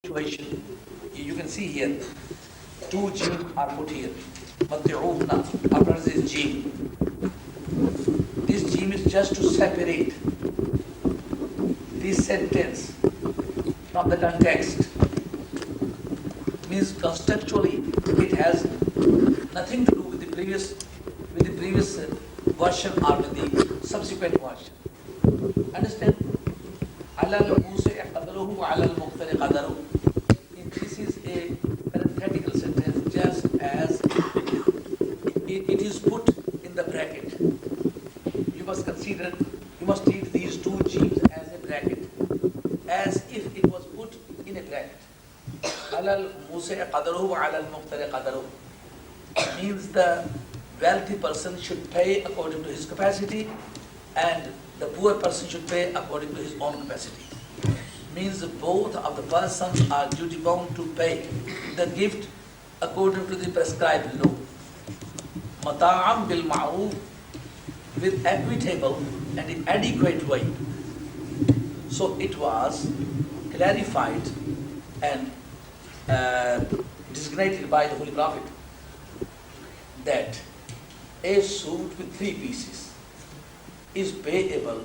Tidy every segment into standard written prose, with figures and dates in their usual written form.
situation, you can see here, two gems are put here. Mati'uhna, after this gem. This gem is just to separate this sentence from the context. Means conceptually, it has nothing to do with the previous version or with the subsequent version. Understand? Alal Musa qadaruhu wa alal muqtari qadaruhu. This is a parenthetical sentence, just as it is put in the bracket. You must consider, you must treat these two gems as a bracket, as if it was put in a bracket. Alal Musa qadaruhu wa alal muqtari qadaruhu means the wealthy person should pay according to his capacity, and the poor person should pay according to his own capacity. Means both of the persons are duty bound to pay the gift according to the prescribed law. Mata'am bil ma'roof, with equitable and adequate way. So it was clarified and designated by the Holy Prophet that a suit with 3 pieces is payable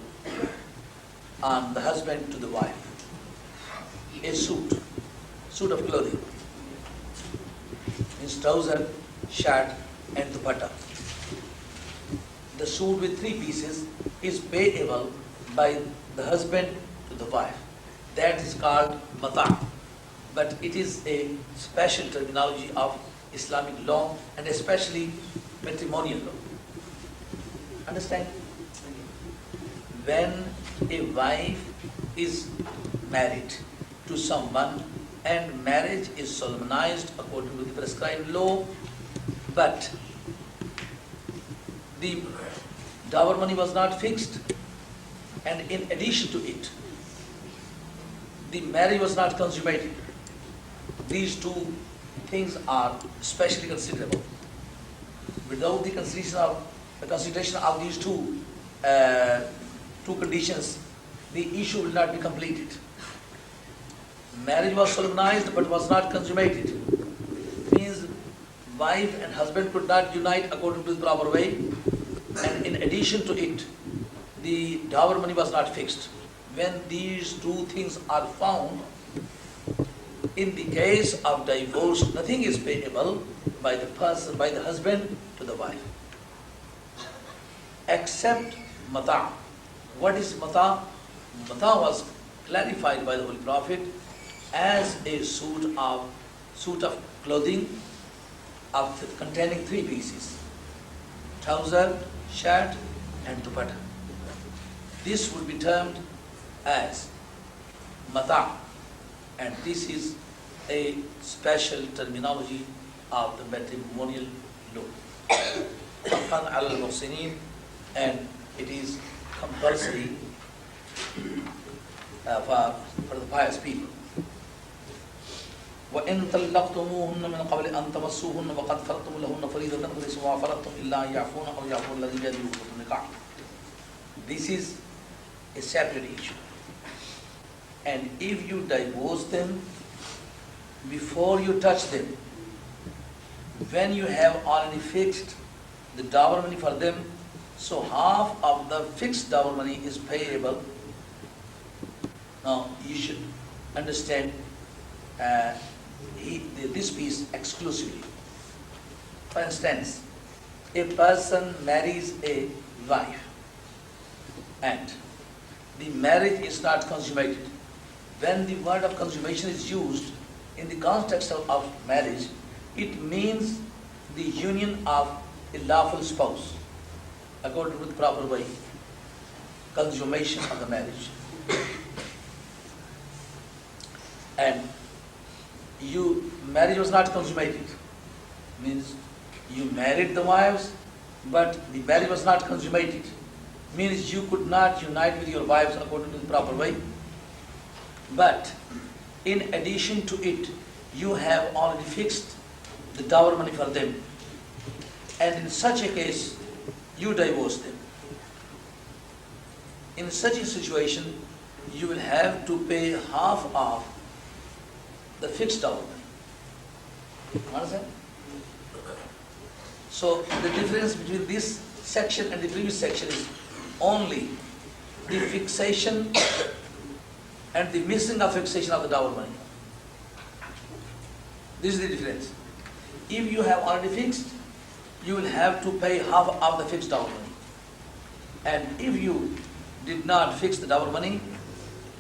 on the husband to the wife. A suit of clothing means trouser, shirt and dupatta. The suit with 3 pieces is payable by the husband to the wife. That is called mata', but it is a special terminology of Islamic law and especially matrimonial law. Understand? When a wife is married to someone and marriage is solemnized according to the prescribed law, but the dower money was not fixed, and in addition to it, the marriage was not consummated. These two things are especially considerable. Without the consideration of these two conditions, the issue will not be completed. Marriage was solemnized but was not consummated. Means wife and husband could not unite according to the proper way, and in addition to it, the dower money was not fixed. When these two things are found, in the case of divorce, nothing is payable by the husband to the wife, except mata'. What is mata'? Mata' was clarified by the Holy Prophet as a suit of clothing containing 3 pieces: trouser, shirt, and dupatta. This would be termed as mata', and this is a special terminology of the matrimonial law. Haqqan 'ala al-muhsinin, and it is compulsory for the pious people. وَإِن طَلَّقْتُمُوهُنَّ مِنْ قَبْلِ أَن تَمَسُّوهُنَّ وَقَدْ فَرَضْتُمْ لَهُنَّ فَرِيضَةً فَلَيْسَ مَا فَرَضْتُمْ إِلَّا أَن يَعْفُونَ أَوْ يَعْفُوَ الَّذِي بِيَدِهِ عُقْدَةُ النِّكَاحِ. This is a separate issue. And if you divorce them before you touch them, when you have already fixed the dower money for them, so half of the fixed dower money is payable. Now you should understand this piece exclusively. For instance, a person marries a wife and the marriage is not consummated. When the word of consummation is used in the context of marriage, it means the union of a lawful spouse according to the proper way, consummation of the marriage. And marriage was not consummated, means you married the wives, but the marriage was not consummated, means you could not unite with your wives according to the proper way. But in addition to it, you have already fixed the dower money for them, and in such a case, you divorce them. In such a situation, you will have to pay half of the fixed dowry. Understand? So the difference between this section and the previous section is only the fixation and the missing of fixation of the dowry money. This is the difference. If you have already fixed, you will have to pay half of the fixed dowry money. And if you did not fix the dowry money,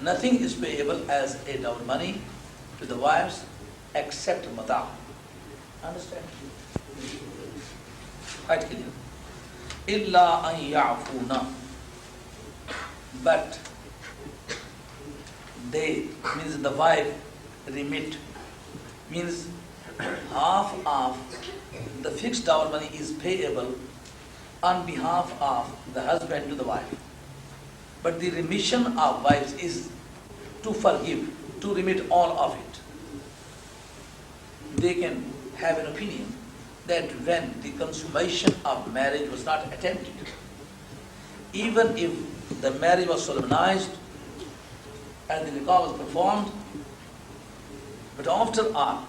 nothing is payable as a dowry money to the wives except mata. Understand? Quite clear. Illa an ya'funa. But they, means the wife, remit, means half of the fixed dowry money is payable on behalf of the husband to the wife. But the remission of wives is to forgive, to remit all of it. They can have an opinion that when the consummation of marriage was not attempted, even if the marriage was solemnized and the nikah was performed, but after all,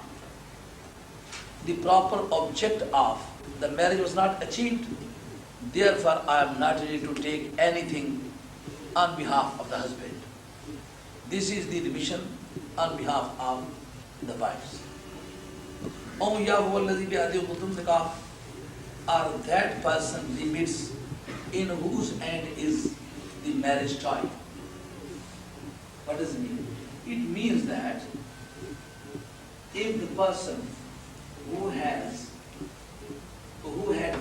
the proper object of the marriage was not achieved, therefore I am not ready to take anything on behalf of the husband. This is the remission on behalf of the wives. Or that person remits in whose end is the marriage tie. What does it mean? It means that if the person who had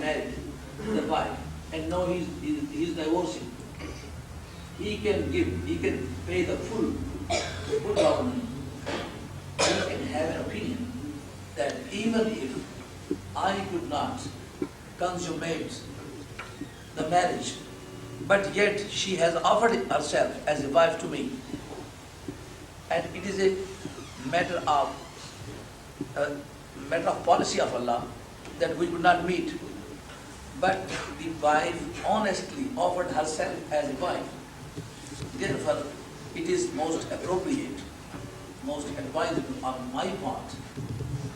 married the wife and now he's divorcing, he can pay the full dowry. He can have an opinion that even if I could not consummate the marriage, but yet she has offered herself as a wife to me, and it is a matter of policy of Allah that we could not meet, but the wife honestly offered herself as a wife. Therefore, it is most appropriate, most advisable on my part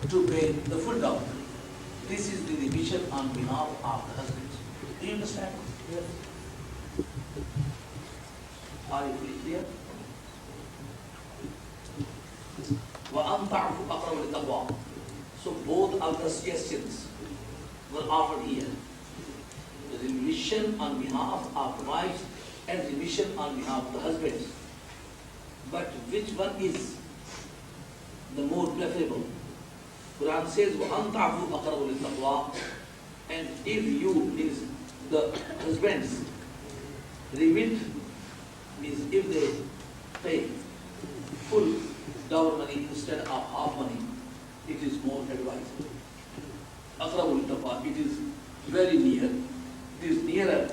to pay the full dowry. This is the remission on behalf of the husband. Do you understand? Yes. Are you fully clear? وَأَنْ تَعْفُوا أَقْرَبُ لِلتَّقْوَى. So both of the suggestions were offered here. The remission on behalf of the wives and remission on behalf of the husbands. But which one is the more preferable? Quran says, وَأَنْ تَعْفُوا أَقْرَبُ لِلتَّقْوَى. And if you, means the husbands, remit, means if they pay full dowry money instead of half money, it is more advisable. Aqrabu lit-taqwa, it is very near, it is nearer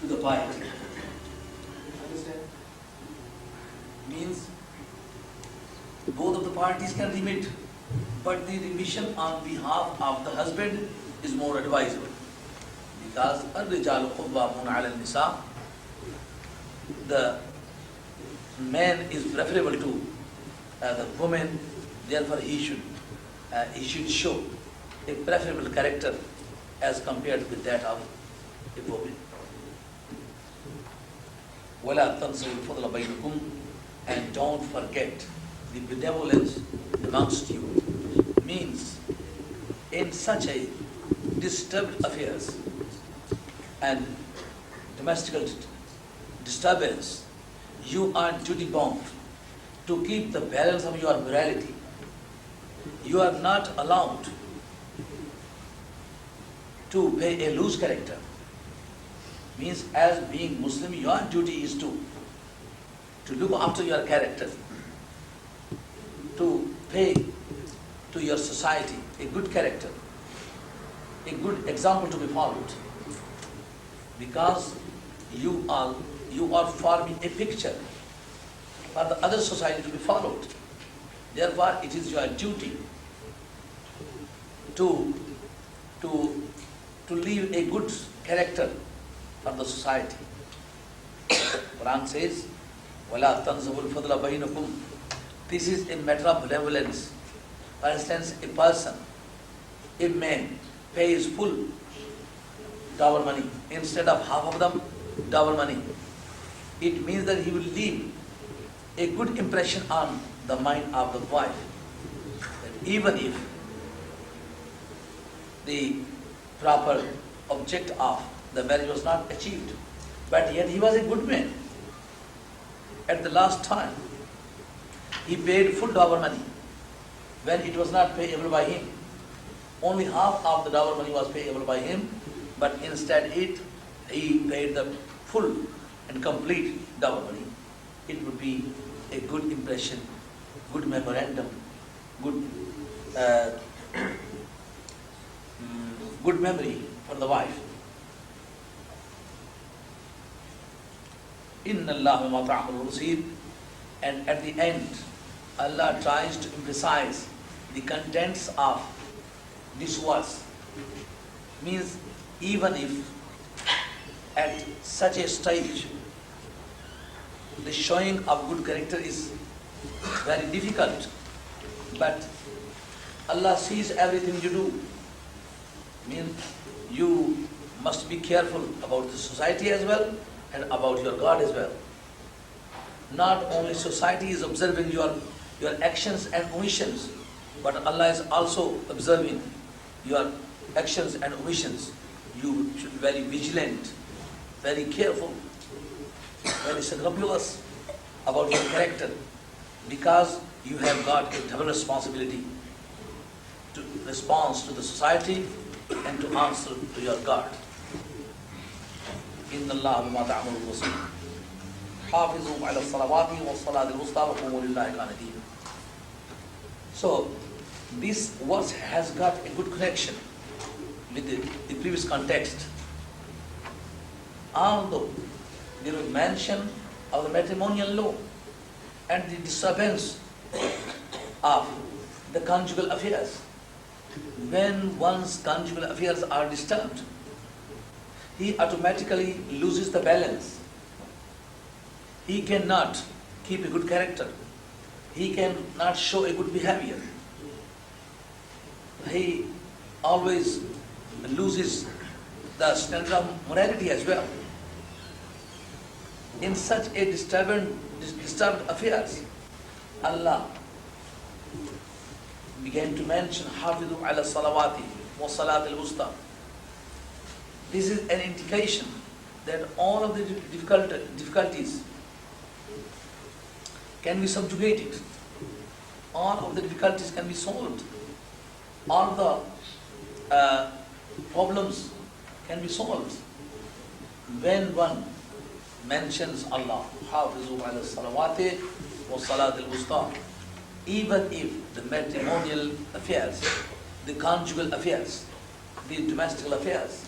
to the piety. Understand? Means both of the parties can remit, but the remission on behalf of the husband is more advisable. Because الرجال قوامون على النساء, the man is preferable to the woman, therefore he should show a preferable character as compared with that of a woman. وَلَا تَنْسَوْا الْفَضْلَ بَيْنَكُمْ. And don't forget the benevolence amongst you. Means in such a disturbed affairs and domestic disturbance, you are duty bound to keep the balance of your morality. You are not allowed to pay a loose character. Means as being Muslim, your duty is to look after your character, to pay to your society a good character, a good example to be followed. Because you are forming a picture for the other society to be followed. Therefore, it is your duty to leave a good character for the society. Quran says, وَلَا تَنْسَوْا الْفَضْلَ بَيْنَكُمْ. This is a matter of benevolence. For instance, a person, a man, pays full dower money instead of half of them dower money. It means that he will leave a good impression on the mind of the wife. That even if the proper object of the marriage was not achieved, but yet he was a good man. At the last time, he paid full dower money when it was not payable by him. Only half of the dower money was payable by him, but instead he paid the full and complete dower money. It would be a good impression, good memorandum, good memory for the wife. Inna Allah ma ta'malun basir. And at the end, Allah tries to emphasize the contents of this verse. Means even if at such a stage the showing of good character is very difficult, but Allah sees everything you do. Means you must be careful about the society as well and about your God as well. Not only society is observing your actions and omissions, but Allah is also observing your actions and omissions. You should be very vigilant, very careful, very scrupulous about your character, because you have got a double responsibility to respond to the society and to answer to your God. Inna Allah bima ta'malun basir. Hafizu ala salawati wa salati al-wusta wa qumu lillahi qanitin. So this verse has got a good connection with the previous context. Although there was mention of the matrimonial law and the disturbance of the conjugal affairs. When one's conjugal affairs are disturbed, he automatically loses the balance. He cannot keep a good character. He cannot show a good behavior. He always loses the standard of morality as well. In such a disturbed affairs, Allah began to mention Hafidhu ala salawati wa salat al-wusta. This is an indication that all of the difficulties can be subjugated. All of the difficulties can be solved. All the problems can be solved when one mentions Allah, Hafizu ala salawati wa salat al-wusta. Even if the matrimonial affairs, the conjugal affairs, the domestic affairs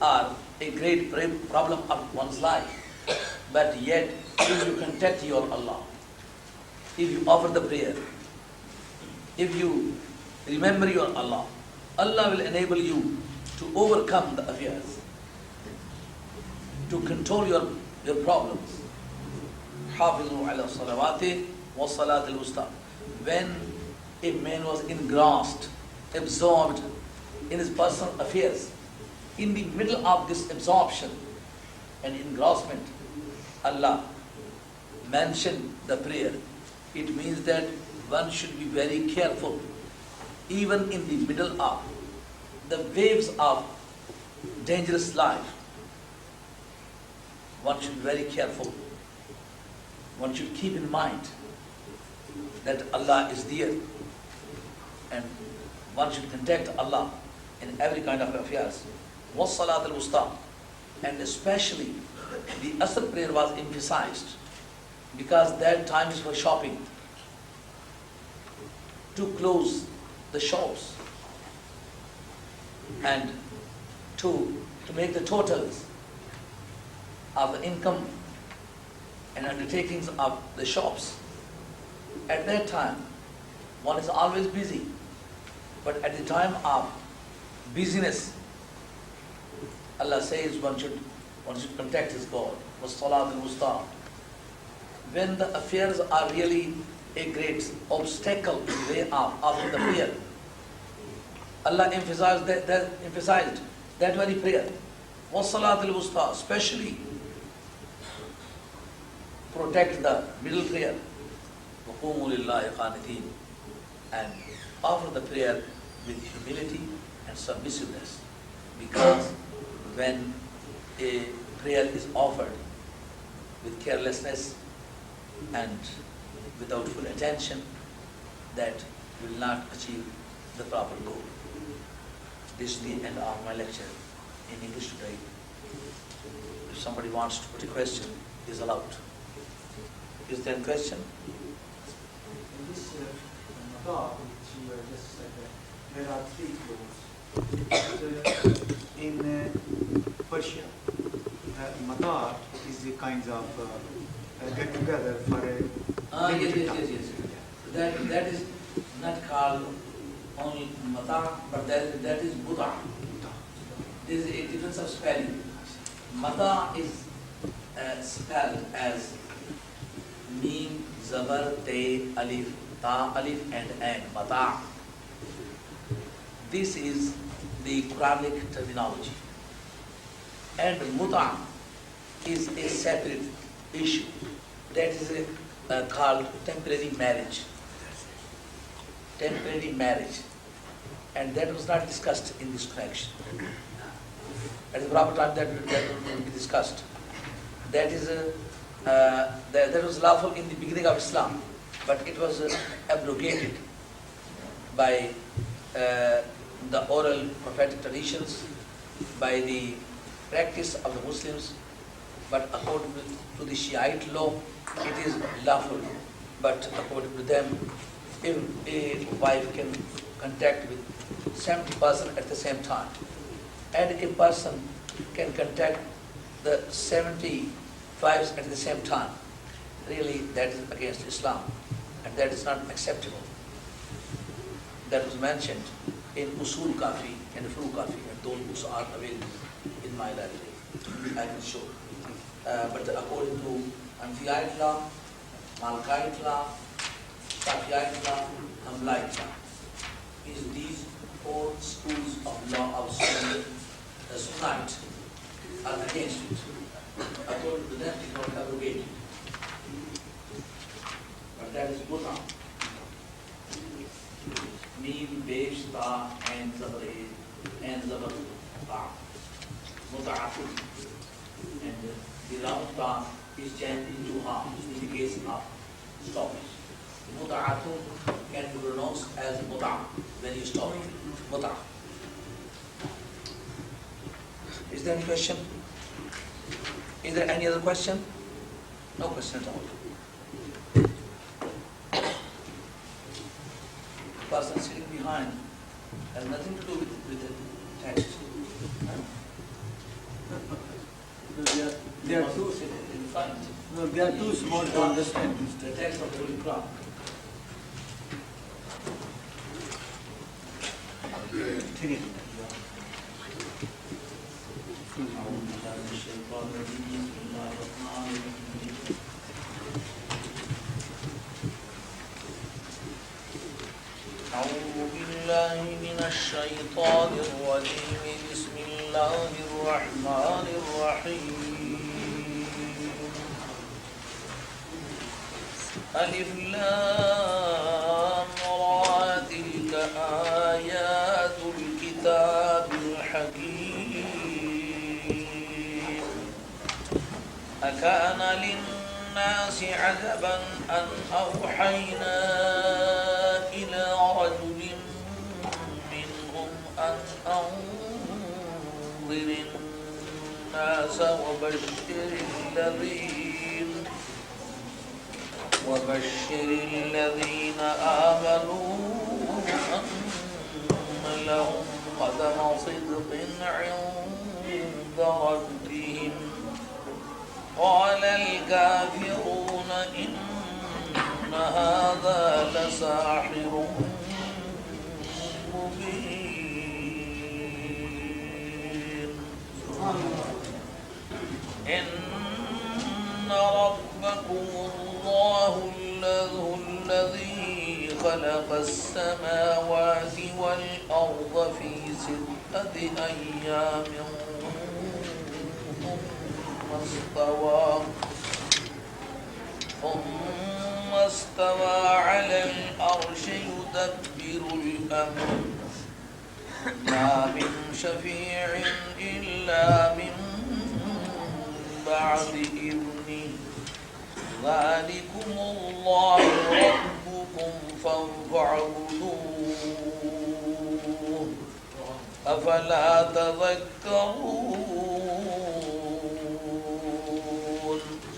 are a great problem of one's life, but yet if you contact your Allah, if you offer the prayer, if you remember your Allah, Allah will enable you to overcome the affairs, to control your problems. Hafizu ala salawati wa salat al-wusta. When a man was engrossed, absorbed in his personal affairs, in the middle of this absorption and engrossment, Allah mentioned the prayer. It means that one should be very careful, even in the middle of the waves of dangerous life. One should be very careful. One should keep in mind that Allah is there, and one should contact Allah in every kind of affairs. Was Salat al-Wusta, and especially the Asr prayer was emphasized because that time is for shopping, to close the shops and to make the totals of the income and undertakings of the shops. At that time, one is always busy, but at the time of busyness, Allah says one should contact his God. Was Salat al-Wusta. When the affairs are really a great obstacle in the way of after the prayer. Allah emphasized that very prayer. وَالصَّلَاةِ الْوُسْطَى, especially protect the middle prayer. وَقُومُوا لِلَّهِ قَانِتِينَ, and offer the prayer with humility and submissiveness. Because when a prayer is offered with carelessness and without full attention, that will not achieve the proper goal. This is the end of my lecture in English today. If somebody wants to put a question, is allowed. Is there a question? In this madar, which you just said, there are 3 floors. In Persia, madar is a kind of get together for a Yes. That is not called only mata, but that is buddha. There is a difference of spelling. Mata is spelled as mim, zabar, te, alif, ta, alif and an, mata. This is the Quranic terminology. And muta is a separate issue. That is called temporary marriage. Temporary marriage. And that was not discussed in this connection. At the proper time that will be discussed. That is that was lawful in the beginning of Islam, but it was abrogated by the oral prophetic traditions, by the practice of the Muslims. But according to the Shiite law, it is lawful. But according to them, if a wife can contact with 70 persons at the same time, and a person can contact the 70 wives at the same time, really that is against Islam, and that is not acceptable. That was mentioned in Usul Kafi and Furu Kafi, and those books are available in my library. I can show. But according to Hanfiyite law, Malkite law, Shafi'ite law, Hamlite law, is these 4 schools of law of Sunnite are against it. According to them, it is not abrogated. But that is Buddha. Mim, Besh, Ta, and Zabar, and Zabar, Ta. Muta'afud. And the round Ta is changed into Ha in the case of stoppage. Muta'atun can be pronounced as Muta when you stop it. Muta. Is there any question? Is there any other question? No question at all. The person sitting behind has nothing to do with the text. They are too, sit in front. no, they are too small to understand. The text of the Holy Quran. أعوذ بالله من الشيطان الرجيم. بسم الله الرحمن الرحيم. ألف لام را تلك آيات الكتاب الحكيم. أكان للناس عجبا أن أوحينا إلى رجل منهم أن أنذر الناس وبشر الذين آمنوا أن لهم قدم صدق عند ربهم. قال الكافرون إن هذا لساحر مبين. إن ربكم الله الذي خلق السماوات والأرض في 6 أيام ثم استوى على العرش يدبر الأمر ما من شفيع إلا من بعد إذنه ذلكم الله ربكم فاعبدوه أفلا تذكرون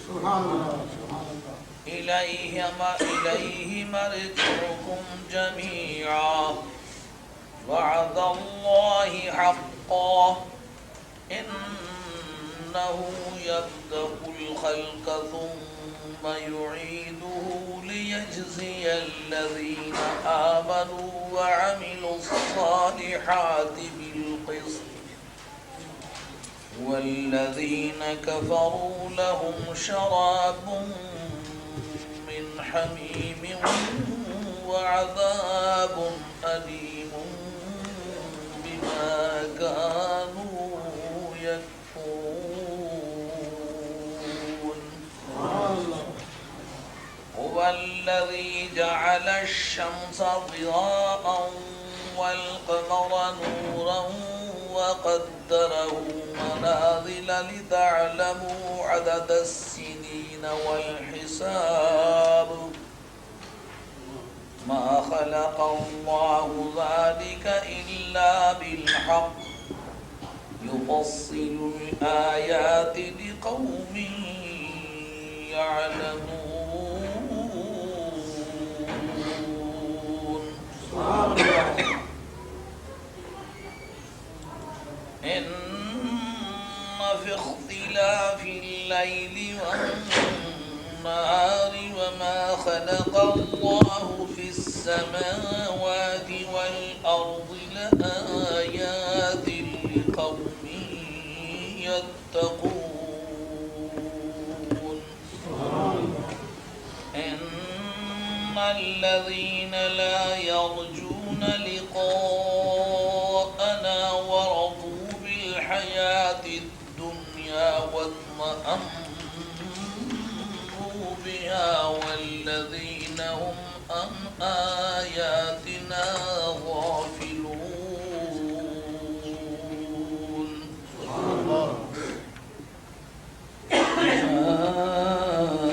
سبحان الله. إليه مرجعكم جميعا وعد الله حقا إنه يبدأ الخلق ثم يعيده ليجزي الذين آمنوا وعملوا الصالحات بالقسط والذين كفروا لهم شراب من حميم وعذاب أليم بما كانوا يكفرون هو الذي جعل الشمس ضياء والقمر نورا وقدره منازل لتعلموا عدد السنين والحساب ما خلق الله ذلك إلا بالحق يفصل الآيات لقوم يعلمون إن في اختلاف الليل والنهار وما خلق الله في السماوات والأرض لآيات لقوم يتقون إن الذين لا يرجون لقاءنا ورضوا بالحياة الدنيا واطمأنوا بها والذين هم عن آياتنا غافلون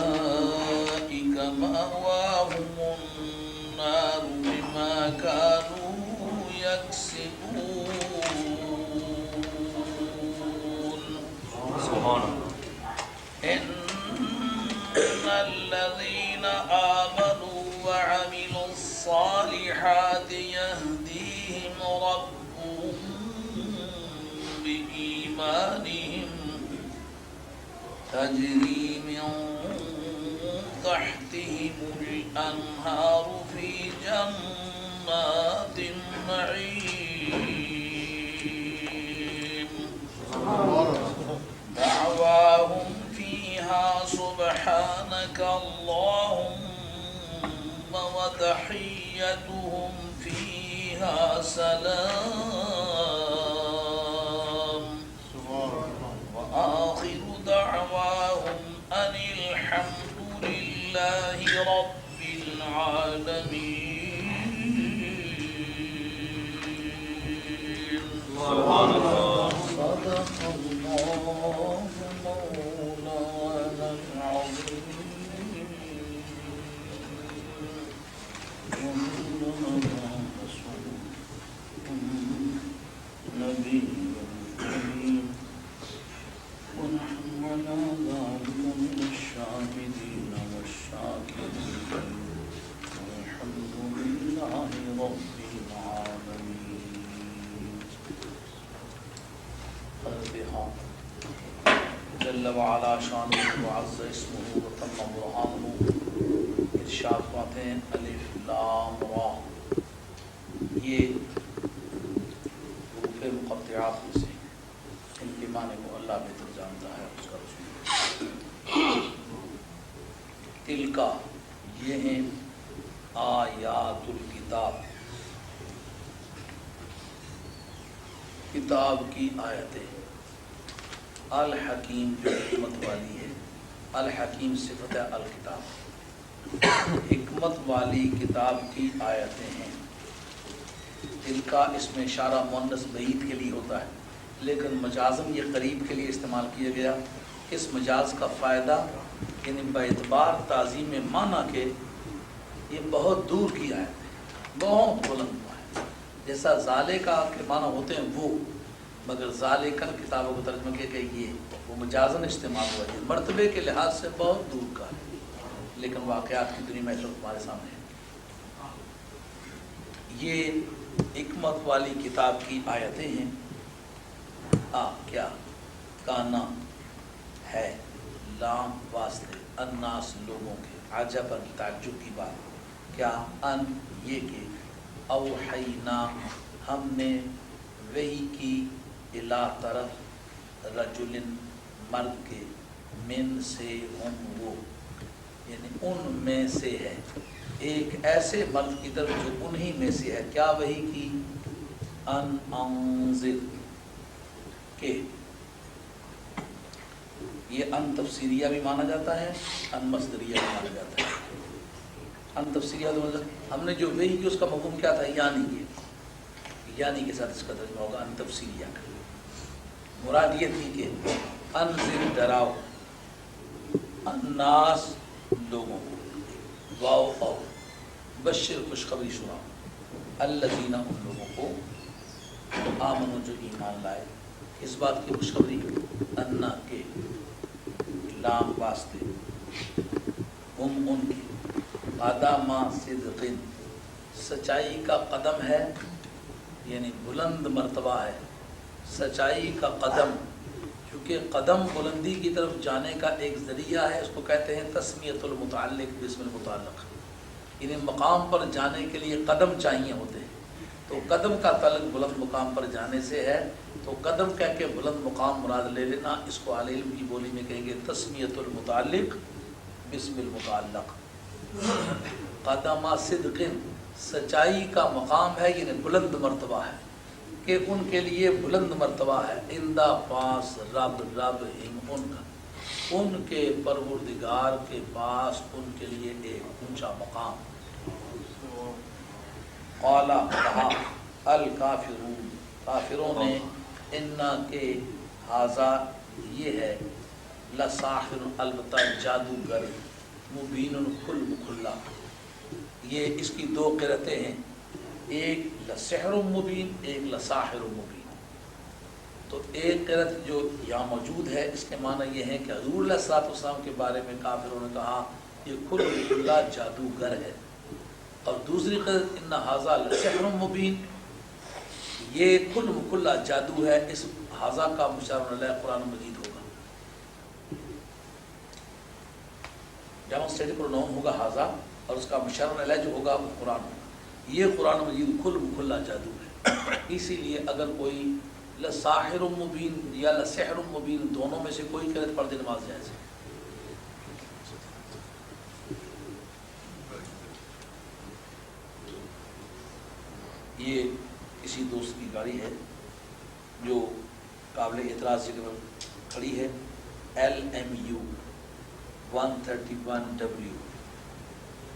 أولئك مأواهم النار بما كانوا يكسبون سبحان الله. إن الذين آمنوا وعملوا الصالحات يهديهم ربهم بإيمانهم تجري من تحتهم الأنهار في جنات النعيم دعواهم فيها سبحانك اللهم وتحيتهم فيها سلام وآخر دعواهم أن الحمد لله رب العالمين. سبحان الله. صدق الله مولانا العظيم. نبي كريم ونحن على ذلك من الشاهدين والشاكرين والحمد لله رب العالمين. البها جل وعلا شانه وعز اسمه وتم برهانه. ارشاد باتیں الف لام را، یہ حروف مقطعات میں سے ان کے معنی کو اللہ بہتر جانتا ہے، اس کا رسول. تل کا یہ ہیں آیات کتاب کی آیتیں. الحکیم جو حکمت والی ہے، الحکیم صفت ہے الکتاب، حکمت والی کتاب کی آیتیں ہیں. دل کا اس میں اشارہ مؤنث بعید کے لیے ہوتا ہے، لیکن مجازم یہ قریب کے لیے استعمال کیا گیا. اس مجاز کا فائدہ یعنی باعتبار تعظیم معنی کے یہ بہت دور کی آیت ہے، بہت بلند ہے. جیسا ذالکا کے معنی ہوتے ہیں وہ، مگر ذالکا کتابوں کو ترجمہ کیا کہ یہ وہ مجازن استعمال ہوا ہے، مرتبے کے لحاظ سے بہت دور کا ہے، لیکن واقعات کی دنیا میں اس وقت ہمارے سامنے ہے. یہ حکمت والی کتاب کی آیتیں ہیں. کیا کانا ہے، لام واسطے، الناس لوگوں کے، عجب تعجب کی بات، کیا ان یہ کہ اوحینا ہم نے وحی کی الا طرف رجل مرد کے، من سے ہم وہ یعنی ان میں سے ہے، ایک ایسے مرد کی طرف جو انہی میں سے ہے. کیا وحی کی؟ ان انذر کہ یہ ان تفسیریہ بھی مانا جاتا ہے، ان مصدریہ بھی مانا جاتا ہے. ان تفسیریہ تو مطلب ہم نے جو وحی کی اس کا مفہوم کیا تھا؟ یعنی کے ساتھ اس کا ترجمہ ہوگا ان تفسیریہ کا. مراد یہ تھی کہ انذر ڈراؤ، الناس لوگوں کو، واو او بشر خوشخبری سناؤ، الذین ان لوگوں کو، آمنوا جو ایمان لائے. اس بات کی خوشخبری انا کے، لام واسطے، ہم ان کی، قدم صدق سچائی کا قدم ہے، یعنی بلند مرتبہ ہے سچائی کا قدم. چونکہ قدم بلندی کی طرف جانے کا ایک ذریعہ ہے، اس کو کہتے ہیں تسمیۃ المتعلق باسم المتعلق، یعنی مقام پر جانے کے لیے قدم چاہیے ہوتے ہیں. تو قدم کا تعلق بلند مقام پر جانے سے ہے، تو قدم کہہ کے بلند مقام مراد لے لینا. اس کو اہل علم کی بولی میں کہیں گے تسمیۃ المتعلق باسم المتعلق. قدم صدق سچائی کا مقام ہے، یعنی بلند مرتبہ ہے کہ ان کے لیے بلند مرتبہ ہے. اندہ پاس رب ہم ان کا، ان کے پروردگار کے پاس ان کے لیے ایک اونچا مقام. قالا کہا، الکافرون کافروں نے، انا کے، حاذا یہ ہے، لساحر البتہ جادوگر، مبین کھل مکھلا. یہ اس کی دو قرأتیں ہیں، ایک لسحر مبین، ایک لساحر مبین. تو ایک قرأت جو یہاں موجود ہے اس کے معنی یہ ہے کہ حضور علیہ الصلوۃ والسلام کے بارے میں کافروں نے کہا یہ کھل مکھلا جادوگر ہے. اور دوسری قرأت ان ھذا لسحر مبین، یہ کھل مکھلا جادو ہے. اس ھذا کا مشار علیہ قرآن مجید ہوگا، ڈیمونسٹریٹو پروناؤن ہوگا ھذا، اور اس کا مشار علیہ جو ہوگا وہ قرآن ہوگا. یہ قرآن مجید کھل مکھلا جادو ہے. اسی لیے اگر کوئی لساحر مبین یا لسحر مبین دونوں میں سے کوئی قرأت پڑھ دے نماز جائز ہے. یہ کسی دوست کی گاڑی ہے جو قابل اعتراض جگہ پر کھڑی ہے، LMU 131W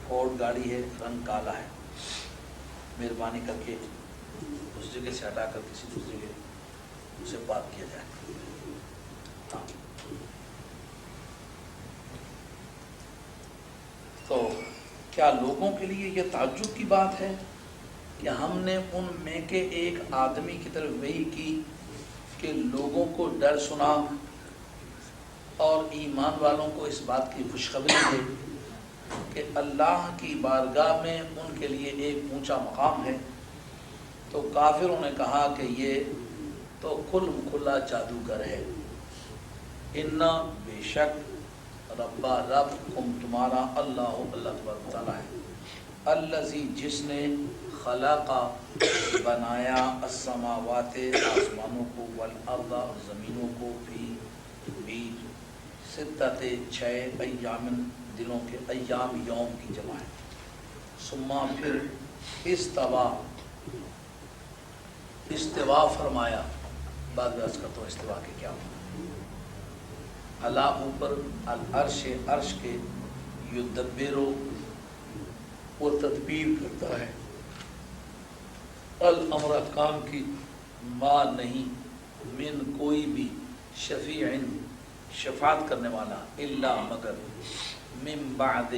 فورڈ گاڑی ہے، رنگ کالا ہے. مہربانی کر کے اس جگہ سے ہٹا کر کسی دوسری جگہ اسے پارک کیا جائے. تو کیا لوگوں کے لیے یہ تعجب کی بات ہے کہ ہم نے ان میں کے ایک آدمی کی طرف وحی کی کہ لوگوں کو ڈر سنا اور ایمان والوں کو اس بات کی خوشخبری دے کہ اللہ کی بارگاہ میں ان کے لیے ایک اونچا مقام ہے. تو کافروں نے کہا کہ یہ تو کھل مکھلا جادوگر ہے. انا بے شک ربا رب کم تمہارا اللہ تبارک تعالیٰ ہے، الذی جس نے خلقا بنایا السماوات آسمانوں کو والارض اور زمینوں کو فی ستت 6 ایام دنوں کے، ایام یوم کی جمع ہے. ثم پھر استوا فرمایا. بعد میں عرض کرتا ہوں استوا کے کیا ہونا. اللہ اوپر العرش عرش کے یدبرو وہ تدبیر کرتا ہے الامر کام کی ما نہیں من کوئی بھی شفیع شفاعت کرنے والا الا مگر من بعد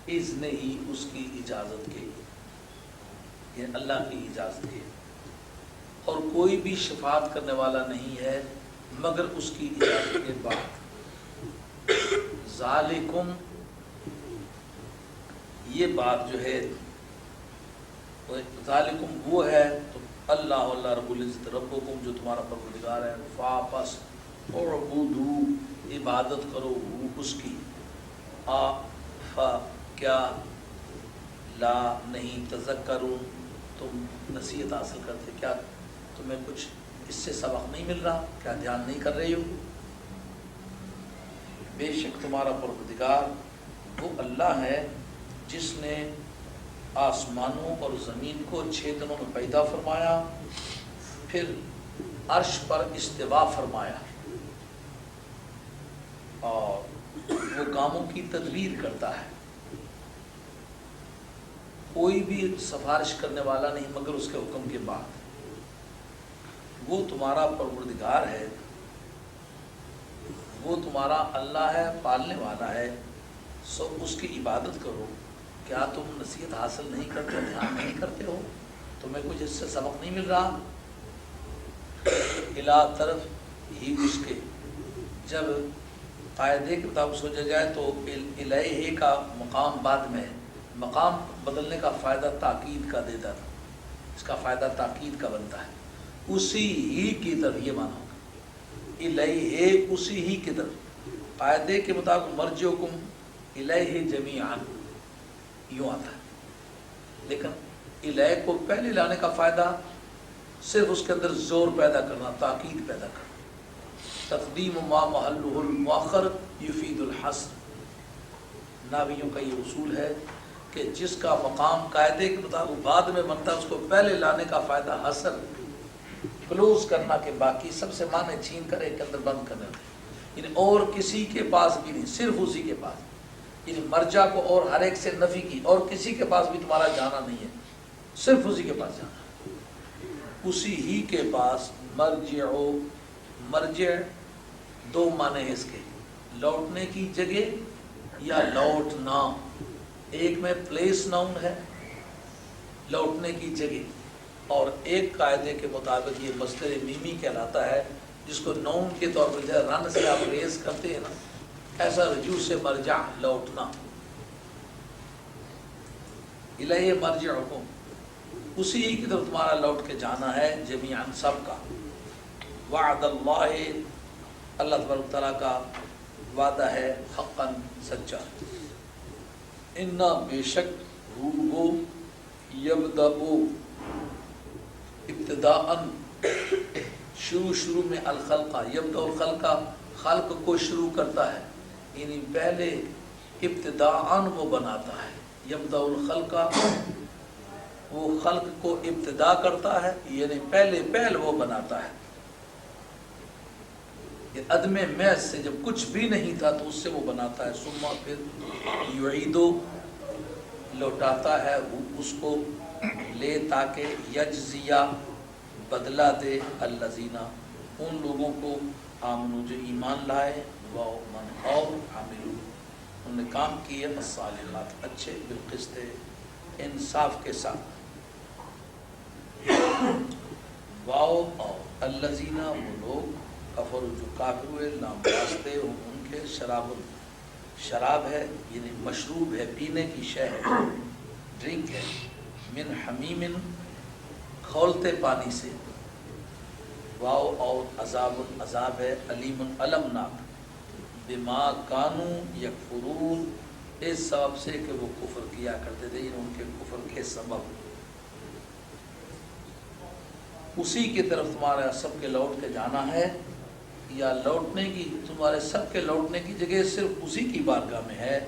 اذن ہی اس کی اجازت کے یہ اللہ کی اجازت کے اور کوئی بھی شفاعت کرنے والا نہیں ہے مگر اس کی اجازت کے بعد. ذالکم یہ بات جو ہے ذالکم وہ ہے تو اللہ رب العزت ربکم جو تمہارا پروردگار ہے واپس اعبدو عبادت کرو اس کی کیا لا نہیں تذکرون تم نصیحت حاصل کرتے کیا تمہیں کچھ اس سے سبق نہیں مل رہا کیا دھیان نہیں کر رہی ہو. بے شک تمہارا پروردگار وہ اللہ ہے جس نے آسمانوں اور زمین کو 6 دنوں میں پیدا فرمایا پھر عرش پر استوا فرمایا اور وہ کاموں کی تدبیر کرتا ہے. کوئی بھی سفارش کرنے والا نہیں مگر اس کے حکم کے بعد. وہ تمہارا پروردگار ہے وہ تمہارا اللہ ہے پالنے والا ہے سو اس کی عبادت کرو. کیا تم نصیحت حاصل نہیں کرتے دھیان نہیں کرتے ہو تمہیں کچھ اس سے سبق نہیں مل رہا. الا طرف ہی اس کے جب قاعدے کے مطابق سوچا جائے تو الہی کا مقام بعد میں ہے. مقام بدلنے کا فائدہ تاکید کا دیتا تھا اس کا فائدہ تاکید کا بنتا ہے. اسی ہی کی طرف یہ مانا ہوگا الہی اسی ہی کی طرف. قاعدے کے مطابق مرجعکم الہی جمیعا یوں آتا ہے لیکن الہی کو پہلے لانے کا فائدہ صرف اس کے اندر زور پیدا کرنا تاکید پیدا کرنا. تقدیم ما محلہ المؤخر یفید الحصر. ناویوں کا یہ اصول ہے کہ جس کا مقام قاعدے کے مطابق بعد میں بنتا ہے اس کو پہلے لانے کا فائدہ حصر کلوز کرنا کہ باقی سب سے معنی چھین کر ایک اندر بند کرنے تھے. یعنی اور کسی کے پاس بھی نہیں صرف اسی کے پاس. یعنی مرجع کو اور ہر ایک سے نفی کی اور کسی کے پاس بھی تمہارا جانا نہیں ہے صرف اسی کے پاس جانا. اسی ہی کے پاس مرجع 2 معنی ہیں اس کے لوٹنے کی جگہ یا لوٹنا. ایک میں پلیس ناؤن ہے لوٹنے کی جگہ اور ایک قاعدے کے مطابق یہ مصدر میمی کہلاتا ہے جس کو نون کے طور پر رن سے آپ ریز کرتے ہیں نا ایسا رجوع سے مرجع لوٹنا. الہی مرجعکم اسی کی طرف تمہارا لوٹ کے جانا ہے جمیعاً سب کا. وعد اللہ اللہ تبارک تعالیٰ کا وعدہ ہے حقاً سچا. انا بے شک وہ یبدأ ابتداءً شروع میں الخلقہ یبدأ الخلقہ خلق کو شروع کرتا ہے یعنی پہلے ابتداءً وہ بناتا ہے. یبدأ الخلقہ وہ خلق کو ابتدا کرتا ہے یعنی پہل وہ بناتا ہے. عدم محض سے جب کچھ بھی نہیں تھا تو اس سے وہ بناتا ہے. ثم پھر یعیدو لوٹاتا ہے اس کو لے تاکہ یجزیہ بدلہ دے الذین ان لوگوں کو آمنو جو ایمان لائے و من اور عاملون انہوں نے کام کیے الصالحات اچھے بالقسط انصاف کے ساتھ. واو اور الذین وہ لوگ کفر جو کافر ہوئے نام واسطے ان کے شراب ہے یعنی مشروب ہے پینے کی شے ہے ڈرنک ہے من حمیم کھولتے پانی سے. واو اور عذاب ہے علیم المناک بما کانو یکفرون اس سبب سے کہ وہ کفر کیا کرتے تھے ان کے کفر کے سبب. اسی کی طرف تمہارا سب کے لوٹ کے جانا ہے یا لوٹنے کی تمہارے سب کے لوٹنے کی جگہ صرف اسی کی بارگاہ میں ہے.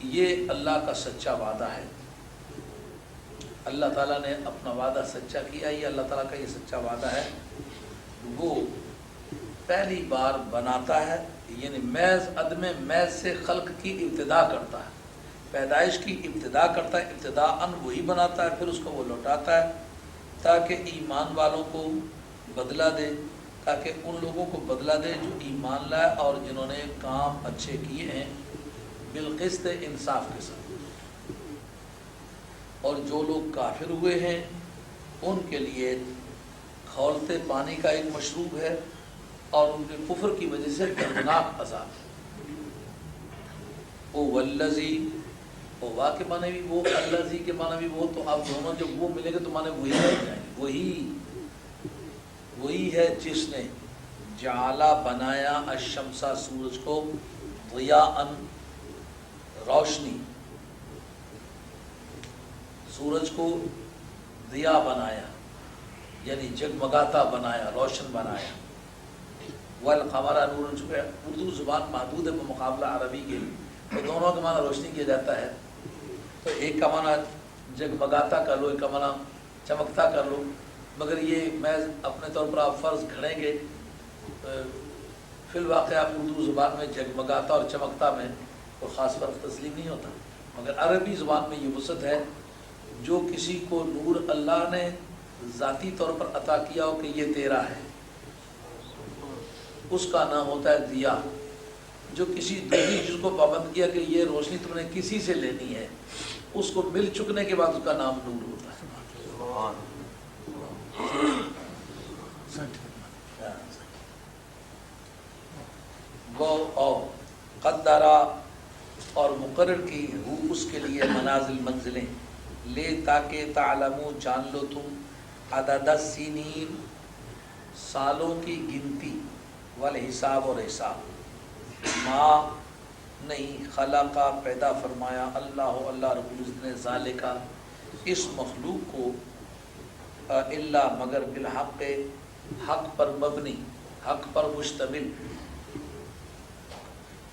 یہ اللہ کا سچا وعدہ ہے. اللہ تعالیٰ نے اپنا وعدہ سچا کیا. یہ اللہ تعالیٰ کا یہ سچا وعدہ ہے. وہ پہلی بار بناتا ہے، یعنی محض عدم محض سے خلق کی ابتدا کرتا ہے، پیدائش کی ابتدا کرتا ہے. ابتداءً وہی بناتا ہے، پھر اس کو وہ لوٹاتا ہے تاکہ ایمان والوں کو بدلہ دے، تاکہ ان لوگوں کو بدلہ دے جو ایمان لائے اور جنہوں نے کام اچھے کیے ہیں بالقسط، انصاف کے ساتھ. اور جو لوگ کافر ہوئے ہیں ان کے لیے کھولتے پانی کا ایک مشروب ہے اور ان کے کفر کی وجہ سے دردناک عذاب ہے. وہ والذی، وہ وا کے معنی بھی وہ، الذی کے معنی بھی وہ. تو آپ دونوں جب وہ ملیں گے تو معنی وہی رہ جائیں گے. وہی ہے جس نے جعلا بنایا الشمسا، سورج کو، ضیاءً روشنی، سورج کو ضیاء بنایا یعنی جگمگاتا بنایا، روشن بنایا. والقمر نور، چونکہ اردو زبان محدود ہے بمقابلہ عربی کے، تو دونوں کے معنی روشنی کیا جاتا ہے. تو ایک کا معنی جگمگاتا کر لو، ایک کا معنی چمکتا کر لو، مگر یہ میں اپنے طور پر آپ فرض کھڑیں گے. فی الواقع اردو زبان میں جگمگاتا اور چمکتا میں کوئی خاص فرق تسلیم نہیں ہوتا، مگر عربی زبان میں یہ وسعت ہے. جو کسی کو نور اللہ نے ذاتی طور پر عطا کیا ہو کہ یہ تیرا ہے، اس کا نام ہوتا ہے ضیاء. جو کسی دوسری چیز کو پابند کیا کہ یہ روشنی تم نے کسی سے لینی ہے، اس کو مل چکنے کے بعد اس کا نام نور ہوتا ہے. وہ اور قدرا، اور مقرر کی ہو اس کے لیے منازل، منزلیں، لے تاکہ تعلمو، جان لو تم، عدد السنین، سالوں کی گنتی، والحساب، اور حساب. ما نہیں، خلقہ پیدا فرمایا، اللہ رب العزت نے، ذالکا اس مخلوق کو، الا مگر بالحق، حق پر مبنی، حق پر مشتمل،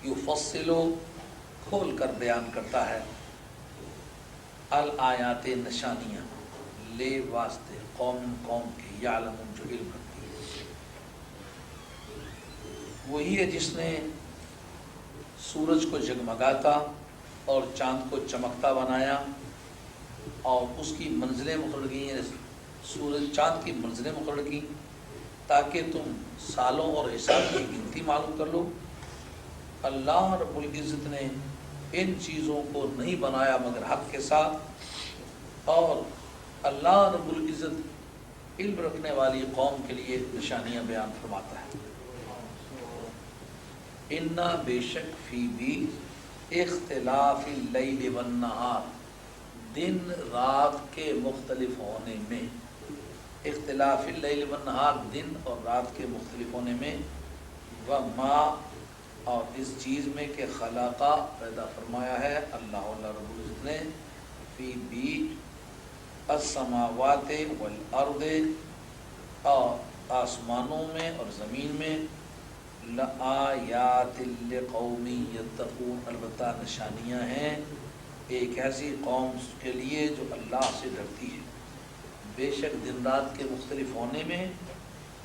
یفصلو کھول کر بیان کرتا ہے، الآیات نشانیاں، لے واسطے قوم کے، یعلمون جو علم رکھتی ہے. وہی ہے جس نے سورج کو جگمگاتا اور چاند کو چمکتا بنایا اور اس کی منزلیں مقرر کی ہیں، سورج چاند کی منزلیں مقرر کی تاکہ تم سالوں اور حساب کی گنتی معلوم کر لو. اللہ رب العزت نے ان چیزوں کو نہیں بنایا مگر حق کے ساتھ، اور اللہ رب العزت علم رکھنے والی قوم کے لیے نشانیاں بیان فرماتا ہے. انا بے شک فی بھی اختلاف اللیل والنہار، دن رات کے مختلف ہونے میں، اختلاف اللیل والنہار، دن اور رات کے مختلف ہونے میں، وما، اور اس چیز میں کہ خلقہ پیدا فرمایا ہے اللہ رب العزت نے، فی بھی السماوات والارض، اور آسمانوں میں اور زمین میں، لآیات لقوم یتقون، البتہ نشانیاں ہیں ایک ایسی قوم کے لیے جو اللہ سے ڈرتی ہے. بے شک دن رات کے مختلف ہونے میں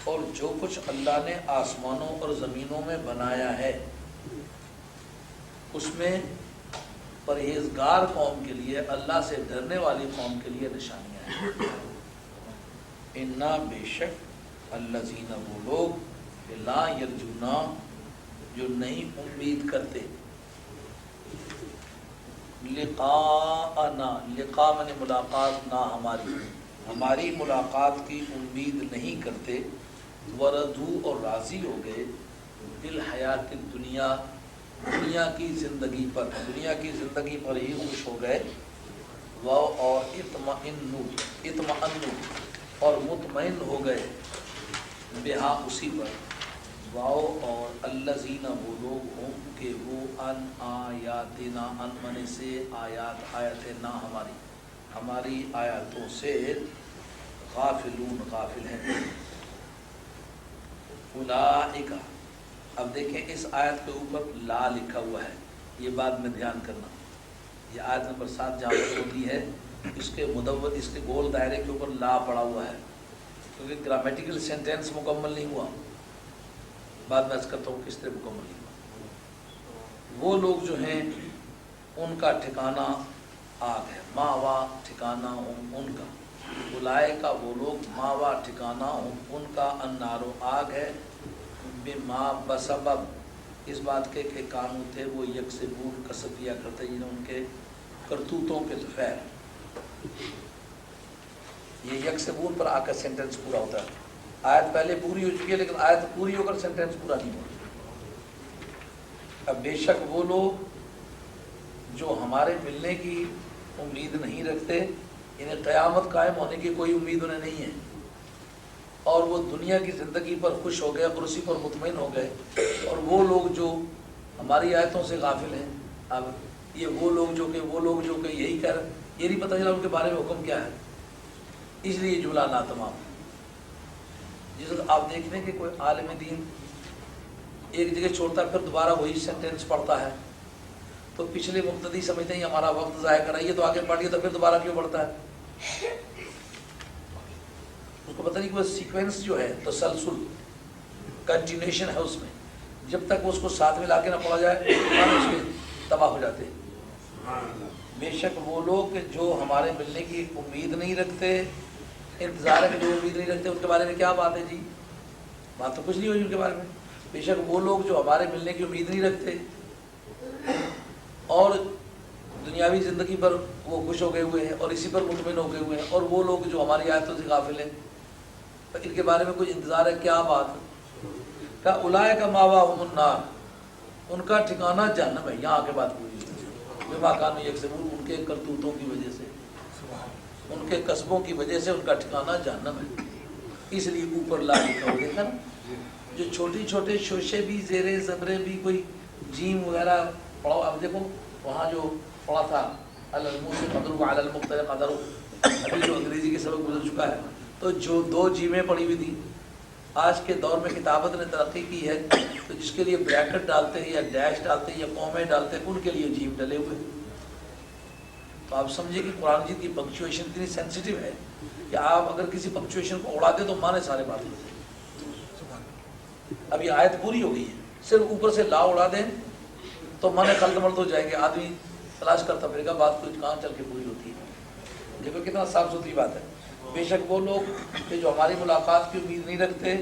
اور جو کچھ اللہ نے آسمانوں اور زمینوں میں بنایا ہے اس میں پرہیزگار قوم کے لیے، اللہ سے ڈرنے والی قوم کے لیے نشانیاں ہیں. انا بے شک الذین، وہ لوگ، لا یرجونا جو نہیں امید کرتے، لقاءنا، لقاء میں نے ملاقات، نہ ہماری ملاقات کی امید نہیں کرتے، وردو اور راضی ہو گئے، بالحیات الدنیا، دنیا کی زندگی پر، دنیا کی زندگی پر ہی خوش ہو گئے، وہ اور اطمئنو اور مطمئن ہو گئے، بہا اسی پر، واؤ اور الذین، وہ لوگ ہوں کہ وہ ان آیاتنا، ان من سے آیات، آیاتنا ہماری آیاتوں سے، غافلون غافل ہیں. اولئک، اب دیکھیں اس آیت کے اوپر لا لکھا ہوا ہے، یہ بات میں دھیان کرنا. یہ آیت نمبر 7 جہاں پر ہوتی ہے اس کے مدور اس کے گول دائرے کے اوپر لا پڑا ہوا ہے، کیونکہ گرامیٹیکل سینٹینس مکمل نہیں ہوا. بعد میں عرض کرتا ہوں کس طرح مکمل نہیں ہوا. وہ لوگ جو ہیں ان کا ٹھکانہ آگ ہے، ماوا ٹھکانہ ان کا، بلائے کا وہ لوگ ماوا ٹھکانہ ان کا النار آگ ہے، بما بسبب اس بات کے کہ کانوں تھے وہ یکسبون کسب کیا کرتے جنہیں ان کے کرتوتوں کے طفیل. یہ یکسبون پر آ کر سینٹینس پورا ہوتا ہے. آیت پہلے پوری ہو چکی ہے لیکن آیت پوری ہو کر سینٹینس پورا نہیں ہوا. اب بے شک وہ لوگ جو ہمارے ملنے کی امید نہیں رکھتے، انہیں قیامت قائم ہونے کی کوئی امید انہیں نہیں ہے، اور وہ دنیا کی زندگی پر خوش ہو گئے اور اسی پر مطمئن ہو گئے. اور وہ لوگ جو ہماری آیتوں سے غافل ہیں، اب یہ وہ لوگ جو کہ یہی کہہ رہے، یہ نہیں پتہ چلا ان کے بارے میں حکم کیا ہے، اس لیے جملہ ناتمام. جس وقت آپ دیکھ لیں کہ کوئی عالم دین ایک جگہ چھوڑتا ہے پھر دوبارہ وہی سینٹینس پڑھتا ہے تو پچھلے مقتدی سمجھتے ہیں ہمارا وقت ضائع کرائیے تو آگے پڑھیے تو پھر دوبارہ کیوں پڑھتا ہے. اس کو پتہ نہیں کہ وہ سیکوینس جو ہے تسلسل کنٹینیوشن ہے اس میں، جب تک اس کو ساتھ میں لا کے نہ پڑھا جائے اس کے تباہ ہو جاتے ہیں. بے شک وہ لوگ جو ہمارے ملنے کی امید نہیں رکھتے، انتظار ہے کہ جو امید نہیں رکھتے ان کے بارے میں کیا بات ہے جی؟ بات تو کچھ نہیں ہوئی ان کے بارے میں. بے شک وہ لوگ جو ہمارے ملنے کی امید نہیں رکھتے اور دنیاوی زندگی پر وہ خوش ہو گئے ہوئے ہیں اور اسی پر مطمئن ہو گئے ہوئے ہیں، اور وہ لوگ جو ہماری آیتوں سے غافل ہیں ان کے بارے میں کوئی انتظار ہے کیا بات ہے؟ کہ اولئک مأواہم النار، ان کا ٹھکانہ جہنم ہے. یہاں آ کے بات پوری ہوئی، بما کانوا یکسبون، ان کے کرتوتوں کی وجہ سے، ان کے قصبوں کی وجہ سے ان کا ٹھکانہ جہنم ہے. اس لیے اوپر لا لکھا ہو دیکھا نا، جو چھوٹی چھوٹے شوشے بھی زیرے زبرے بھی کوئی جیم وغیرہ پڑھو. اب دیکھو وہاں جو پڑھا تھا الموسع قدرہ علی المقتر قدرہ، ابھی جو انگریزی کے سبق گزر چکا ہے تو جو 2 جیمیں پڑھی ہوئی تھی. آج کے دور میں کتابت نے ترقی کی ہے تو جس کے لیے بریکٹ ڈالتے ہیں یا ڈیش ڈالتے ہیں یا قومیں ڈالتے ہیں ان کے لیے جیم ڈلے ہوئے. تو آپ سمجھے کہ قرآن مجید کی پنکچویشن اتنی سینسیٹیو ہے کہ آپ اگر کسی پنکچویشن کو اڑا دیں تو مانے سارے بات ہوتے ہیں. اب یہ آیت پوری ہو گئی ہے، صرف اوپر سے لا اڑا دیں تو مانے خلط ملط ہو جائے گا، آدمی تلاش کرتا پھرے گا بات کچھ کہاں چل کے پوری ہوتی ہے. دیکھو کتنا صاف ستھری بات ہے. بے شک وہ لوگ کہ جو ہماری ملاقات کی امید نہیں رکھتے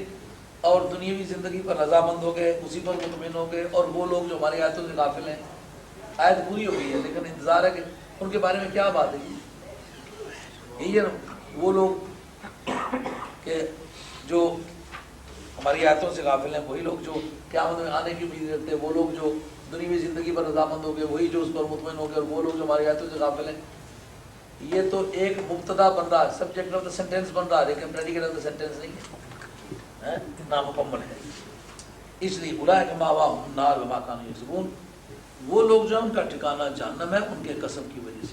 اور دنیاوی زندگی پر رضامند ہو گئے، اسی پر مطمئن ہو گئے، اور وہ لوگ جو ہماری آیتوں سے غافل ہیں. آیت پوری ہو گئی ہے لیکن انتظار ہے کہ ان کے بارے میں کیا بات ہے. یہی ہے نا وہ لوگ کہ جو ہماری آیتوں سے غافل ہیں، وہی لوگ جو قیامت میں آنے کی امید رکھتے ہیں، وہ لوگ جو دنیاوی زندگی پر رضامند ہو گئے، وہی جو اس پر مطمئن ہو گئے، اور وہ لوگ جو ہماری آیتوں سے غافل ہیں. یہ تو ایک مبتدا بن رہا ہے، سبجیکٹ آف دا سینٹینس بن رہا ہے لیکن پریڈیکیٹ آف دا سینٹینس نہیں ہے، نامکمل ہے. اس لیے اولئک مأواہم النار بما کانوا یکسبون، وہ لوگ جو ان کا ٹھکانہ جہنم ہے ان کے کسب کی وجہ سے.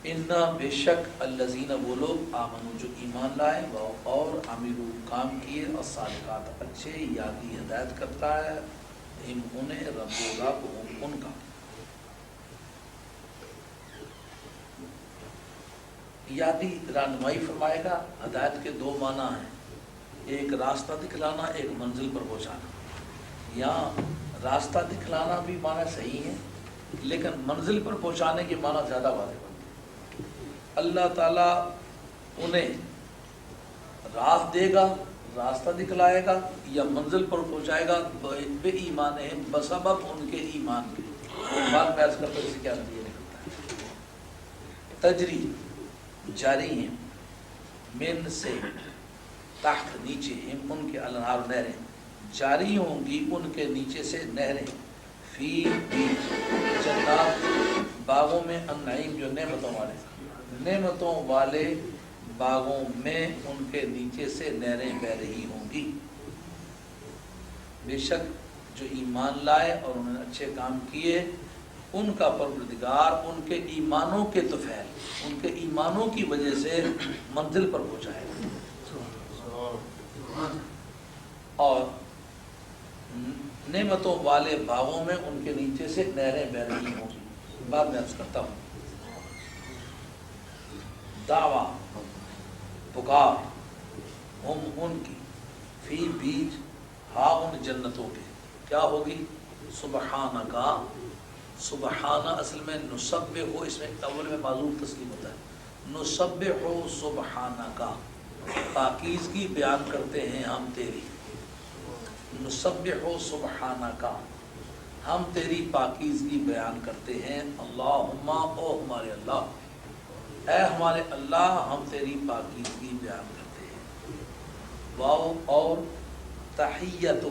انا بے شک الذین وہ لوگ آمنوا جو ایمان لائے اور عملوا کام کیے الصالحات اچھے، یادی ہدایت کرتا ہے انہیں رب ان کا. یادی رہنمائی فرمائے گا. ہدایت کے 2 معنی ہیں، ایک راستہ دکھلانا، ایک منزل پر پہنچانا. یہاں راستہ دکھلانا بھی معنی صحیح ہے لیکن منزل پر پہنچانے کے معنی زیادہ واضح بنتے ہیں. اللہ تعالیٰ انہیں راہ دے گا، راستہ دکھلائے گا یا منزل پر پہنچائے گا بے ایمان ہے، بسبب ان کے ایمان کے. بات میں عرض کرتا ہوں اس سے کیا نتیجہ نکلتا ہے. تجری جاری ہیں، من سے تحت نیچے، ان کے الانہار نہریں جاری ہوں گی ان کے نیچے سے نہریں، فی جنات باغوں میں، النعیم جو نعمتوں والے باغوں میں ان کے نیچے سے نہریں بہ رہی ہوں گی. بے شک جو ایمان لائے اور انہوں نے اچھے کام کیے ان کا پروردگار ان کے ایمانوں کے طفیل، ان کے ایمانوں کی وجہ سے منزل پر پہنچائے گا. اور نعمتوں والے باغوں میں ان کے نیچے سے نہریں بہ رہی ہوں گی. بعد میں عرض کرتا ہوں. دعویٰ پکار ہم ان کی فی بیچ ہاں ان جنتوں کے کیا ہوگی؟ سبحانکا. سبحانہ اصل میں نسبح ہو، اس میں اول میں معذوف تسلیم ہوتا ہے. نسبح سبحانکا، پاکیزگی بیان کرتے ہیں ہم تیری. نسبح سبحانکا، ہم تیری پاکیزگی بیان کرتے ہیں. اللہم، او ہمارے اللہ، اے ہمارے اللہ ہم تیری پاکیزگی بیان کرتے ہیں. واو اور تحیت،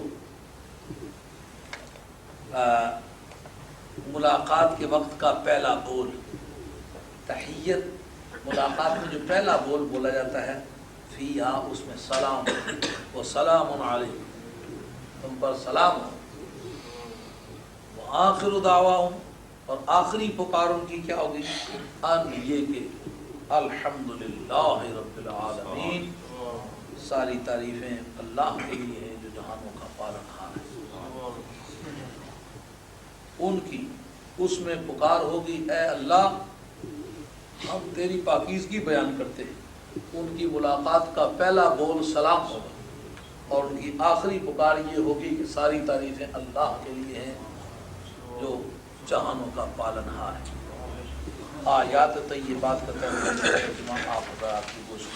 ملاقات کے وقت کا پہلا بول. تحیت ملاقات میں جو پہلا بول بولا جاتا ہے، فیہا اس میں سلام و سلام علیکم، تم پر سلام ہو. وآخر دعواہم، اور آخری پکار ان کی کیا ہوگی؟ ان یہ کہ الحمدللہ رب العالمین، ساری تعریفیں اللہ کے لیے ہیں جو جہانوں کا پالنہار ہے. ان کی اس میں پکار ہوگی اے اللہ ہم تیری پاکیزگی بیان کرتے ہیں. ان کی ملاقات کا پہلا بول سلام ہوگا، اور ان کی آخری پکار یہ ہوگی کہ ساری تعریفیں اللہ کے لیے ہیں جو جہانوں کا پالنہار ہے. آیات طیبات کا ترجمہ آپ حضرات کی گوشت.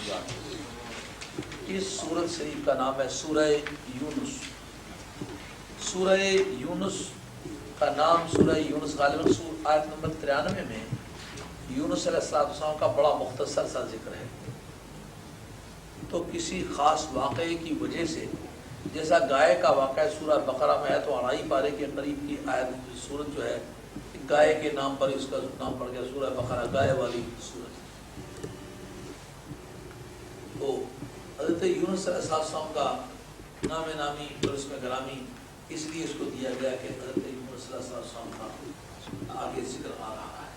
اس سورت شریف کا نام ہے سورہ یونس. سورہ یونس کا نام سورہ یونس غالباً آیت نمبر 93 میں یونس علیہ السلام کا بڑا مختصر سا ذکر ہے. تو کسی خاص واقعے کی وجہ سے، جیسا گائے کا واقعہ سورہ بقرہ میں ہے تو 2.5 پارے کے قریب کی آیت سورت جو ہے گائے کے نام پر اس کا نام پڑ گیا سورہ بقرہ، گائے والی سورت. تو حضرت یونس علیہ السلام کا نام نامی اور اس میں گرامی اس لیے اس کو دیا گیا کہ حضرت یونس علیہ السلام کا آگے ذکر آ رہا ہے.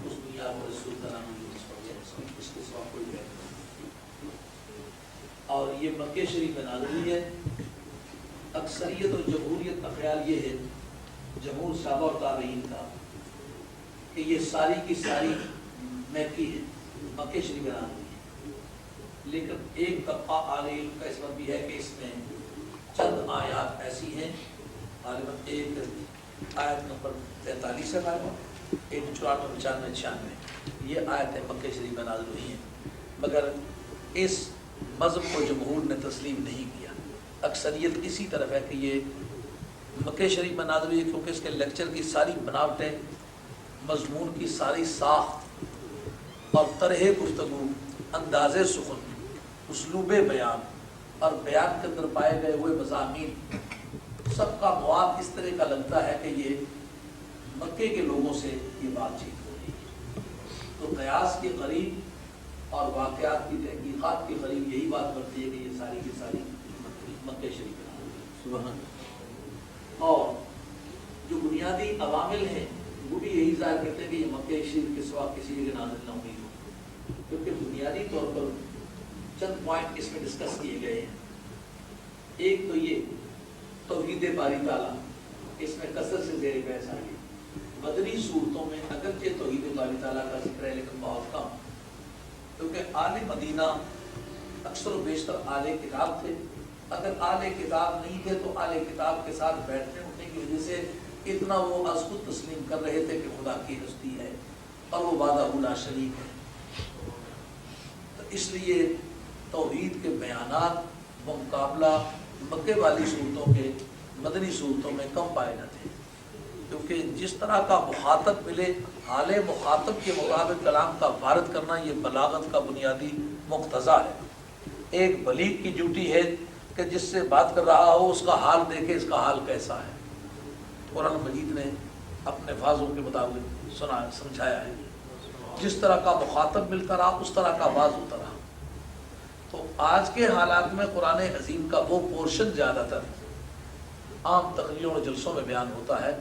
اس دنیا میں رسول کا نام یونس پڑ گیا، اس کے سوا کوئی نہیں. اور یہ مکہ شریف میں نازل ہوئی ہے. اکثریت اور جمہوریت کا خیال یہ ہے، جمہور صحابہ اور تابعین کا، کہ یہ ساری کی ساری مکی ہے، مکہ شریف میں نازل ہوئی ہے. لیکن ایک طبقہ عالی علم کا اس وقت بھی ہے کہ اس میں چند آیات ایسی ہیں، غالباً ایک آیت نمبر 43 ہے، غالباً ایک 94 95 96 یہ آیتیں مکہ شریف میں نازل ہوئی ہیں. مگر اس مذہب کو جمہور نے تسلیم نہیں کیا. اکثریت اسی طرف ہے کہ یہ مکہ شریف میں نازل ہوئی ہے کیونکہ اس کے لیکچر کی ساری بناوٹیں، مضمون کی ساری ساخت اور طرح گفتگو، انداز سخن، اسلوب بیان اور بیان کے اندر پائے گئے ہوئے مضامین، سب کا مواد اس طرح کا لگتا ہے کہ یہ مکے کے لوگوں سے یہ بات چیت ہو رہی ہے. تو قیاس کے قریب اور واقعات کی تحقیقات کے قریب یہی بات بڑھتی ہے کہ یہ ساری کی ساری مکہ شریف میں. اور جو بنیادی عوامل ہیں وہ بھی یہی ظاہر کرتے ہیں کہ یہ مکہ شریف کے سوا کسی جگہ نازل نہ ہوئی ہو، کیونکہ بنیادی طور پر چند پوائنٹ اس میں ڈسکس کیے گئے ہیں. ایک تو یہ توحید باری تعالیٰ، اس میں کثرت سے زیر بحث آئی. مدنی صورتوں میں اگرچہ توحید باری تعالیٰ کا ذکر ہے لیکن بہت کم، کیونکہ آل مدینہ اکثر و بیشتر آل کتاب تھے. اگر آل کتاب نہیں تھے تو آل کتاب کے ساتھ بیٹھنے اٹھنے کی وجہ سے اتنا وہ از خود تسلیم کر رہے تھے کہ خدا کی ہستی ہے اور وہ وحدہ لا شریک ہے. تو اس لیے توحید کے بیانات بمقابلہ مکے والی صورتوں کے مدنی صورتوں میں کم پائے جاتے ہیں، کیونکہ جس طرح کا مخاطب ملے حال مخاطب کے مطابق کلام کا وارد کرنا یہ بلاغت کا بنیادی مقتضا ہے. ایک بلیغ کی ڈیوٹی ہے کہ جس سے بات کر رہا ہو اس کا حال دیکھے اس کا حال کیسا ہے. قرآن مجید نے اپنے الفاظوں کے مطابق سمجھایا ہے. جس طرح کا مخاطب ملتا رہا اس طرح کا واز ہوتا رہا. تو آج کے حالات میں قرآن عظیم کا وہ پورشن زیادہ تر عام تقریروں اور جلسوں میں بیان ہوتا ہے،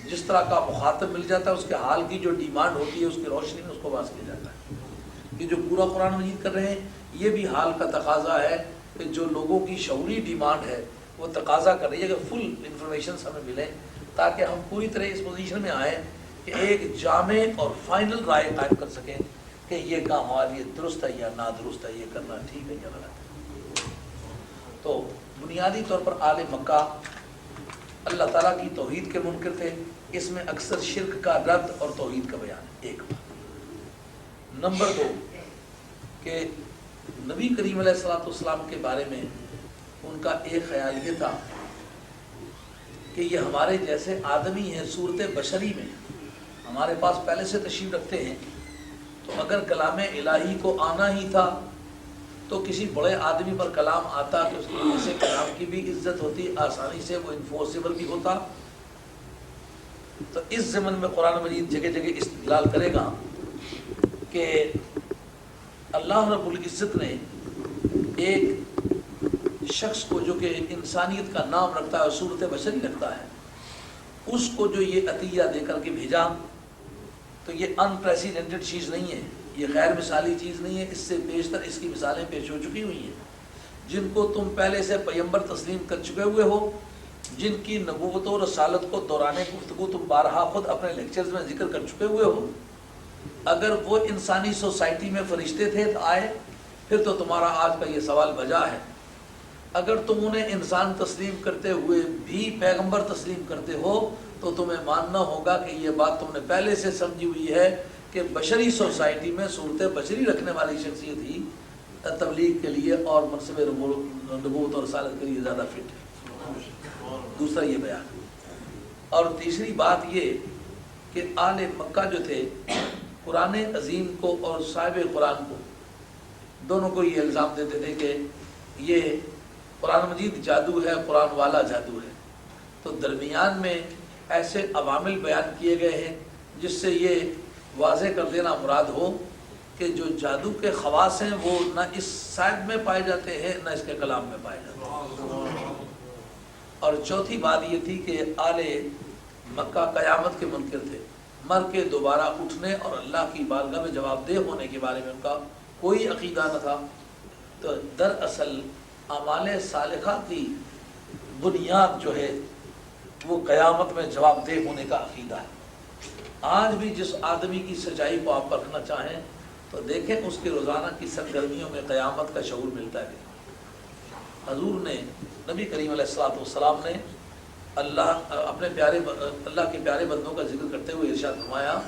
جس طرح کا مخاطب مل جاتا ہے اس کے حال کی جو ڈیمانڈ ہوتی ہے اس کی روشنی میں اس کو واضح کیا جاتا ہے. یہ جو پورا قرآن مجید کر رہے ہیں یہ بھی حال کا تقاضا ہے کہ جو لوگوں کی شعوری ڈیمانڈ ہے وہ تقاضا کر رہی ہے کہ فل انفارمیشن ہمیں ملے تاکہ ہم پوری طرح اس پوزیشن میں آئیں کہ ایک جامع اور فائنل رائے قائم کر سکیں کہ یہ کام ہمارے لیے درست ہے یا نادرست ہے، یہ کرنا ٹھیک ہے یا غلط ہے۔ تو بنیادی طور پر آل مکہ اللہ تعالیٰ کی توحید کے منکر تھے، اس میں اکثر شرک کا رد اور توحید کا بیان ہے۔ ایک بات۔ نمبر 2 کہ نبی کریم علیہ الصلوۃ والسلام کے بارے میں ان کا ایک خیال یہ تھا کہ یہ ہمارے جیسے آدمی ہیں، صورت بشری میں ہمارے پاس پہلے سے تشریف رکھتے ہیں، تو اگر کلام الہی کو آنا ہی تھا تو کسی بڑے آدمی پر کلام آتا کہ اس کی وجہ سے کلام کی بھی عزت ہوتی، آسانی سے وہ انفورسیبل بھی ہوتا۔ تو اس ضمن میں قرآن مجید جگہ جگہ استدلال کرے گا کہ اللہ رب العزت نے ایک شخص کو جو کہ انسانیت کا نام رکھتا ہے اور صورت بشری رکھتا ہے، اس کو جو یہ عطیہ دے کر کے بھیجا، تو یہ انپریسیڈنٹڈ چیز نہیں ہے، یہ غیر مثالی چیز نہیں ہے، اس سے بیشتر اس کی مثالیں پیش ہو چکی ہوئی ہیں، جن کو تم پہلے سے پیغمبر تسلیم کر چکے ہوئے ہو، جن کی نبوت و رسالت کو دوران گفتگو تم بارہا خود اپنے لیکچرز میں ذکر کر چکے ہوئے ہو۔ اگر وہ انسانی سوسائٹی میں فرشتے تھے تو آئے، پھر تو تمہارا آج کا یہ سوال بجا ہے۔ اگر تم انہیں انسان تسلیم کرتے ہوئے بھی پیغمبر تسلیم کرتے ہو تو تمہیں ماننا ہوگا کہ یہ بات تم نے پہلے سے سمجھی ہوئی ہے کہ بشری سوسائٹی میں صورت بشری رکھنے والی شخصیت ہی تبلیغ کے لیے اور منصب نبوت اور رسالت کے لیے زیادہ فٹ ہے۔ دوسرا یہ بیان۔ اور تیسری بات یہ کہ آل مکہ جو تھے قرآن عظیم کو اور صاحب قرآن کو دونوں کو یہ الزام دیتے تھے کہ یہ قرآن مجید جادو ہے، قرآن والا جادو ہے۔ تو درمیان میں ایسے عوامل بیان کیے گئے ہیں جس سے یہ واضح کر دینا مراد ہو کہ جو جادو کے خواص ہیں وہ نہ اس سائد میں پائے جاتے ہیں نہ اس کے کلام میں پائے جاتے ہیں۔ اور چوتھی بات یہ تھی کہ آل مکہ قیامت کے منکر تھے، مر کے دوبارہ اٹھنے اور اللہ کی بارگاہ میں جواب دہ ہونے کے بارے میں ان کا کوئی عقیدہ نہ تھا۔ تو دراصل اعمال صالحہ کی بنیاد جو ہے وہ قیامت میں جواب دہ ہونے کا عقیدہ ہے۔ آج بھی جس آدمی کی سچائی کو آپ پرکھنا چاہیں تو دیکھیں اس کے روزانہ کی سرگرمیوں میں قیامت کا شعور ملتا ہے۔ حضور نے نبی کریم علیہ الصلوۃ والسلام نے اللہ کے پیارے بندوں کا ذکر کرتے ہوئے ارشاد فرمایا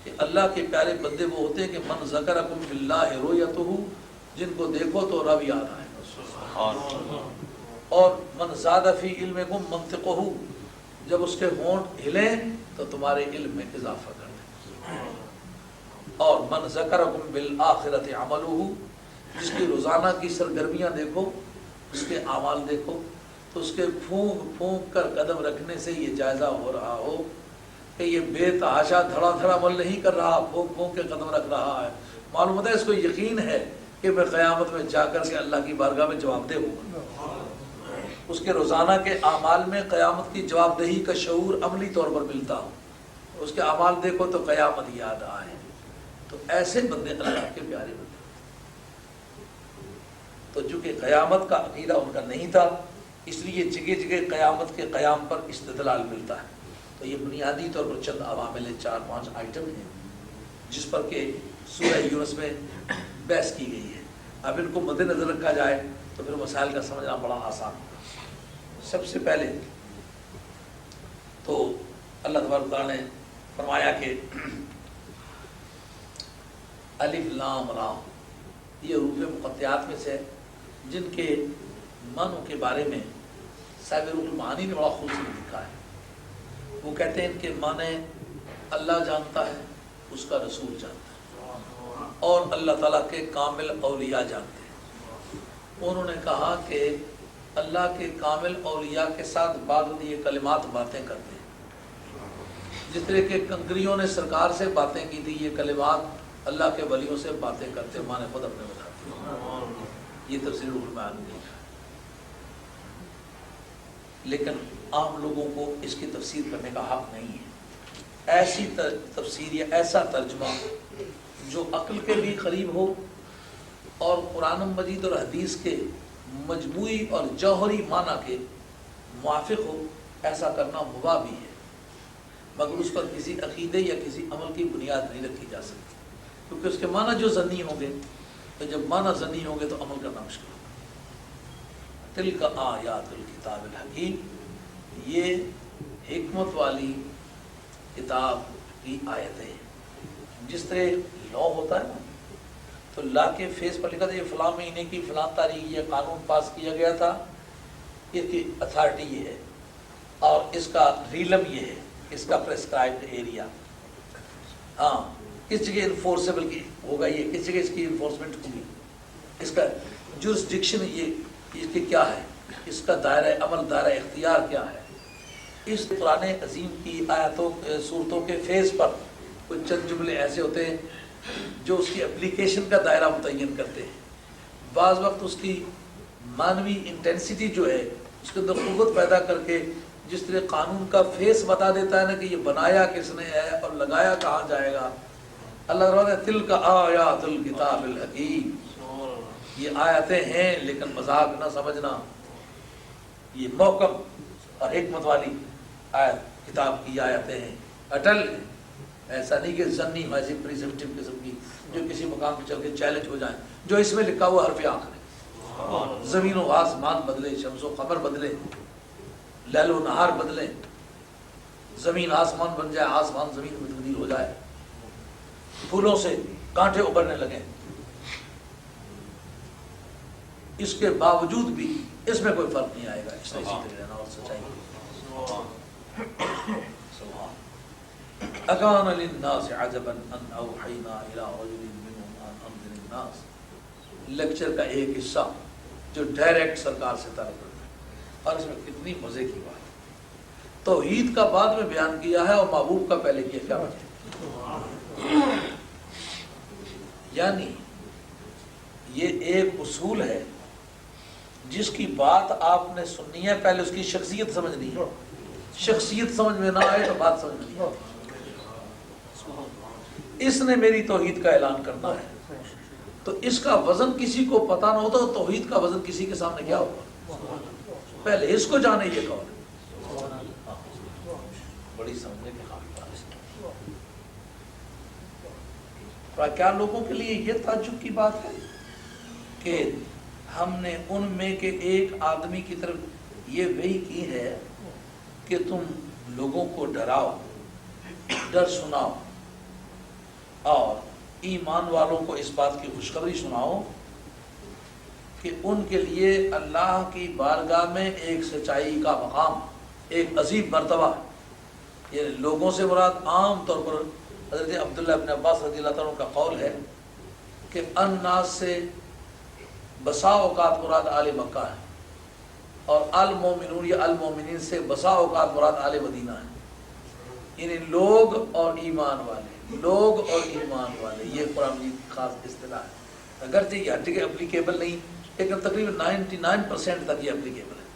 کہ اللہ کے پیارے بندے وہ ہوتے ہیں کہ من ذکرکم باللہ رؤیتہ، جن کو دیکھو تو رب یاد آئے، اور من زاد فی علمکم منطقہ، جب اس کے ہونٹ ہلیں تو تمہارے علم میں اضافہ کر دیں، اور من ذکرکم بالآخرۃ عملہ، جس کی روزانہ کی سرگرمیاں دیکھو، اس کے اعمال دیکھو، تو اس کے پھونک پھونک کر قدم رکھنے سے یہ جائزہ ہو رہا ہو کہ یہ بے تحاشا دھڑا دھڑا عمل نہیں کر رہا، پھونک پھونک کے قدم رکھ رہا ہے، معلوم ہوتا ہے اس کو یقین ہے کہ میں قیامت میں جا کر کے اللہ کی بارگاہ میں جواب دہ ہوں۔ اس کے روزانہ کے اعمال میں قیامت کی جواب دہی کا شعور عملی طور پر ملتا ہو، اس کے اعمال دیکھو تو قیامت یاد آئے۔ تو ایسے بندے اللہ کے پیارے بندے۔ تو چونکہ قیامت کا عقیدہ ان کا نہیں تھا، اس لیے جگہ جگہ قیامت کے قیام پر استدلال ملتا ہے۔ تو یہ بنیادی طور پر چند عوامل 4-5 آئٹم ہیں جس پر کہ سورہ یونس میں بحث کی گئی ہے۔ اب ان کو مد نظر رکھا جائے تو پھر مسائل کا سمجھنا بڑا آسان ہوگا۔ سب سے پہلے تو اللہ تبارک تعالیٰ نے فرمایا کہ الف لام را، یہ حروف مقطعات میں سے جن کے معنوں کے بارے میں صاحب روح المعانی نے بڑا خوبصورت لکھا ہے۔ وہ کہتے ہیں ان کے معنی اللہ جانتا ہے، اس کا رسول جانتا ہے، اور اللہ تعالیٰ کے کامل اولیاء جانتے ہیں۔ انہوں نے کہا کہ اللہ کے کامل اولیاء کے ساتھ بعض یہ کلمات باتیں کرتے ہیں، جس طرح کہ کنکریوں نے سرکار سے باتیں کی تھی، یہ کلمات اللہ کے ولیوں سے باتیں کرتے ہیں، معنی خود اپنے بتاتے ہیں۔ یہ تفسیر روح المعانی نہیں ہے، لیکن عام لوگوں کو اس کی تفسیر کرنے کا حق نہیں ہے۔ ایسی تفسیر یا ایسا ترجمہ جو عقل کے بھی قریب ہو اور قرآن مجید اور حدیث کے مجموعی اور جوہری معنی کے موافق ہو ایسا کرنا مباح بھی ہے، مگر اس پر کسی عقیدے یا کسی عمل کی بنیاد نہیں رکھی جا سکتی، کیونکہ اس کے معنی جو ظنی ہوں گے، تو جب معنی ظنی ہوں گے تو عمل کرنا مشکل ہوگا۔ تلک آیات الکتاب الحکیم، یہ حکمت والی کتاب کی آیتیں ہیں۔ جس طرح لا ہوتا ہے نا، تو لا کے فیس پر لکھا تھا یہ فلاں مہینے کی فلاں تاریخ یہ قانون پاس کیا گیا تھا، اس کی اتھارٹی یہ ہے اور اس کا ریلم یہ ہے، اس کا پریسکرائبڈ ایریا، ہاں کس جگہ انفورسیبل کی ہوگا، یہ کس جگہ اس کی انفورسمنٹ ہوگی، اس کا جورسڈکشن یہ اس کے کیا ہے، اس کا دائرہ عمل دائرہ اختیار کیا ہے۔ اس قرآن عظیم کی آیاتوں صورتوں کے فیس پر کچھ چند جملے ایسے ہوتے ہیں جو اس کی اپلیکیشن کا دائرہ متعین کرتے ہیں۔ بعض وقت اس کی معنوی انٹینسٹی جو ہے اس کے اندر قوت پیدا کر کے جس طرح قانون کا فیس بتا دیتا ہے نا کہ یہ بنایا کس نے ہے اور لگایا کہاں جائے گا۔ اللہ تعالیٰ تلک آیات الکتاب الحکیم، یہ آیتیں ہیں لیکن مذاق نہ سمجھنا، یہ محکم اور حکمت والی آیت کتاب کی آیتیں ہیں، اٹل ہیں، ایسا نہیں کہ ظنی ایسی پریزمپٹیو قسم کی جو کسی مقام پہ چل کے چیلنج ہو جائیں۔ جو اس میں لکھا ہوا حرف آخر ہے، زمین و آسمان بدلے، شمس و قمر بدلے، لیل و نہار بدلے، زمین آسمان بن جائے، آسمان زمین میں تبدیل ہو جائے، پھولوں سے کانٹے ابھرنے لگے، اس کے باوجود بھی اس میں کوئی فرق نہیں آئے گا، اس نے اسی طرح رہنا اور سچائی اکان للناس عجبا ان اوحینا الی رجل منهم ان انذر الناس، لیکچر کا ایک حصہ جو ڈائریکٹ سرکار سے تعلق رکھتا ہے، اور اس میں کتنی مزے کی بات ہے۔ توحید کا بعد میں بیان کیا ہے اور محبوب کا پہلے کیا، کیا وجہ؟ یعنی یہ ایک اصول ہے جس کی بات آپ نے سننی ہے، پہلے اس کی شخصیت سمجھنی ہے، شخصیت سمجھ میں نہ آئے تو بات سمجھ میں نہیں آئے۔ اس نے میری توحید کا اعلان کرنا ہے، تو اس کا وزن کسی کو پتہ نہ ہوتا تو توحید کا وزن کسی کے سامنے کیا ہوگا، پہلے اس کو جانے یہ کون ہے۔ بڑی سمجھنے کے قابل بات ہے۔ کیا لوگوں کے لیے یہ تعجب کی بات ہے کہ ہم نے ان میں کے ایک آدمی کی طرف یہ وحی کی ہے کہ تم لوگوں کو ڈراؤ، ڈر سناؤ اور ایمان والوں کو اس بات کی خوشخبری سناؤ کہ ان کے لیے اللہ کی بارگاہ میں ایک سچائی کا مقام، ایک عظیم مرتبہ۔ یہ لوگوں سے مراد عام طور پر حضرت عبداللہ ابن عباس رضی اللہ تعالیٰ کا قول ہے کہ الناس سے بسا اوقات مراد آل مکہ ہے، اور المومنون یا المومنین سے بسا اوقات مراد آل مدینہ ہے، یعنی لوگ اور ایمان والے، لوگ اور ایمان والے، یہ قرآن مجید کی خاص اصطلاح ہے۔ اگرچہ یہ ہر جگہ اپلیکیبل نہیں لیکن تقریباً 99% تک یہ اپلیکیبل ہے۔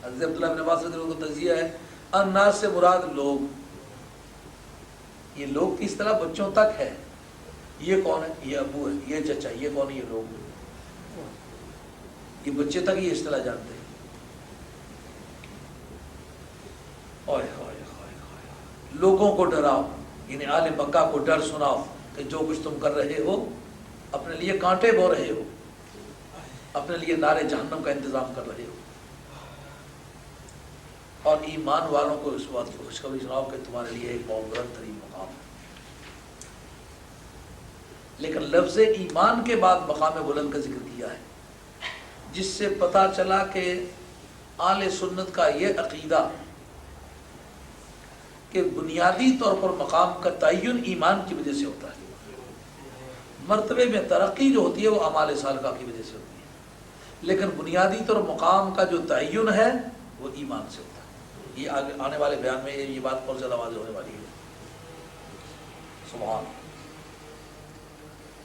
حضرت عبداللہ ابن عباس رضی اللہ عنہ کو تجزیہ ہے الناس سے مراد لوگ، یہ لوگ کی اصطلاح بچوں تک ہے، یہ کون ہے، یہ ابو ہے، یہ چچا، یہ کون ہے، یہ لوگ، یہ بچے تک یہ اصطلاح جانتے ہیں۔ لوگوں کو ڈراؤ، یعنی آل مکہ کو ڈر سناؤ کہ جو کچھ تم کر رہے ہو اپنے لیے کانٹے بو رہے ہو، اپنے لیے نار جہنم کا انتظام کر رہے ہو، اور ایمان والوں کو اس بات کی خوشخبری سناؤ کہ تمہارے لیے ایک بہت بلند ترین مقام ہے۔ لیکن لفظ ایمان کے بعد مقام بلند کا ذکر کیا ہے، جس سے پتہ چلا کہ اہل سنت کا یہ عقیدہ کہ بنیادی طور پر مقام کا تعین ایمان کی وجہ سے ہوتا ہے، مرتبے میں ترقی جو ہوتی ہے وہ اعمال صالحہ کی وجہ سے ہوتی ہے، لیکن بنیادی طور مقام کا جو تعین ہے وہ ایمان سے ہوتا ہے۔ یہ آگے آنے والے بیان میں یہ بات اور زیادہ واضح ہونے والی ہے۔ سبحان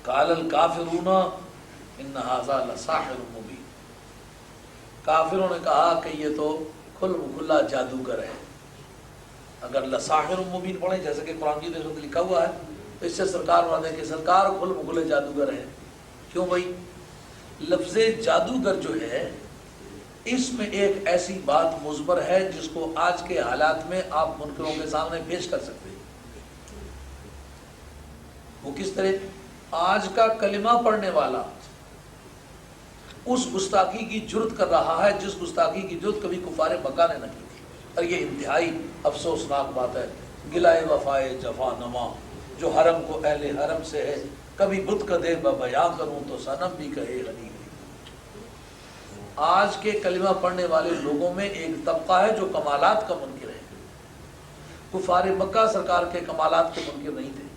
قال الکافرون ان ھذا لساحر مبین، کافروں نے کہا کہ یہ تو کھل کھلا جادوگر ہے۔ اگر لساحر مبین پڑھیں جیسے کہ قرآن کی میں لکھا ہوا ہے تو اس سے سرکار مراد ہے کہ سرکار کھل کھلے جادوگر ہے۔ کیوں بھائی؟ لفظ جادوگر جو ہے اس میں ایک ایسی بات مضمر ہے جس کو آج کے حالات میں آپ منکروں کے سامنے پیش کر سکتے ہیں۔ وہ کس طرح؟ آج کا کلمہ پڑھنے والا اس گستاخی کی جرت کر رہا ہے جس گستاخی کی جرت کبھی کفار مکہ نے نہ کی تھی، اور یہ انتہائی افسوسناک بات ہے۔ گلائے وفائے جفا نما جو حرم کو اہل حرم سے ہے، کبھی بت کا دے بیاں کروں تو صنم بھی کہے غنی۔ آج کے کلمہ پڑھنے والے لوگوں میں ایک طبقہ ہے جو کمالات کا منکر ہے۔ کفار مکہ سرکار کے کمالات کے منکر نہیں تھے۔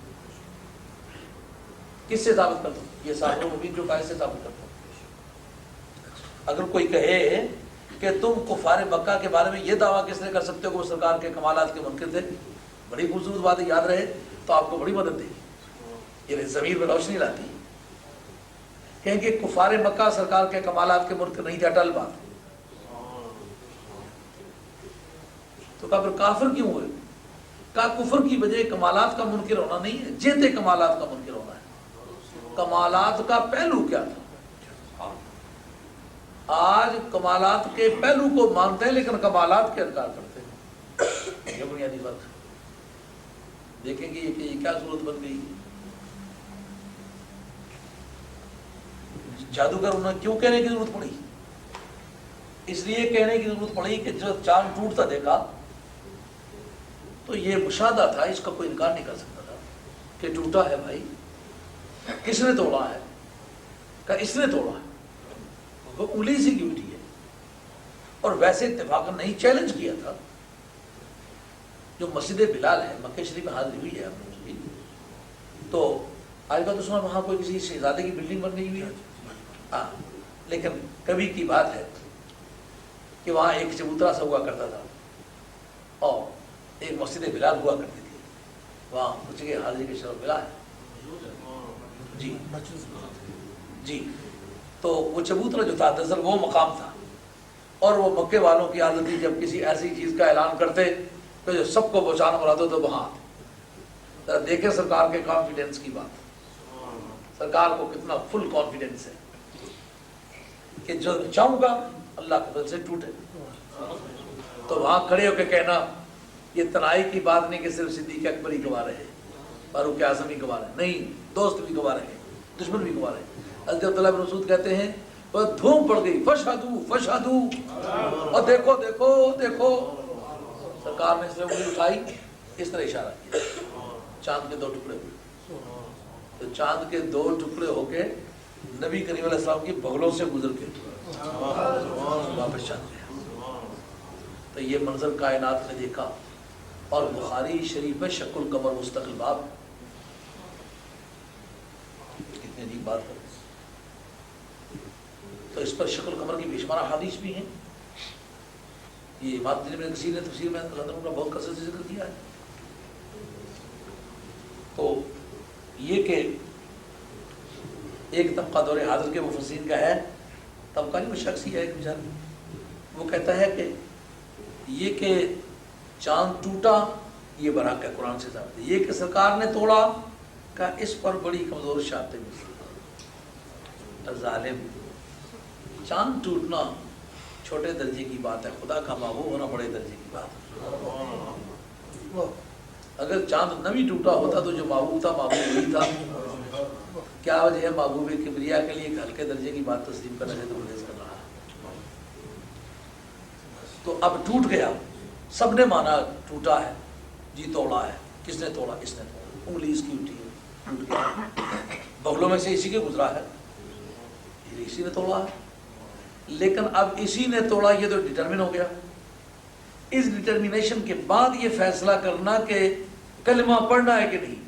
کس سے ثابت کرتا ہوں؟ یہ ساتھ مبین جو قائد سے ثابت کرتا ہوں۔ اگر کوئی کہے کہ تم کفار مکہ کے بارے میں یہ دعویٰ کس نے کر سکتے ہو کہ وہ سرکار کے کمالات کے منکر تھے، بڑی خوبصورت بات ہے، یاد رہے تو آپ کو بڑی مدد دے گی، یہ ضمیر میں روشنی لاتی ہے۔ کہیں کہ کفار مکہ سرکار کے کمالات کے منکر نہیں تھے، اٹل بات۔ تو کہا پھر کافر کیوں ہوئے؟ کہا کفر کی وجہ کمالات کا منکر ہونا نہیں ہے، جیتے کمالات کا منکر ہونا ہے۔ کمالات کا پہلو کیا تھا؟ آج کمالات کے پہلو کو مانتے ہیں لیکن کمالات کے انکار کرتے ہیں۔ یہ بنیادی بات دیکھیں گے کہ یہ کیا صورت بن گئی۔ جادوگر انہیں کیوں کہنے کی ضرورت پڑی؟ اس لیے کہنے کی ضرورت پڑی کہ جب چاند ٹوٹتا دیکھا تو یہ مشاہدہ تھا، اس کا کوئی انکار نہیں کر سکتا تھا کہ ٹوٹا ہے بھائی، کس نے توڑا ہے؟ کہ اس نے توڑا ہے، وہ انگلی سے کی اٹھی ہے، اور ویسے اتفاقاً نہیں چیلنج کیا تھا۔ جو مسجد بلال ہے مکہ شریف میں حاضر ہوئی ہے آپ نے بھی، تو آج بات سنا وہاں کوئی کسی شہزادے کی بلڈنگ بن گئی ہوئی ہے، ہاں، لیکن کبھی کی بات ہے کہ وہاں ایک چبوترا سا ہوا کرتا تھا اور ایک مسجد بلال ہوا کرتی تھی، وہاں کچھ کے حاضری کے شرف ملا ہے جی جی۔ تو وہ چبوترا جو تھا دراصل وہ مقام تھا، اور وہ مکے والوں کی عادت تھی جب کسی ایسی چیز کا اعلان کرتے تو جو سب کو پہچان مراتے تو وہاں ذرا دیکھیں سرکار کے کانفیڈنس کی بات، سرکار کو کتنا فل کانفیڈنس ہے کہ جو چاہوں گا اللہ کے فضل سے ٹوٹے۔ تو وہاں کھڑے ہو کے کہنا یہ تنہائی کی بات نہیں کہ صرف صدیق اکبر ہی گوا رہے، فاروق اعظم ہی گوا رہے، نہیں، دوست بھی گوا رہے، دشمن بھی گوا رہے۔ حضرت عبداللہ بن مسعود کہتے ہیں وہ دھوم پڑ گئی، فشہدو فشہدو، اور دیکھو دیکھو دیکھو، سرکار نے اس نے انگلی اٹھائی، اس طرح اشارہ کیا، چاند کے 2 ٹکڑے ہوئے، تو چاند کے 2 ٹکڑے ہو کے نبی کریم علیہ السلام کی بغلوں سے گزر کے واپس چاند گیا۔ تو یہ منظر کائنات نے دیکھا، اور بخاری شریف میں شق القمر مستقل باب، کتنی عجیب بات ہے۔ تو اس پر شق القمر کی بے شمار حدیث بھی ہیں، یہ امام ابن کثیر نے تفسیر میں اللہ تعالیٰ کا بہت کثرت سے ذکر کیا ہے۔ تو یہ کہ ایک طبقہ دور حاضر کے مفسرین کا ہے، طبقہ نہیں، وہ شخص ہی ہے ایک بیچارہ، وہ کہتا ہے کہ یہ کہ چاند ٹوٹا یہ برحق ہے، قرآن سے ثابت ہے۔ یہ کہ سرکار نے توڑا کہ اس پر بڑی کمزور شاعتیں ملتی، ظالم، چاند ٹوٹنا چھوٹے درجے کی بات ہے، خدا کا محبوب ہونا بڑے درجے کی بات ہے۔ اگر چاند نہ بھی ٹوٹا ہوتا تو جو محبوب تھا محبوب وہی تھا، کیا وجہ ہے محبوب کبریا کے لیے ایک ہلکے درجے کی بات تسلیم کرنا ہے تو گریز کر رہا ہے۔ تو اب ٹوٹ گیا، سب نے مانا ٹوٹا ہے، جی توڑا ہے، کس نے توڑا؟ اس نے توڑا، انگلی اس کی اٹھی ہے، ٹوٹ گیا، بغلوں میں سے اسی کے گزرا ہے، اسی نے توڑا ہے۔ لیکن اب اسی نے توڑا یہ تو ڈٹرمن ہو گیا، اس ڈٹرمنیشن کے بعد یہ فیصلہ کرنا کہ کلمہ پڑھنا ہے کہ نہیں۔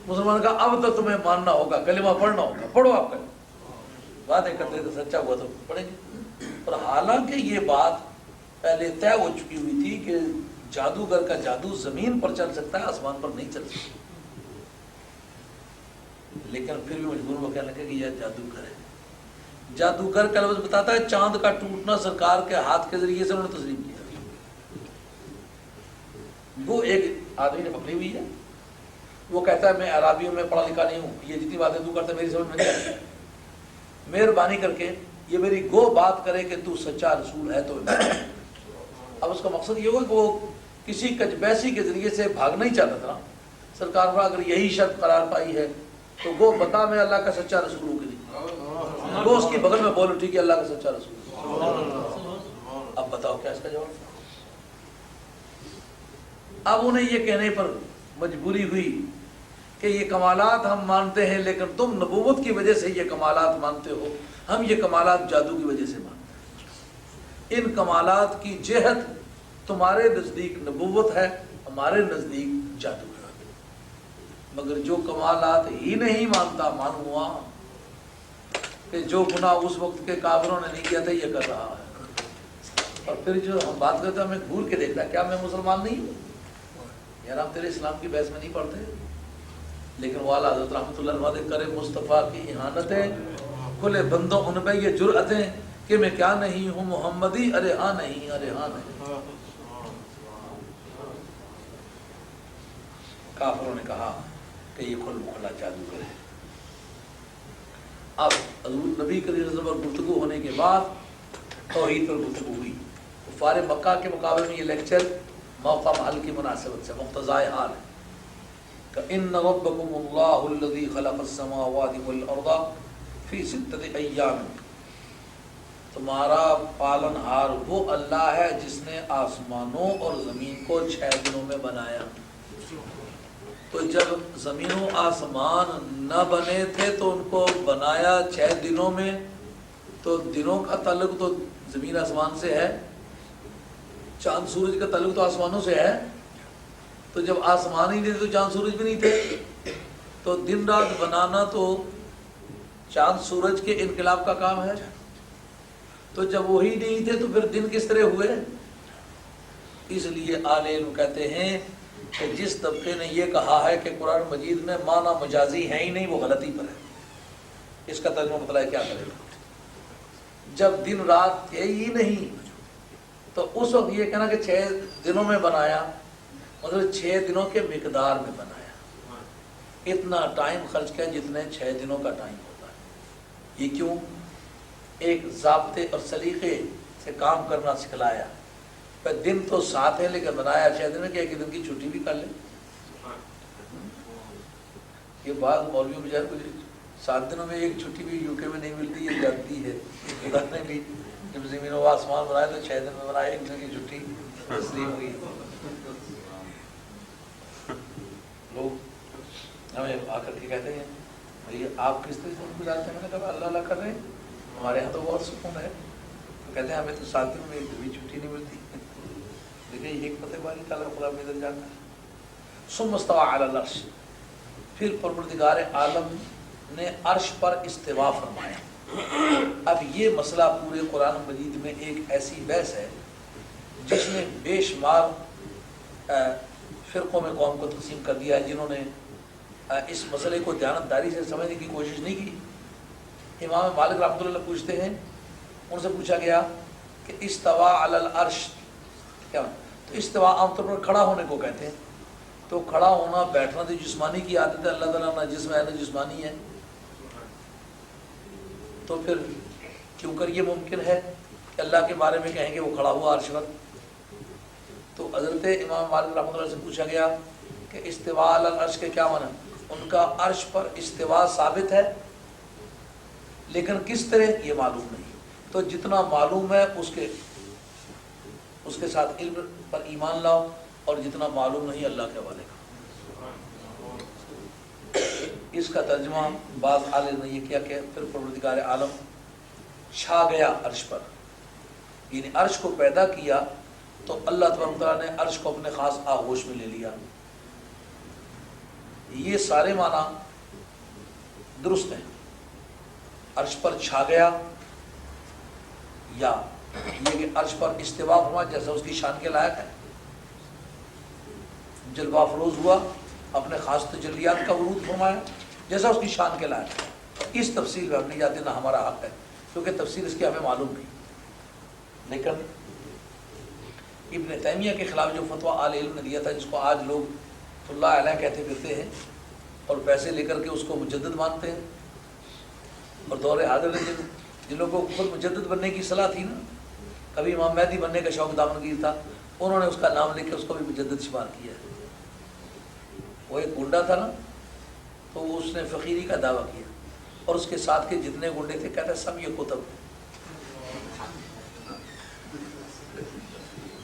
مسلمان کا اب تو تمہیں ماننا ہوگا، کلمہ پڑھنا ہوگا، پڑھو آپ کلمہ، باتیں کرتے تو سچا ہوا تو پڑھیں گے۔ اور حالانکہ یہ بات پہلے طے ہو چکی ہوئی تھی کہ جادوگر کا جادو زمین پر چل سکتا ہے، آسمان پر نہیں چل سکتا، لیکن پھر بھی مجبور ہو کہنے لگے کہ یہ جادوگر ہے۔ جادوگر کا لفظ بتاتا ہے چاند کا ٹوٹنا سرکار کے ہاتھ کے ذریعے سے انہوں نے تسلیم کیا۔ وہ ایک آدمی نے پکڑی ہوئی ہے، وہ کہتا ہے میں عربیوں میں پڑھا لکھا نہیں ہوں، یہ جتنی باتیں تو کرتا ہے میری سمجھ میں نہیں آتی، مہربانی کر کے یہ میری گو بات کرے کہ تو سچا رسول ہے تو اب اس کا مقصد یہ ہوا کہ وہ کسی کجبیسی کے ذریعے سے بھاگنا ہی چاہتا تھا. سرکار اگر یہی شرط قرار پائی ہے تو گو بتا میں اللہ کا سچا رسول ہوں کہ نہیں. گو اس کی بغل میں بول اٹھی کہ اللہ کا سچا رسول. اب بتاؤ کیا اس کا جواب. اب انہیں یہ کہنے پر مجبوری ہوئی کہ یہ کمالات ہم مانتے ہیں لیکن تم نبوت کی وجہ سے یہ کمالات مانتے ہو, ہم یہ کمالات جادو کی وجہ سے مانتے ہیں. ان کمالات کی جہت تمہارے نزدیک نبوت ہے, ہمارے نزدیک جادو ہے. مگر جو کمالات ہی نہیں مانتا معلوم ہوا کہ جو گناہ اس وقت کے کافروں نے نہیں کیا تھا یہ کر رہا ہے. اور پھر جو ہم بات کرتے ہیں ہمیں گھور کے دیکھتا ہے, کیا میں مسلمان نہیں ہوں یار, ہم تیرے اسلام کی بحث میں نہیں پڑھتے. لیکن وہ اعلیٰ حضرت رحمۃ اللہ علیہ کرے مصطفیٰ کی اہانتیں کھلے بندوں ان پہ یہ جرأتیں کہ میں کیا نہیں ہوں محمدی, ارے ہاں نہیں, ارے ہاں نہیں. کافروں نے کہا کہ یہ کھل کھلا جادوگر ہے. اب حضور نبی کریم صلی اللہ علیہ وسلم پر گفتگو ہونے کے بعد توحید پر گفتگو ہوئی. کفار مکہ کے مقابلے میں یہ لیکچر موقع محل کی مناسبت سے مقتضائے حال ہے کہ ان ربکم اللہ الذی خلق السماوات والارض فی ستۃ ایام, تمہارا پالن ہار وہ اللہ ہے جس نے آسمانوں اور زمین کو 6 دنوں میں بنایا. تو جب زمین و آسمان نہ بنے تھے تو ان کو بنایا 6 دنوں میں, تو دنوں کا تعلق تو زمین آسمان سے ہے, چاند سورج کا تعلق تو آسمانوں سے ہے. تو جب آسمان ہی نہیں تھے تو چاند سورج بھی نہیں تھے, تو دن رات بنانا تو چاند سورج کے انقلاب کا کام ہے. تو جب وہی نہیں تھے تو پھر دن کس طرح ہوئے. اس لیے اہل علم کہتے ہیں کہ جس طبقے نے یہ کہا ہے کہ قرآن مجید میں معنی مجازی ہے ہی نہیں, وہ غلطی پر ہے. اس کا ترجمہ بتلایا کیا کرے گا. جب دن رات تھے ہی نہیں تو اس وقت یہ کہنا کہ 6 دنوں میں بنایا, مطلب 6 دنوں کے مقدار میں بنایا. اتنا ٹائم خرچ کیا جتنے 6 دنوں کا ٹائم ہوتا ہے. یہ کیوں؟ ایک ضابطے اور سلیقے سے کام کرنا سکھلایا. دن تو 7 ہے لیکن بنایا 6 دن میں کہ 1 دن کی چھٹی بھی کر لیں. یہ بعض مولویوں بچارے کچھ 7 دنوں میں ایک چھٹی بھی یو کے میں نہیں ملتی, یہ جانتی ہے. خدا نے بھی جب زمین و آسمان بنائے تو 6 دن میں بنایا, 1 دن کی چھٹی تسلیم ہوئی. لوگ ہمیں آ کر کے کہتے ہیں بھائی آپ کس طرح سے گزارتے ہیں. میں نے کہا اللہ اللہ کر رہے ہیں, ہمارے یہاں تو بہت سکون ہے. تو کہتے ہیں ہمیں تو 7 دن میں 1 دن بھی چھٹی نہیں ملتی. لیکن یہ پتہ باری تعالیٰ خدا میں ادھر جاتا ہے. ثم استوى علی العرش, پھر پروردگار عالم نے عرش پر استوا فرمایا. اب یہ مسئلہ پورے قرآن مجید میں ایک ایسی بحث ہے جس نے بے شمار فرقوں میں قوم کو تقسیم کر دیا ہے, جنہوں نے اس مسئلے کو دیانتداری سے سمجھنے کی کوشش نہیں کی. امام مالک رحمۃ اللہ پوچھتے ہیں, ان سے پوچھا گیا کہ استوا علی العرش کیا؟ تو استوا عام طور پر کھڑا ہونے کو کہتے ہیں. تو کھڑا ہونا بیٹھنا تو جسمانی کی عادت ہے, اللہ تعالیٰ نہ جسم ہے نہ جسمانی ہے. تو پھر کیوں کر یہ ممکن ہے کہ اللہ کے بارے میں کہیں کہ وہ کھڑا ہوا عرش پر. تو حضرت امام مالک رحمۃ اللہ سے پوچھا گیا کہ استوا علی العرش کے کیا معنی؟ ان کا عرش پر استوا ثابت ہے لیکن کس طرح یہ معلوم نہیں. تو جتنا معلوم ہے اس کے ساتھ علم پر ایمان لاؤ, اور جتنا معلوم نہیں اللہ کے حوالے کا. اس کا ترجمہ بعض عالم نے یہ کیا کہ پھر پروردگار عالم چھا گیا عرش پر, یعنی عرش کو پیدا کیا تو اللہ تبارک تعالیٰ نے عرش کو اپنے خاص آغوش میں لے لیا. یہ سارے معنی درست ہیں. عرش پر چھا گیا یا یہ کہ عرش پر استوا ہوا جیسا اس کی شان کے لائق ہے, جلوہ افروز ہوا, اپنے خاص تجلیات کا ورود فرمایا جیسا اس کی شان کے لائق ہے. اس تفصیل میں ہم نہیں جاتے, نہ ہمارا حق ہے کیونکہ تفصیل اس کی ہمیں معلوم نہیں. لیکن ابن تیمیہ کے خلاف جو فتویٰ اہل علم نے دیا تھا, جس کو آج لوگ اللہ علیہ کہتے پھرتے ہیں اور پیسے لے کر کے اس کو مجدد مانتے ہیں, اور دور حاضر میں جن لوگوں کو خود مجدد بننے کی صلاح تھی نا، کبھی امام مہدی بننے کا شوق دامنگیر تھا، انہوں نے اس کا نام لکھ کے اس کو بھی مجدد شمار کیا ہے۔ وہ ایک گنڈا تھا نا، تو اس نے فقیری کا دعویٰ کیا، اور اس کے ساتھ کے جتنے گنڈے تھے کہتے سب یہ کتب ہیں۔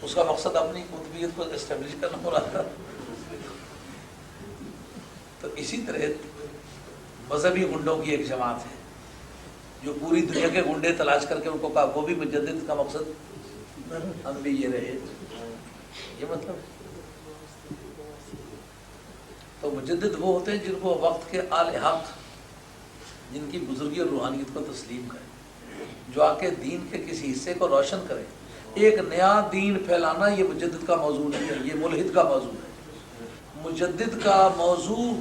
اس کا مقصد اپنی قطبیت کو اسٹیبلش کرنا ہو رہا تھا۔ تو اسی طرح مذہبی گنڈوں کی ایک جماعت ہے جو پوری دنیا کے گنڈے تلاش کر کے ان کو کہا وہ بھی مجدد کا مقصد ہم بھی یہ رہے، یہ مطلب۔ تو مجدد وہ ہوتے ہیں جن کو وقت کے آل حق، جن کی بزرگی اور روحانیت کو تسلیم کرے، جو آ کے دین کے کسی حصے کو روشن کرے۔ ایک نیا دین پھیلانا یہ مجدد کا موضوع نہیں ہے، یہ ملحد کا موضوع ہے۔ مجدد کا موضوع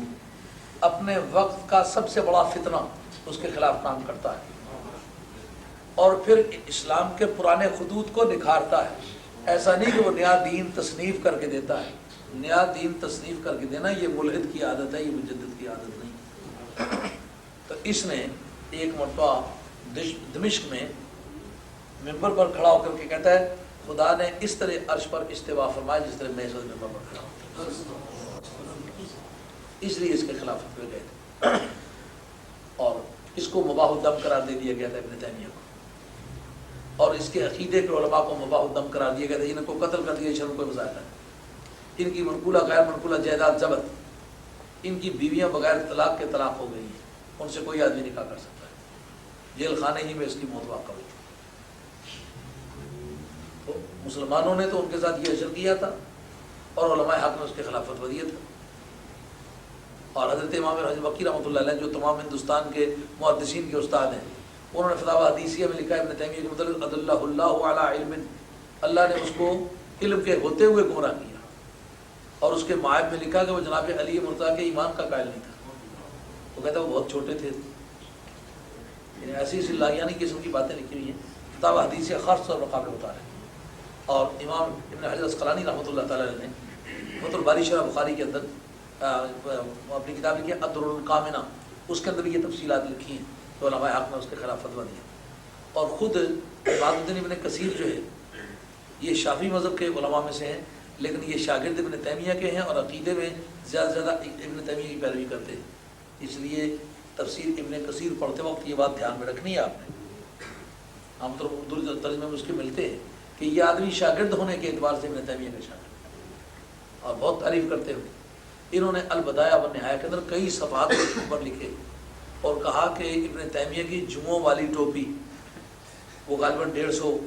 اپنے وقت کا سب سے بڑا فتنہ اس کے خلاف کام کرتا ہے، اور پھر اسلام کے پرانے خطوط کو نکھارتا ہے۔ ایسا نہیں کہ وہ نیا دین تصنیف کر کے دیتا ہے، نیا دین تصنیف کر کے دینا یہ ملحد کی عادت ہے، یہ مجدد کی عادت نہیں۔ تو اس نے ایک مرتبہ دمشق میں ممبر پر کھڑا ہو کر کے کہتا ہے خدا نے اس طرح عرش پر استوا فرمایا جس طرح میں اس وقت ممبر پر کھڑا ہوں، اس لیے اس کے خلاف فتوے گئے تھے، اور اس کو مباح الدم قرار دے دیا گیا تھا ابن تیمیہ کو، اور اس کے عقیدے کے علماء کو مباح الدم قرار دیا گیا تھا، ان کو قتل کر دیا شرم کوئی مظاہرہ ہے۔ ان کی منقولہ غیر منقولہ جائیداد ضبط، ان کی بیویاں بغیر طلاق کے طلاق ہو گئی ہیں، ان سے کوئی آدمی نکاح کر سکتا ہے، جیل خانے ہی میں اس کی موت واقع ہوئی۔ تو مسلمانوں نے تو ان کے ساتھ یہ اشر کیا تھا، اور علماء حق نے اس کے خلاف فتویٰ دیا تھا، اور حضرت امام رحمۃ وقی رحمۃ اللہ علیہ جو تمام ہندوستان کے محدثین کے استاد ہیں، انہوں نے فتاوی حدیثیہ میں لکھا ہے ابن تیمیہ کے مطلب ادلہ اللہ علی علم، اللہ نے اس کو علم کے ہوتے ہوئے گمراہ کیا، اور اس کے معائب میں لکھا کہ وہ جناب علی مرتضیٰ کے ایمان کا قائل نہیں تھا، وہ کہتا ہے وہ بہت چھوٹے تھے، یعنی ایسی ایسی لاہیانی قسم کی باتیں لکھی ہوئی ہیں، فتاوی حدیثیہ خاص طور پر قابل بتا رہے ہیں۔ اور امام ابن حجر اسقلانی رحمۃ اللہ تعالیٰ نے فتح الباری شرح بخاری کے اندر اپنی کتاب لکھی ہے الدر الکامنہ، اس کے اندر بھی یہ تفصیلات لکھی ہیں تو علماء حق نے اس کے خلاف فتویٰ دیا۔ اور خود عماد الدین ابن کثیر جو ہے یہ شافعی مذہب کے علماء میں سے ہیں، لیکن یہ شاگرد ابن تیمیہ کے ہیں، اور عقیدے میں زیادہ سے زیادہ ابن تیمیہ کی پیروی کرتے ہیں، اس لیے تفسیر ابن کثیر پڑھتے وقت یہ بات دھیان میں رکھنی ہے آپ نے۔ عام طور پر اردو ترجمے میں اس کے ملتے ہیں کہ یہ آدمی شاگرد ہونے کے اعتبار سے ابن تیمیہ کا شاگرد ہے، اور بہت تعریف کرتے ہوئے انہوں نے البدایہ والنہایہ کے اندر کئی صفحات کے اوپر لکھے، اور کہا کہ ابن تیمیہ کی جمعوں والی ٹوپی وہ غالباً 500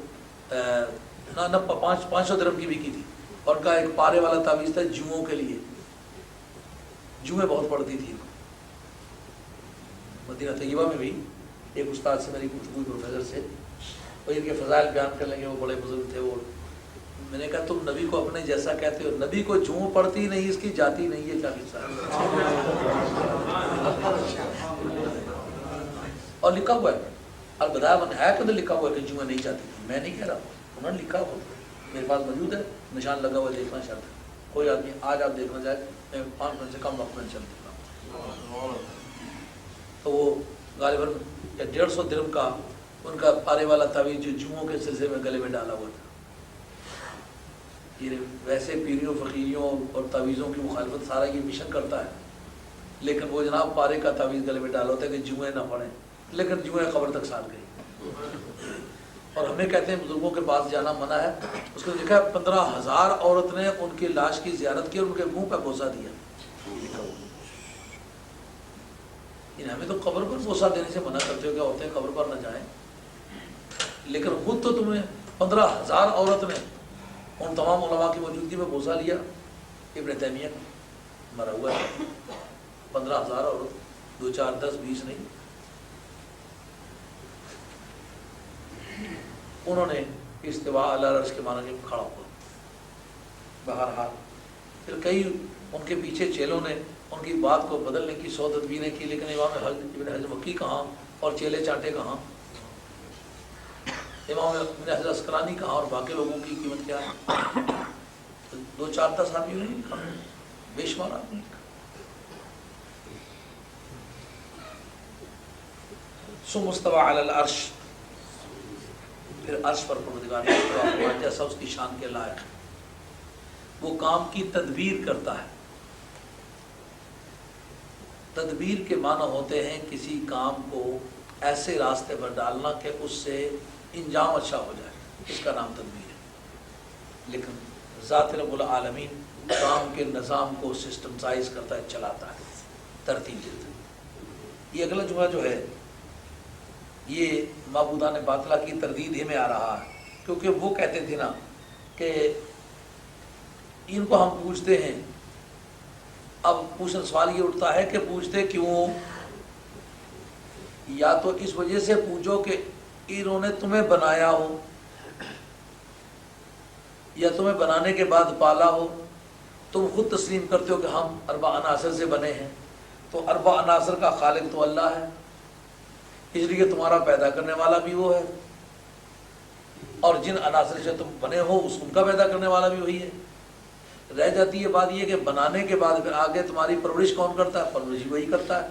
درہم کی بکی تھی، اور ان کا ایک پارے والا تعویذ تھا جمعوں کے لیے، جمعیں بہت پڑتی تھی۔ مدینہ طیبہ میں بھی ایک استاد سے میری گفتگو پروفیسر سے، وہ ان کے فضائل بیان کر لیں گے، وہ بڑے بزرگ تھے، وہ میں نے کہا تم نبی کو اپنے جیسا کہتے ہو، نبی کو جوں پڑتی نہیں اس کی جاتی نہیں ہے، کیا قصہ ہے؟ اور لکھا ہوا ہے البدایہ والنہایہ کے اندر لکھا ہوا ہے کہ جمعہ نہیں جاتی تھی، میں نہیں کہہ رہا، انہوں نے لکھا ہوا میرے پاس موجود ہے، نشان لگا ہوا، دیکھنا شرط ہے، کوئی آدمی آج آپ دیکھنا چاہے میں 5 منٹ سے کم وقت میں چل دیتا ہوں۔ تو وہ غالباً 150 درہم کا ان کا پارے والا تعویذ جو جمعوں کے سلسلے میں گلے میں ڈالا ہوا تھا۔ یہ ویسے پیریوں فقیریوں اور تعویذوں کی مخالفت سارا یہ مشن کرتا ہے، لیکن وہ جناب پارے کا تعویذ گلے میں ڈالا ہوتا ہے کہ جمعے نہ پڑھیں، لیکن جمعے قبر تک ساتھ گئی، اور ہمیں کہتے ہیں بزرگوں کے پاس جانا منع ہے۔ اس کو لکھا ہے 15,000 عورت نے ان کی لاش کی زیارت کی اور ان کے منہ پہ بوسہ دیا، ہمیں تو قبر پر بوسہ دینے سے منع کرتے ہو کہ عورتیں قبر پر نہ جائیں، لیکن خود تو تمہیں 15,000 عورت نے ان تمام علماء کی موجودگی میں بوسہ لیا۔ ابن تیمیہ مرا ہوا ہے، 15,000 عورت، 2 4 10 20 نہیں۔ انہوں نے استواء علی العرش کے معنی میں کھڑا ہوا، بہرحال پھر کئی ان کے پیچھے چیلوں نے ان کی بات کو بدلنے کی 100 تدبیریں کی، لیکن امام ابن حجر مکی کہاں اور چیلے چانٹے کہاں، امام ابن حجر اسقلانی کہاں اور باقی لوگوں کی قیمت کیا ہے؟ 2 4 10 آدمیوں نے لکھا، بے شمار آدمی لکھا۔ ثم استوى علی العرش، پھر عرش پر پروردگار نے استوا فرمایا جیسا اس کی شان کے لائق ہے۔ وہ کام کی تدبیر کرتا ہے۔ تدبیر کے معنی ہوتے ہیں کسی کام کو ایسے راستے پر ڈالنا کہ اس سے انجام اچھا ہو جائے، اس کا نام تدبیر ہے۔ لیکن ذات رب العالمین کام کے نظام کو سسٹمسائز کرتا ہے، چلاتا ہے، ترتیب دیتا ہے۔ یہ اگلا جملہ جو ہے یہ معبودان باطلہ کی تردید ہی میں آ رہا ہے، کیونکہ وہ کہتے تھے نا کہ ان کو ہم پوچھتے ہیں، اب پوچھنا سوال یہ اٹھتا ہے کہ پوچھتے کیوں؟ یا تو اس وجہ سے پوچھو کہ انہوں نے تمہیں بنایا ہو، یا تمہیں بنانے کے بعد پالا ہو۔ تم خود تسلیم کرتے ہو کہ ہم اربع عناصر سے بنے ہیں، تو اربع عناصر کا خالق تو اللہ ہے، اس لیے تمہارا پیدا کرنے والا بھی وہ ہے، اور جن عناصر سے تم بنے ہو ان کا پیدا کرنے والا بھی وہی ہے۔ رہ جاتی ہے بات یہ کہ بنانے کے بعد پھر آگے تمہاری پرورش کون کرتا ہے؟ پرورش وہی کرتا ہے۔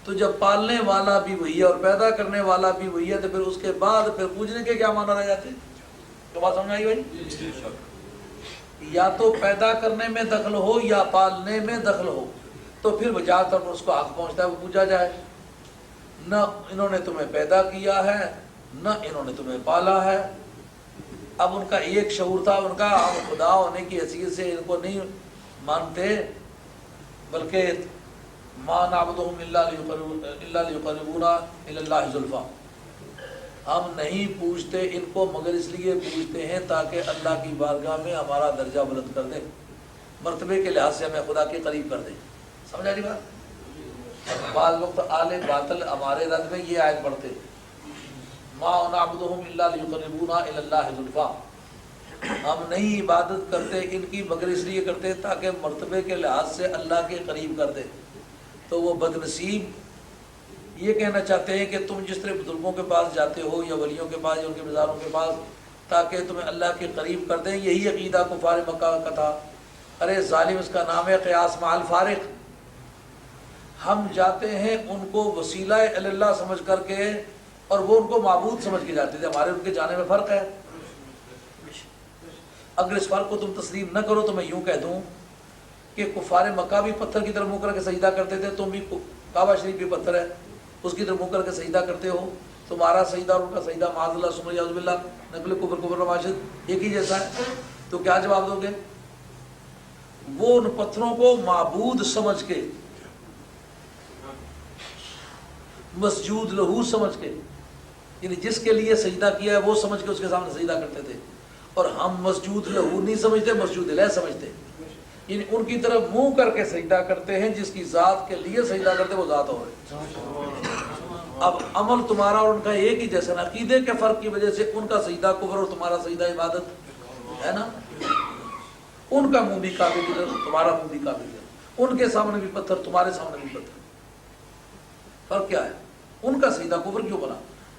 تو جب پالنے والا بھی وہی ہے اور پیدا کرنے والا بھی وہی ہے، تو پھر اس کے بعد پھر پوجنے کے کیا معنی رہ جاتے ہیں؟ تو بات سمجھ آئی بھائی؟ یا تو پیدا کرنے میں دخل ہو یا پالنے میں دخل ہو، تو پھر بجا تر اس کو حق پہنچتا ہے وہ پوجا جائے۔ نہ انہوں نے تمہیں پیدا کیا ہے، نہ انہوں نے تمہیں پالا ہے۔ اب ان کا ایک شعور تھا، ان کا ہم خدا ہونے کی حیثیت سے ان کو نہیں مانتے، بلکہ ما نعبدہم الا لیقربونا الی اللہ زلفیٰ، ہم نہیں پوچھتے ان کو مگر اس لیے پوچھتے ہیں تاکہ اللہ کی بارگاہ میں ہمارا درجہ بلند کر دے، مرتبے کے لحاظ سے ہمیں خدا کے قریب کر دے۔ سمجھ آ رہی بات؟ بعض وقت اہل باطل ہمارے رد میں یہ آیت پڑھتے ما نعبدہم الا لیقربونا الی اللہ زلفیٰ، ہم نہیں عبادت کرتے ان کی مگر اس لیے کرتے تاکہ مرتبے کے لحاظ سے اللہ کے قریب کر دے۔ تو وہ بد نصیب یہ کہنا چاہتے ہیں کہ تم جس طرح بزرگوں کے پاس جاتے ہو یا ولیوں کے پاس یا ان کے مزاروں کے پاس تاکہ تمہیں اللہ کے قریب کر دیں، یہی عقیدہ کفار مکہ کا تھا۔ ارے ظالم، اس کا نام ہے قیاس مع الفارق۔ ہم جاتے ہیں ان کو وسیلہ اللہ سمجھ کر کے، اور وہ ان کو معبود سمجھ کے جاتے تھے۔ ہمارے ان کے جانے میں فرق ہے۔ اگر اس فرق کو تم تسلیم نہ کرو تو میں یوں کہہ دوں کہ کفار مکہ بھی پتھر کی طرف منہ کر کے سجدہ کرتے تھے، تم بھی کعبہ شریف بھی پتھر ہے اس کی طرف منہ کر کے سجدہ کرتے ہو، تمہارا سجدہ اور ان کا سجدہ معاذ اللہ ثم اعوذ باللہ نقل کفر نماشد ایک ہی جیسا ہے۔ تو کیا جواب دو گے؟ وہ ان پتھروں کو معبود سمجھ کے، مسجود لہو سمجھ کے، یعنی جس کے لیے سجدہ کیا ہے وہ سمجھ کے اس کے سامنے سجدہ کرتے تھے، اور ہم مسجود لہو نہیں سمجھتے، مسجود الہ سمجھتے، یعنی ان کی طرف منہ کر کے سجدہ کرتے ہیں، جس کی ذات کے لیے سجدہ کرتے وہ ذات ہو رہے۔ اب عمل تمہارا اور ان کا ایک ہی جیسا، عقیدے کے فرق کی وجہ سے ان کا سجدہ کفر اور تمہارا سجدہ عبادت ہے نا۔ ان کا منہ بھی کعبے کی طرف، تمہارا منہ بھی کعبے کی طرف، ان کے سامنے بھی پتھر، تمہارے سامنے بھی پتھر۔ فرق کیا ہے؟ ان کا سجدہ کفر کیوں بنا؟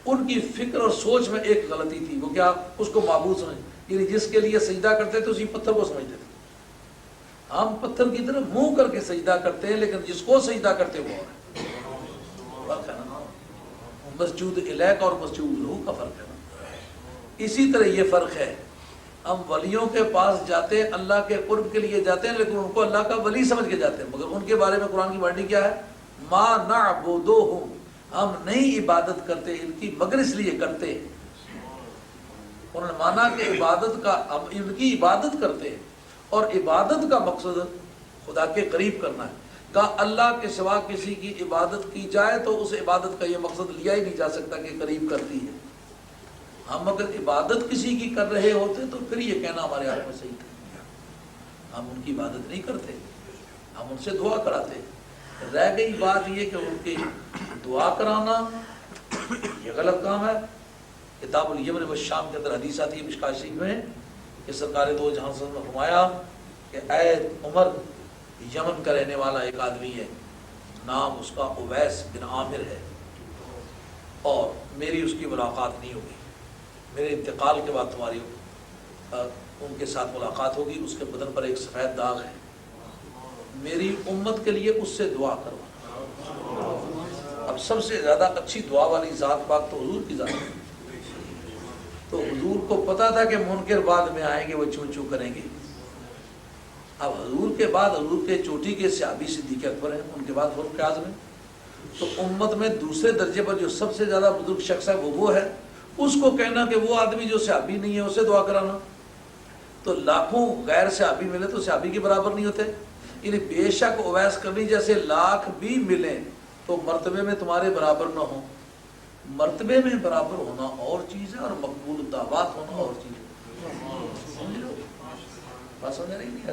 ان کی فکر اور سوچ میں ایک غلطی تھی، وہ کیا؟ اس کو معبود سمجھ، یعنی جس کے لیے سجدہ کرتے تھے اسی پتھر کو سمجھتے تھے۔ ہم پتھر کی طرف منہ کر کے سجدہ کرتے ہیں، لیکن جس کو سجدہ کرتے وہ ہے۔ فرق ہے نا، مسجود الہ کا اور مسجود لہو کا فرق ہے نا۔ اسی طرح یہ فرق ہے، ہم ولیوں کے پاس جاتے ہیں، اللہ کے قرب کے لیے جاتے ہیں، لیکن ان کو اللہ کا ولی سمجھ کے جاتے ہیں، مگر ان کے بارے میں قرآن کی ورڈنگ کیا ہے؟ ما نعبدہم، ہم نہیں عبادت کرتے ان کی مگر اس لیے کرتے ہیں۔ انہوں نے مانا کہ عبادت کا، ہم ان کی عبادت کرتے ہیں، اور عبادت کا مقصد خدا کے قریب کرنا ہے۔ کہا اللہ کے سوا کسی کی عبادت کی جائے تو اس عبادت کا یہ مقصد لیا ہی نہیں جا سکتا کہ قریب کرتی ہے۔ ہم اگر عبادت کسی کی کر رہے ہوتے تو پھر یہ کہنا ہمارے حق میں صحیح تھا۔ ہم ان کی عبادت نہیں کرتے، ہم ان سے دعا کراتے۔ رہ گئی بات یہ کہ ان کی دعا کرانا یہ غلط کام ہے۔ کتاب الیمن والشام کے اندر حدیث آتی ہے مشکاۃ شریف میں کہ سرکار دو جہاں سے فرمایا کہ اے عمر، یمن کا رہنے والا ایک آدمی ہے، نام اس کا اویس بن عامر ہے، اور میری اس کی ملاقات نہیں ہوگی، میرے انتقال کے بعد تمہاری ان کے ساتھ ملاقات ہوگی، اس کے بدن پر ایک سفید داغ ہے، میری امت کے لیے اس سے دعا کرو۔ اب سب سے زیادہ اچھی دعا والی ذات پاک تو حضور کی ذات ہے. تو حضور کو پتا تھا کہ منکر بعد میں آئیں گے، وہ چوں چوں کریں گے. اب حضور کے بعد حضور کے چوٹی کے صحابی صدیق اکبر ہیں، ان کے بعد فاروق اعظم ہیں. تو امت میں دوسرے درجے پر جو سب سے زیادہ بزرگ شخص ہے وہ ہے. اس کو کہنا کہ وہ آدمی جو صحابی نہیں ہے اسے دعا کرانا، تو لاکھوں غیر صحابی ملے تو صحابی کے برابر نہیں ہوتے. یعنی بے شک اویس کرنی جیسے لاکھ بھی ملیں تو مرتبے میں تمہارے برابر نہ ہوں. مرتبے میں برابر ہونا اور چیز ہے اور مقبول دعوات ہونا اور چیز ہے. بات سمجھ رہی نہیں؟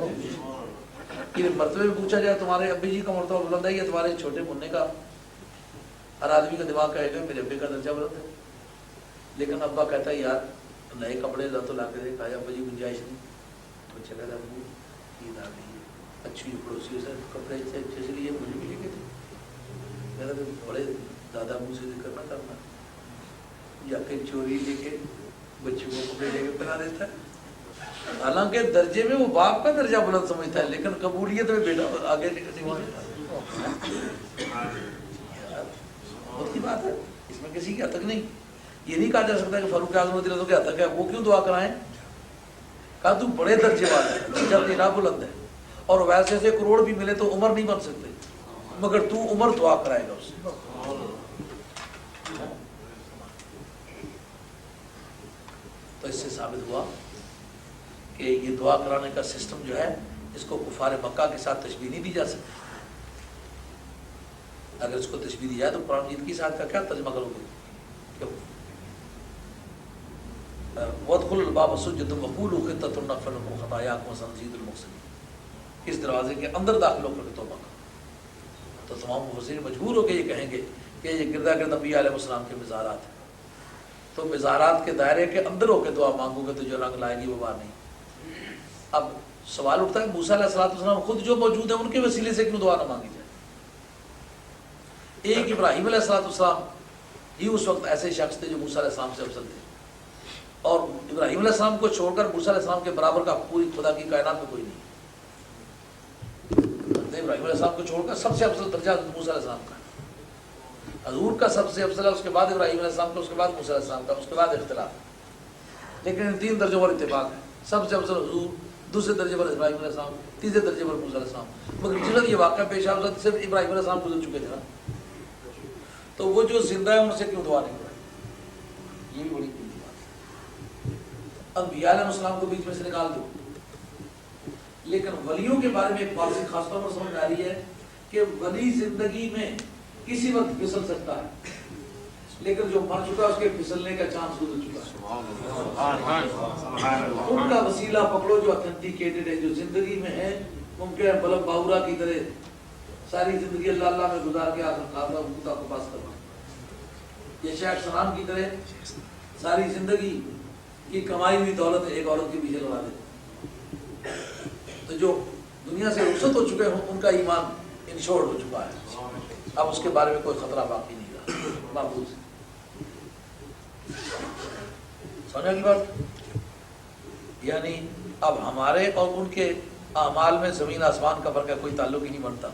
کہ مرتبے میں پوچھا جائے تمہارے ابی جی کا مرتبہ بلند ہے یا تمہارے چھوٹے منع کا. ہر آدمی کا دماغ کہے گا میرے ابے کا درجہ بلند ہے، لیکن ابا کہتا ہے یار نئے کپڑے لا تو لا کے دے. کہا ابا جی گنجائش نہیں. بچہ کہتا ہے ابو عید آ گئی ہے، اچھی پڑوسی سے کپڑے اچھے سے لیے مجھے بھی لے کے تھے. کہتا ہے بڑے دادا ابو سے ذکر نہ کرنا، یا پھر چوری لے کے بچوں کو کپڑے لے کے پہنا دیتا ہے. حالانکہ درجے میں وہ باپ کا درجہ بلند سمجھتا ہے، لیکن قبولیت میں بیٹا آگے نکل بہت کی بات ہے. اس میں کسی کی حد تک نہیں. یہ نہیں کہا جا سکتا کہ فاروق اعظم رضی اللہ عنہ کی حد تک ہے، وہ کیوں دعا کرائیں. کہا تو بڑے درجے والا ہے، درجہ تیرا بلند ہے، اور ویسے سے کروڑ بھی ملے تو عمر نہیں بن سکتے، مگر تو عمر دعا کرائے گا اس سے. تو اس سے ثابت ہوا کہ یہ دعا کرانے کا سسٹم جو ہے اس کو کفار مکہ کے ساتھ تشبیہ نہیں دی جا سکتی. اگر اس کو تشبیہ دی جائے تو قرآن مجید کی ساتھ کا کیا ترجمہ کرو گے؟ وَادْخُلُوا الْبَابَ سُجَّدًا وَقُولُوا حِطَّةٌ نَغْفِرْ لَكُمْ خَطَايَاكُمْ وَسَنَزِيدُ الْمُحْسِنِينَ. اس دروازے کے اندر داخل ہو کر توبہ کرو. تو تمام مفسرین مجبور ہو کے یہ کہیں گے کہ یہ گردا گرد انبیاء علیہ السلام کے مزارات ہیں. تو مزارات کے دائرے کے اندر ہو کے دعا مانگو گے تو جو رنگ لائے گی وہ بات نہیں. اب سوال اٹھتا ہے موسیٰ علیہ السلام خود جو موجود ہیں ان کے وسیلے سے کیوں دعا نہ مانگی جائے. ایک ابراہیم علیہ السلام ہی اس وقت ایسے شخص تھے جو موسیٰ علیہ السلام سے افضل تھے، اور ابراہیم علیہ السلام کو چھوڑ کر موسیٰ علیہ السلام کے برابر کا پوری خدا کی کائنات میں کوئی نہیں. ابراہیم علیہ السلام کو چھوڑ کر سب سے افضل درجہ موسیٰ علیہ السلام کا ہے. حضور کا سب سے افضل ہے، اس کے بعد ابراہیم علیہ السلام کا، اس کے بعد موسیٰ علیہ السلام کا، اس کے بعد اختلاف. لیکن ان تین درجوں پر اتفاق ہے. سب سے افضل حضور، دوسرے درجے پر ابراہیم علیہ السلام، تیسرے درجے پر موسیٰ علیہ السلام. مگر جس وقت یہ واقعہ پیش آیا اس وقت صرف ابراہیم علیہ السلام گزر چکے تھے نا. تو وہ جو زندہ ہے ان سے کیوں دعا نہیں کرائی؟ یہ بھی بڑی قیمتی بات ہے. انبیاء علیہ السلام کو بیچ میں سے نکال دو، لیکن ولیوں کے بارے میں ایک بات خاص طور پر سمجھ آ رہی ہے کہ ولی زندگی میں کسی وقت پھسل سکتا ہے، لیکن جو مر چکا ہے اس کے پھسلنے کا چانس گزر چکا ہے. ان کا وسیلہ پکڑو جو اتھینٹیکیٹڈ ہے، جو زندگی میں ہے. ممکن ہے بلب باورا کی طرح ساری زندگی اللہ اللہ میں گزار کے آخر خاتمہ خدا کو پاس کرنا، یہ شیخ سلام کی طرح ساری زندگی کی کمائی ہوئی دولت ایک عورت کے پیچھے لگا دیتے. تو جو دنیا سے رخصت ہو چکے ہوں ان کا ایمان انشورڈ ہو چکا ہے، اب اس کے بارے میں کوئی خطرہ باقی نہیں رہا. محفوظ سمجھا کی بات؟ یعنی اب ہمارے اور ان کے اعمال میں زمین آسمان کا فرق ہے، کوئی تعلق ہی نہیں بنتا.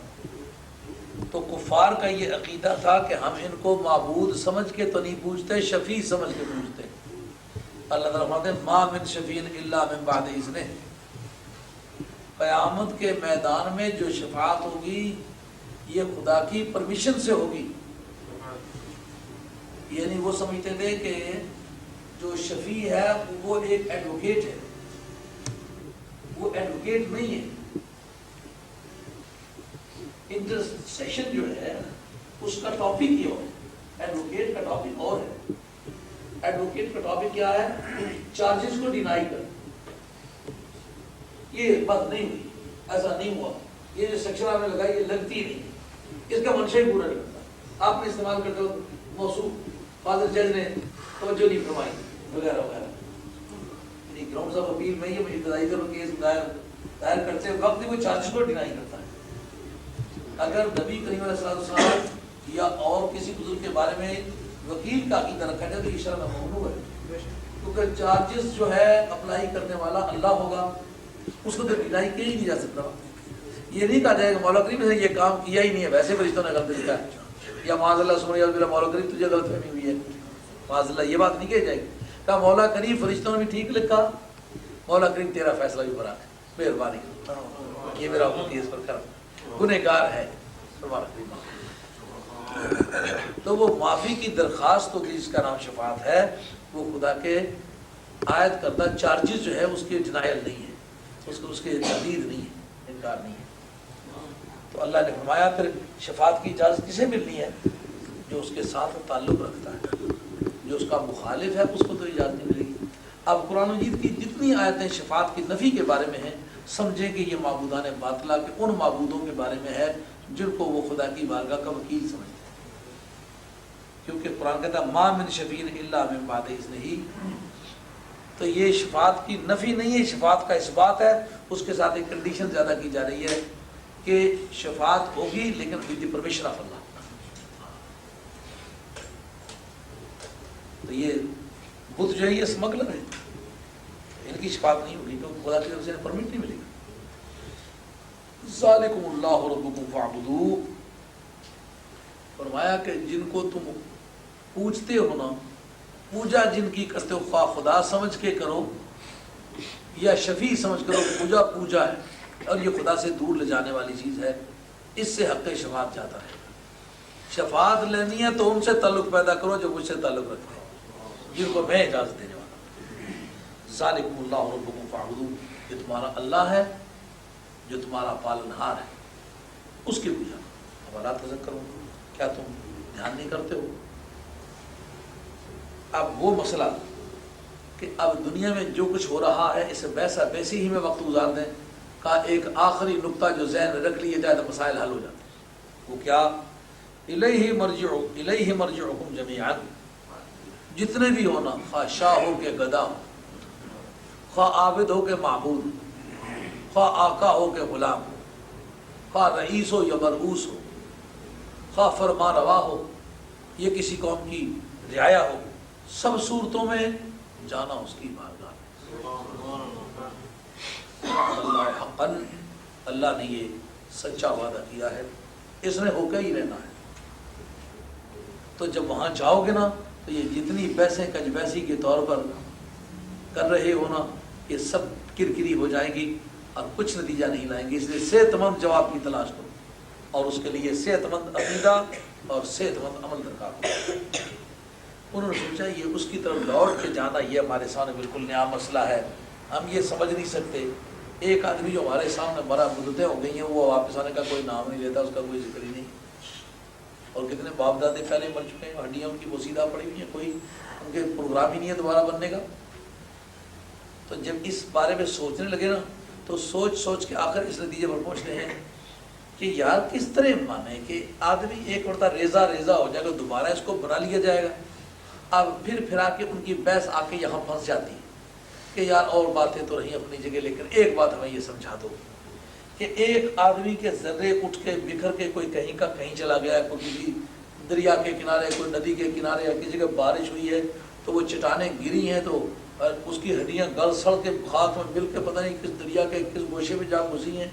تو کفار کا یہ عقیدہ تھا کہ ہم ان کو معبود سمجھ کے تو نہیں پوچھتے، شفیع سمجھ کے پوچھتے. اللہ تعالیٰ فرماتے ہیں ما من شفیع الا من بعد اذنہ. قیامت کے میدان میں جو شفاعت ہوگی یہ خدا کی پرمیشن سے ہوگی. یعنی وہ سمجھتے تھے کہ جو شفیع ہے وہ ایک ایڈوکیٹ ہے، وہ ایڈوکیٹ نہیں ہے. انٹرسیشن جو ہے اس کا ٹاپک یہ ہے، ایڈوکیٹ کا ٹاپک اور ہے. ایڈوکیٹ کا ٹاپک کیا ہے؟ چارجز کو ڈینائی کر. یہ بات نہیں ہوئی، ایسا نہیں ہوا، یہ جو سیکشن آپ نے لگائی یہ لگتی نہیں، اس کا منشا ہی پورا نہیں ہوتا. آپ نے استعمال کرتے ہو موصوف فادر جج نے توجہ نہیں فرمائی وغیرہ وغیرہ. گراؤنڈ آف اپیل میں یہ ابتدائی کیس دائر کرتے وقت بھی وہ چارجز کو ڈینائی کرتا ہے. اگر نبی کریم علیہ السلام یا اور کسی بزرگ کے بارے میں وکیل کا عقیدہ رکھا جائے تو یہ شرع میں ممنوع ہے، کیونکہ چارجز جو ہے اپلائی کرنے والا اللہ ہوگا، اس کو تو ڈینائی کیا ہی نہیں جا سکتا. یہ نہیں کہا جائے کہ مولا کریم نے یہ کام کیا ہی نہیں ہے، ویسے فرشتوں نے غلط لکھا ہے، یا معاذ اللہ سمجھ بلا مولا کریم تجھے غلط فہمی ہوئی ہے، معاذ اللہ یہ بات نہیں کہی جائے گی. کہا مولا کریم فرشتوں نے بھی ٹھیک لکھا، مولا کریم تیرا فیصلہ بھی برا ہے، مہربانی یہ میرا حکم اس پر کر، گنہگار ہے. تو وہ معافی کی درخواست ہوگی جس کا نام شفاعت ہے، وہ خدا کے عائد کردہ چارجز جو ہے اس کی ڈینائل نہیں ہے، اس کے تردید نہیں ہے، انکار نہیں ہے. تو اللہ نے فرمایا پھر شفاعت کی اجازت کسے ملنی ہے؟ جو اس کے ساتھ تعلق رکھتا ہے، جو اس کا مخالف ہے اس کو تو اجازت نہیں ملے گی. اب قرآن مجید کی جتنی آیتیں شفاعت کی نفی کے بارے میں ہیں، سمجھیں کہ یہ معبودان باطلہ کے ان معبودوں کے بارے میں ہے جن کو وہ خدا کی بارگاہ کا وکیل سمجھتے ہیں. کیونکہ قرآن کہتا ہے ما من شفیع الا من بعد اذنہ، تو یہ شفاعت کی نفی نہیں ہے، شفاعت کا اثبات ہے. اس کے ساتھ ایک کنڈیشن زیادہ کی جا رہی ہے کہ شفاعت ہوگی لیکن ود دی پرمیشن آف اللہ. تو یہ بت جو ہے یہ اسمگلر ہے، ان کی شفاعت نہیں ہوگی کیونکہ خدا کی طرف سے پرمٹ نہیں ملے گی. ذالکم اللہ ربکم فاعبدوہ، فرمایا کہ جن کو تم پوجتے ہو نا، پوجا جن کی کرتے ہو خواہ خدا سمجھ کے کرو یا شفیع سمجھ کرو، پوجا پوجا ہے اور یہ خدا سے دور لے جانے والی چیز ہے، اس سے حق شفاعت جاتا ہے. شفاعت لینی ہے تو ان سے تعلق پیدا کرو جو مجھ سے تعلق رکھتے ہیں، جن کو میں اجازت دینے والا. ذالکم اللہ ربکم فاعبدوہ، یہ تمہارا اللہ ہے جو تمہارا پالنہار ہے، اس کی پوجا. اب لا تذکرون، کیا تم دھیان نہیں کرتے ہو؟ اب وہ مسئلہ کہ اب دنیا میں جو کچھ ہو رہا ہے اسے ویسا ویسے ہی میں وقت گزار دیں، کا ایک آخری نقطہ جو ذہن میں رکھ لیے جائے تو مسائل حل ہو جاتے ہیں. وہ کیا؟ الیہ مرجعکم جمیعا، جتنے بھی ہونا، خواہ شاہ ہو کے گدا ہو، خواہ عابد ہو کے معبود، خواہ آقا ہو کے غلام، خواہ رئیس ہو یا مرعوس ہو، خواہ فرما روا ہو یہ کسی قوم کی رعایا ہو، سب صورتوں میں جانا اس کی بارگاہ میں. اللہ حقاً، اللہ نے یہ سچا وعدہ کیا ہے، اس نے ہو کے ہی رہنا ہے. تو جب وہاں جاؤ گے نا تو یہ جتنی پیسے کنجویسی کے طور پر کر رہے ہو نا یہ سب کرکری ہو جائیں گی اور کچھ نتیجہ نہیں لائیں گے. اس لیے صحت مند جواب کی تلاش کرو اور اس کے لیے صحت مند عقیدہ اور صحت مند عمل درکار ہو. انہوں نے سوچا یہ اس کی طرف لوٹ کے جانا یہ ہمارے سامنے بالکل نیا مسئلہ ہے، ہم یہ سمجھ نہیں سکتے. ایک آدمی جو ہمارے سامنے مرا مدتیں ہو گئی ہیں وہ واپس آنے کا کوئی نام نہیں لیتا، اس کا کوئی ذکر ہی نہیں. اور کتنے باپ دادے پہلے مر چکے ہیں، ہڈیاں ان کی بوسیدہ پڑی ہوئی ہیں، کوئی ان کے پروگرام ہی نہیں ہے دوبارہ بننے کا. تو جب اس بارے میں سوچنے لگے نا تو سوچ سوچ کے آخر اس نتیجے پر پہنچتے ہیں کہ یار کس طرح مانے کہ آدمی ایک مرتبہ ریزہ ہو جائے گا، دوبارہ اس کو بنا لیا جائے گا. اب پھر آ کے ان کی بحث آ کے یہاں پھنس جاتی ہے کہ یار اور باتیں تو رہیں اپنی جگہ، لیکن ایک بات ہمیں یہ سمجھا دو کہ ایک آدمی کے ذرے اٹھ کے بکھر کے کوئی کہیں کا کہیں چلا گیا ہے، کوئی کسی دریا کے کنارے، کوئی ندی کے کنارے، یا کسی جگہ بارش ہوئی ہے تو وہ چٹانیں گری ہیں تو اس کی ہڈیاں گل سڑ کے خاک میں مل کے پتہ نہیں کس دریا کے کس گوشے میں جا گھسی ہیں.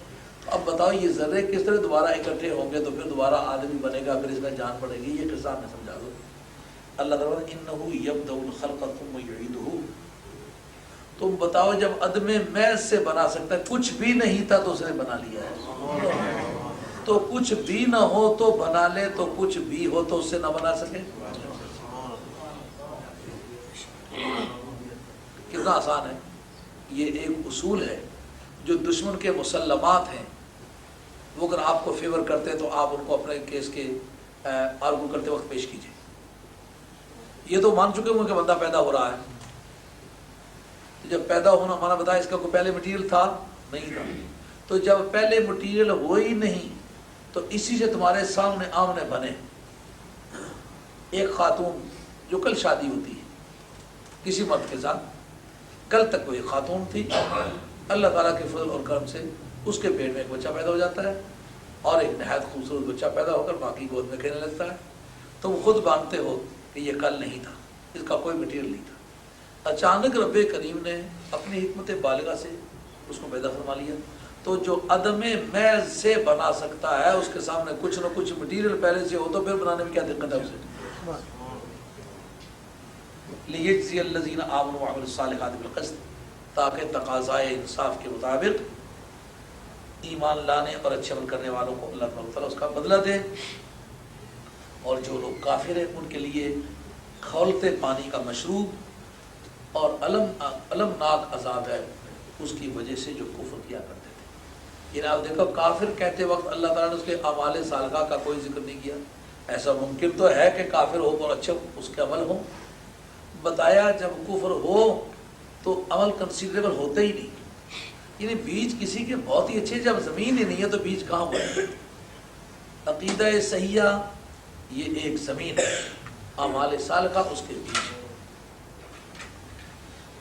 اب بتاؤ یہ ذرے کس طرح دوبارہ اکٹھے ہوں گے تو پھر دوبارہ آدمی بنے گا، پھر اس میں جان پڑے گی. یہ قصہ میں سمجھا دو. اللہ تعالیٰ انہ یبدأ الخلق ثم یعیدہ، تم بتاؤ جب عدم محض سے بنا سکتا ہے، کچھ بھی نہیں تھا تو اس نے بنا لیا ہے. تو کچھ بھی نہ ہو تو بنا لے، تو کچھ بھی ہو تو اس سے نہ بنا سکے. کتنا آسان ہے. یہ ایک اصول ہے جو دشمن کے مسلمات ہیں، وہ اگر آپ کو فیور کرتے ہیں تو آپ ان کو اپنے کیس کے آرگو کرتے وقت پیش کیجئے. یہ تو مان چکے ہوں کہ بندہ پیدا ہو رہا ہے. جب پیدا ہونا مانا بتایا اس کا کوئی پہلے مٹیریل تھا نہیں تھا، تو جب پہلے مٹیریل ہو ہی نہیں تو اسی سے تمہارے سامنے آمنے بنے. ایک خاتون جو کل شادی ہوتی ہے کسی مرد کے ساتھ، کل تک وہ ایک خاتون تھی، اللہ تعالیٰ کے فضل اور کرم سے اس کے پیٹ میں ایک بچہ پیدا ہو جاتا ہے اور ایک نہایت خوبصورت بچہ پیدا ہو کر باقی گود میں کھیلنے لگتا ہے. تو وہ خود مانتے ہو کہ یہ کل نہیں تھا، اس کا کوئی مٹیریل نہیں تھا. اچانک رب کریم نے اپنی حکمت بالغہ سے اس کو پیدا فرما لیا. تو جو عدم محض سے بنا سکتا ہے اس کے سامنے کچھ نہ کچھ مٹیریل پہلے سے ہو تو پھر بنانے میں کیا دقت ہے اسے؟ لیجزی الذین آمنوا وعملوا الصالحات بالقسط، تاکہ تقاضائے انصاف کے مطابق ایمان لانے اور اچھے عمل کرنے والوں کو اللہ تعالیٰ اس کا بدلہ دے، اور جو لوگ کافر ہیں ان کے لیے کھولتے پانی کا مشروب اور المناک عذاب ہے اس کی وجہ سے جو کفر کیا کرتے تھے۔ یہ آپ دیکھو کافر کہتے وقت اللہ تعالیٰ نے اس کے اعمال صالحہ کا کوئی ذکر نہیں کیا۔ ایسا ممکن تو ہے کہ کافر ہو اور اچھے اس کے عمل ہوں، بتایا جب کفر ہو تو عمل کنسیڈریبل ہوتے ہی نہیں، یعنی بیج کسی کے بہت ہی اچھے، جب زمین ہی نہیں ہے تو بیج کہاں ہوا ہے؟ عقیدہ صحیحہ یہ ایک زمین ہے، اعمال صالحہ اس کے بیج ہے۔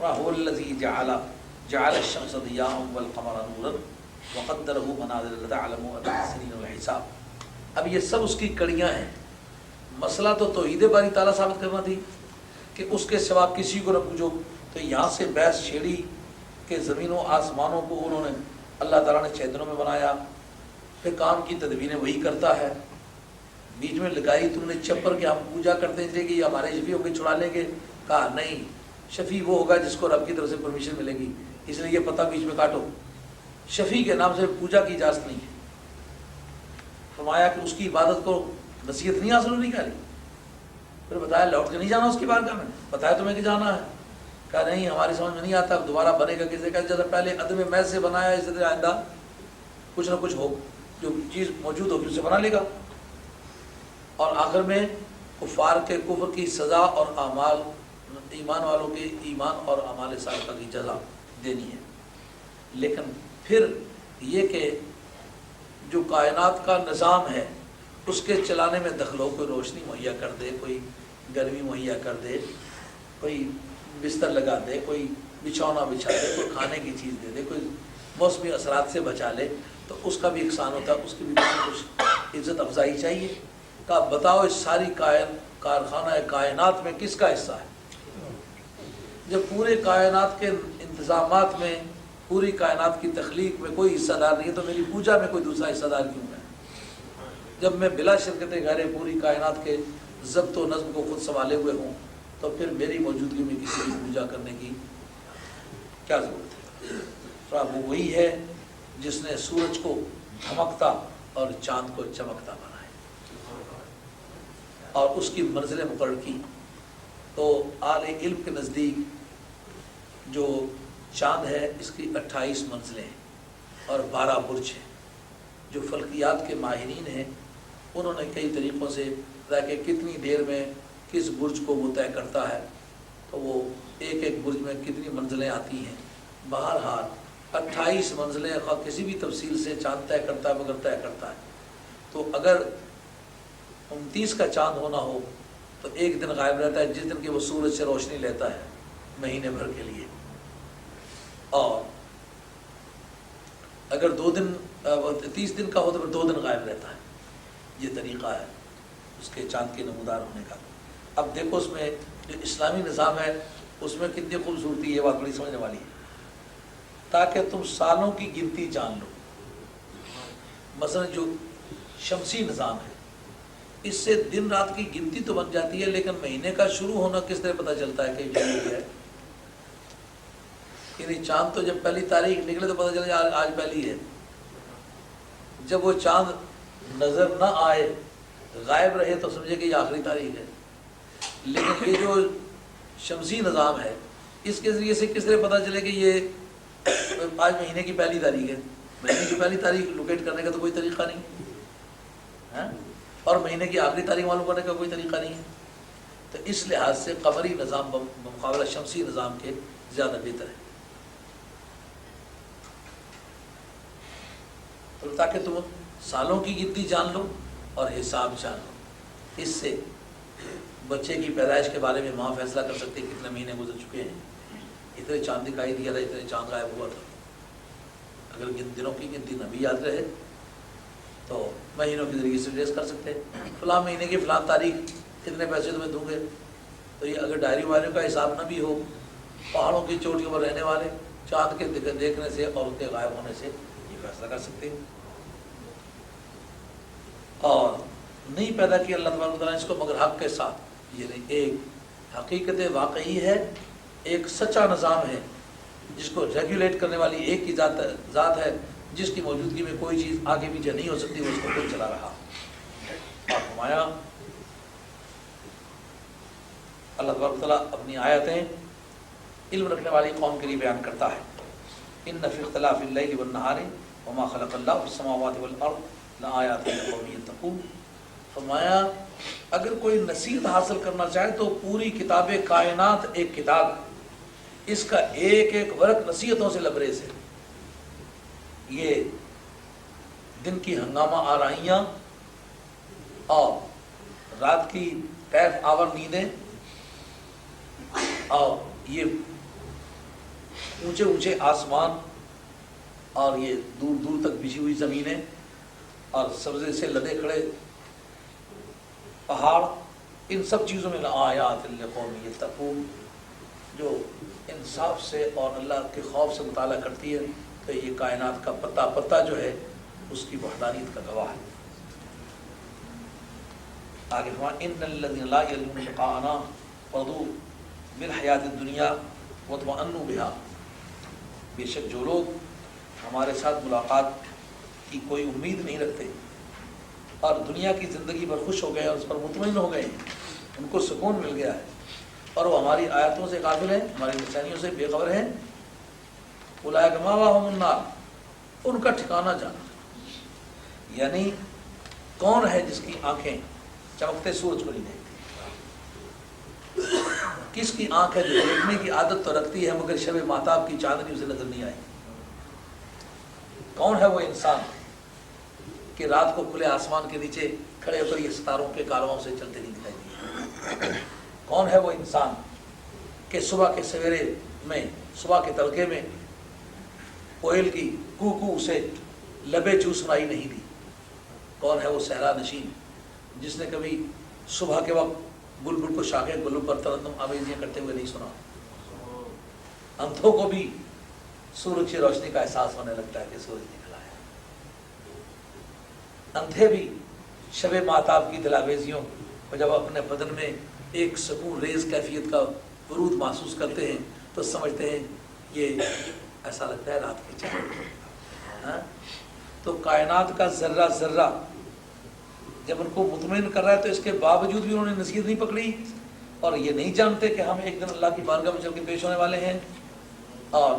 وَهُوَ الَّذِي جَعَلَ الشَّمْسَ ضِيَاءً وَالْقَمَرَ نُورًا وَقَدَّرَهُ مَنَازِلَ لِتَعْلَمُوا عَدَدَ السِّنِينَ وَالْحِسَابَ۔ اب یہ سب اس کی کڑیاں ہیں۔ مسئلہ تو توحید باری تعالیٰ ثابت کرنا تھی کہ اس کے سوا کسی کو نہ پوچھو، تو یہاں سے بحث چھیڑی کہ زمین و آسمانوں کو انہوں نے اللہ تعالیٰ نے 6 دنوں میں بنایا، پھر کام کی تدبیریں وہی کرتا ہے۔ بیچ میں لگائی تم نے چپر کہ ہم پوجا کرتے ہیں کہ یہ ہمارے شفیع ہو کے چھڑا لیں گے، کہا نہیں، شفیع وہ ہوگا جس کو رب کی طرف سے پرمیشن ملے گی، اس لیے یہ پتہ بیچ میں کاٹو، شفیع کے نام سے پوجا کی اجازت نہیں ہے۔ فرمایا کہ اس کی عبادت کو نصیحت نہیں حاصل ہونی کہا رہی، پھر بتایا لوٹ کے نہیں جانا اس کی بارگاہ میں، بتایا تمہیں کہ جانا ہے، کہا نہیں ہماری سمجھ میں نہیں آتا، دوبارہ بنے گا کسی کا، جیسے پہلے عدم محض سے بنایا اس طرح آئندہ کچھ نہ کچھ ہو، جو چیز موجود ہوگی اسے بنا لے گا، اور آخر میں کفار کے کفر کی سزا اور اعمال، ایمان والوں کے ایمان اور اعمال صالحہ کی جزا دینی ہے۔ لیکن پھر یہ کہ جو کائنات کا نظام ہے اس کے چلانے میں دخل ہو، کوئی روشنی مہیا کر دے، کوئی گرمی مہیا کر دے، کوئی بستر لگا دے، کوئی بچھونا بچھا دے، کوئی کھانے کی چیز دے دے، کوئی موسمی اثرات سے بچا لے، تو اس کا بھی احسان ہوتا ہے، اس کی بھی کچھ عزت افزائی چاہیے۔ کہ بتاؤ اس ساری کارخانہ کائنات میں کس کا حصہ ہے؟ جب پورے کائنات کے انتظامات میں، پوری کائنات کی تخلیق میں کوئی حصہ دار نہیں ہے تو میری پوجا میں کوئی دوسرا حصہ دار کیوں ہے؟ جب میں بلا شرکت غیر پوری کائنات کے ضبط و نظم کو خود سنبھالے ہوئے ہوں تو پھر میری موجودگی میں کسی کی پوجا کرنے کی کیا ضرورت ہے؟ وہ وہی ہے جس نے سورج کو دھمکتا اور چاند کو چمکتا بنایا اور اس کی منزلیں مقرر کی۔ تو اہل علم کے نزدیک جو چاند ہے اس کی 28 منزلیں ہیں اور 12 برج ہیں۔ جو فلکیات کے ماہرین ہیں انہوں نے کئی طریقوں سے بتایا کہ کتنی دیر میں کس برج کو وہ طے کرتا ہے، تو وہ ایک ایک برج میں کتنی منزلیں آتی ہیں۔ بہرحال 28 منزلیں کسی بھی تفصیل سے چاند طے کرتا ہے، مگر طے کرتا ہے۔ تو اگر 29 کا چاند ہونا ہو تو ایک دن غائب رہتا ہے، جس دن کہ وہ سورج سے روشنی لیتا ہے مہینے بھر کے لیے، اور اگر 30 دن کا ہو تو پھر 2 دن غائب رہتا ہے۔ یہ طریقہ ہے اس کے چاند کے نمودار ہونے کا۔ اب دیکھو اس میں جو اسلامی نظام ہے اس میں کتنی خوبصورتی، یہ بات بڑی سمجھنے والی ہے، تاکہ تم سالوں کی گنتی جان لو۔ مثلا جو شمسی نظام ہے اس سے دن رات کی گنتی تو بن جاتی ہے، لیکن مہینے کا شروع ہونا کس طرح پتہ چلتا ہے کہ یہ ہے؟ یعنی چاند تو جب پہلی تاریخ نکلے تو پتہ چلے آج پہلی ہے۔ جب وہ چاند نظر نہ آئے، غائب رہے، تو سمجھے کہ یہ آخری تاریخ ہے۔ لیکن یہ جو شمسی نظام ہے اس کے ذریعے سے کس طرح پتہ چلے کہ یہ آج مہینے کی پہلی تاریخ ہے؟ مہینے کی پہلی تاریخ لوکیٹ کرنے کا تو کوئی طریقہ نہیں، اور مہینے کی آخری تاریخ معلوم کرنے کا کوئی طریقہ نہیں ہے۔ تو اس لحاظ سے قمری نظام بمقابلہ شمسی نظام کے زیادہ بہتر ہے، تو تاکہ تم سالوں کی گنتی جان لو اور حساب جان لو۔ اس سے بچے کی پیدائش کے بارے میں ماں فیصلہ کر سکتے کتنے مہینے گزر چکے ہیں، اتنے چاند دکھائی دیا تھا، اتنے چاند غائب ہوا تھا۔ اگر دنوں کی گنتی نہ بھی یاد رہے تو مہینوں کے ذریعے سے ٹریس کر سکتے ہیں، فلاں مہینے کی فلاں تاریخ کتنے پیسے تمہیں دوں گے۔ تو یہ اگر ڈائری والوں کا حساب نہ بھی ہو، پہاڑوں کی چوٹیوں پر رہنے والے چاند کے دیکھنے سے اور ان کے غائب ہونے سے یہ فیصلہ کر سکتے ہیں، اور نہیں پیدا کیا اللہ تبارک و تعالیٰ نے اس کو مگر حق کے ساتھ، یعنی ایک حقیقت واقعی ہے، ایک سچا نظام ہے جس کو ریگولیٹ کرنے والی ایک ہی ذات ہے، جس کی موجودگی میں کوئی چیز آگے پیچھے نہیں ہو سکتی، وہ اس کو خود چلا رہا۔ اور فرمایا اللہ تبارک و تعالیٰ اپنی آیتیں علم رکھنے والی قوم کے لیے بیان کرتا ہے، ان فی اختلاف اللیل والنہار وما خلق اللہ فی السماوات والارض لآیات لقوم یتقون۔ فرمایا اگر کوئی نصیحت حاصل کرنا چاہے تو پوری کتاب کائنات ایک کتاب ہے، اس کا ایک ایک ورق نصیحتوں سے لبریز ہے۔ یہ دن کی ہنگامہ آرائیاں اور رات کی کیف آور نیندیں اور یہ اونچے اونچے آسمان اور یہ دور دور تک بچھی ہوئی زمینیں اور سبزے سے لدے کھڑے پہاڑ، ان سب چیزوں میں لآیات لقوم یتقون، جو انصاف سے اور اللہ کے خوف سے مطالعہ کرتی ہے تو یہ کائنات کا پتا پتا جو ہے اس کی وحدانیت کا گواہ ہے۔ آگے فرمایا ان الذین لا یرجون لقاءنا رضوا بالحیات الدنیا واطمأنوا بها، بے شک جو لوگ ہمارے ساتھ ملاقات کی کوئی امید نہیں رکھتے اور دنیا کی زندگی پر خوش ہو گئے اور اس پر مطمئن ہو گئے، ان کو سکون مل گیا ہے اور وہ ہماری آیتوں سے غافل ہیں، ہماری نشانیوں سے بے خبر ہیں، اولئک مأواہم النار، ان کا ٹھکانہ جانا۔ یعنی کون ہے جس کی آنکھیں چمکتے سورج کو نہیں دیکھتی؟ کس کی آنکھ ہے جو دیکھنے کی عادت تو رکھتی ہے مگر شب مہتاب کی چاندنی اسے نظر نہیں آئی؟ کون ہے وہ انسان کہ رات کو کھلے آسمان کے نیچے کھڑے ہو کر یہ ستاروں کے کارواں سے چلتے نہیں دکھائی دیے؟ کون ہے وہ انسان کہ صبح کے سویرے میں، صبح کے تڑکے میں کوئل کی کو کو اسے لبے چو سنائی نہیں دی؟ کون ہے وہ صحرا نشین جس نے کبھی صبح کے وقت بلبل کو شاخے گلوں پر ترنم آویزیاں کرتے ہوئے نہیں سنا؟ اندھوں کو بھی سورج کی روشنی کا احساس ہونے لگتا ہے کہ سورج نکلا ہے، اندھے بھی شب مہتاب کی دلاویزیوں کو جب اپنے بدن میں ایک سکون ریز کیفیت کا ورود محسوس کرتے ہیں تو سمجھتے ہیں یہ ایسا لگتا ہے رات کی چاند۔ تو کائنات کا ذرہ ذرہ جب ان کو مطمئن کر رہا ہے تو اس کے باوجود بھی انہوں نے نصیحت نہیں پکڑی اور یہ نہیں جانتے کہ ہم ایک دن اللہ کی بارگاہ میں چل کے پیش ہونے والے ہیں، اور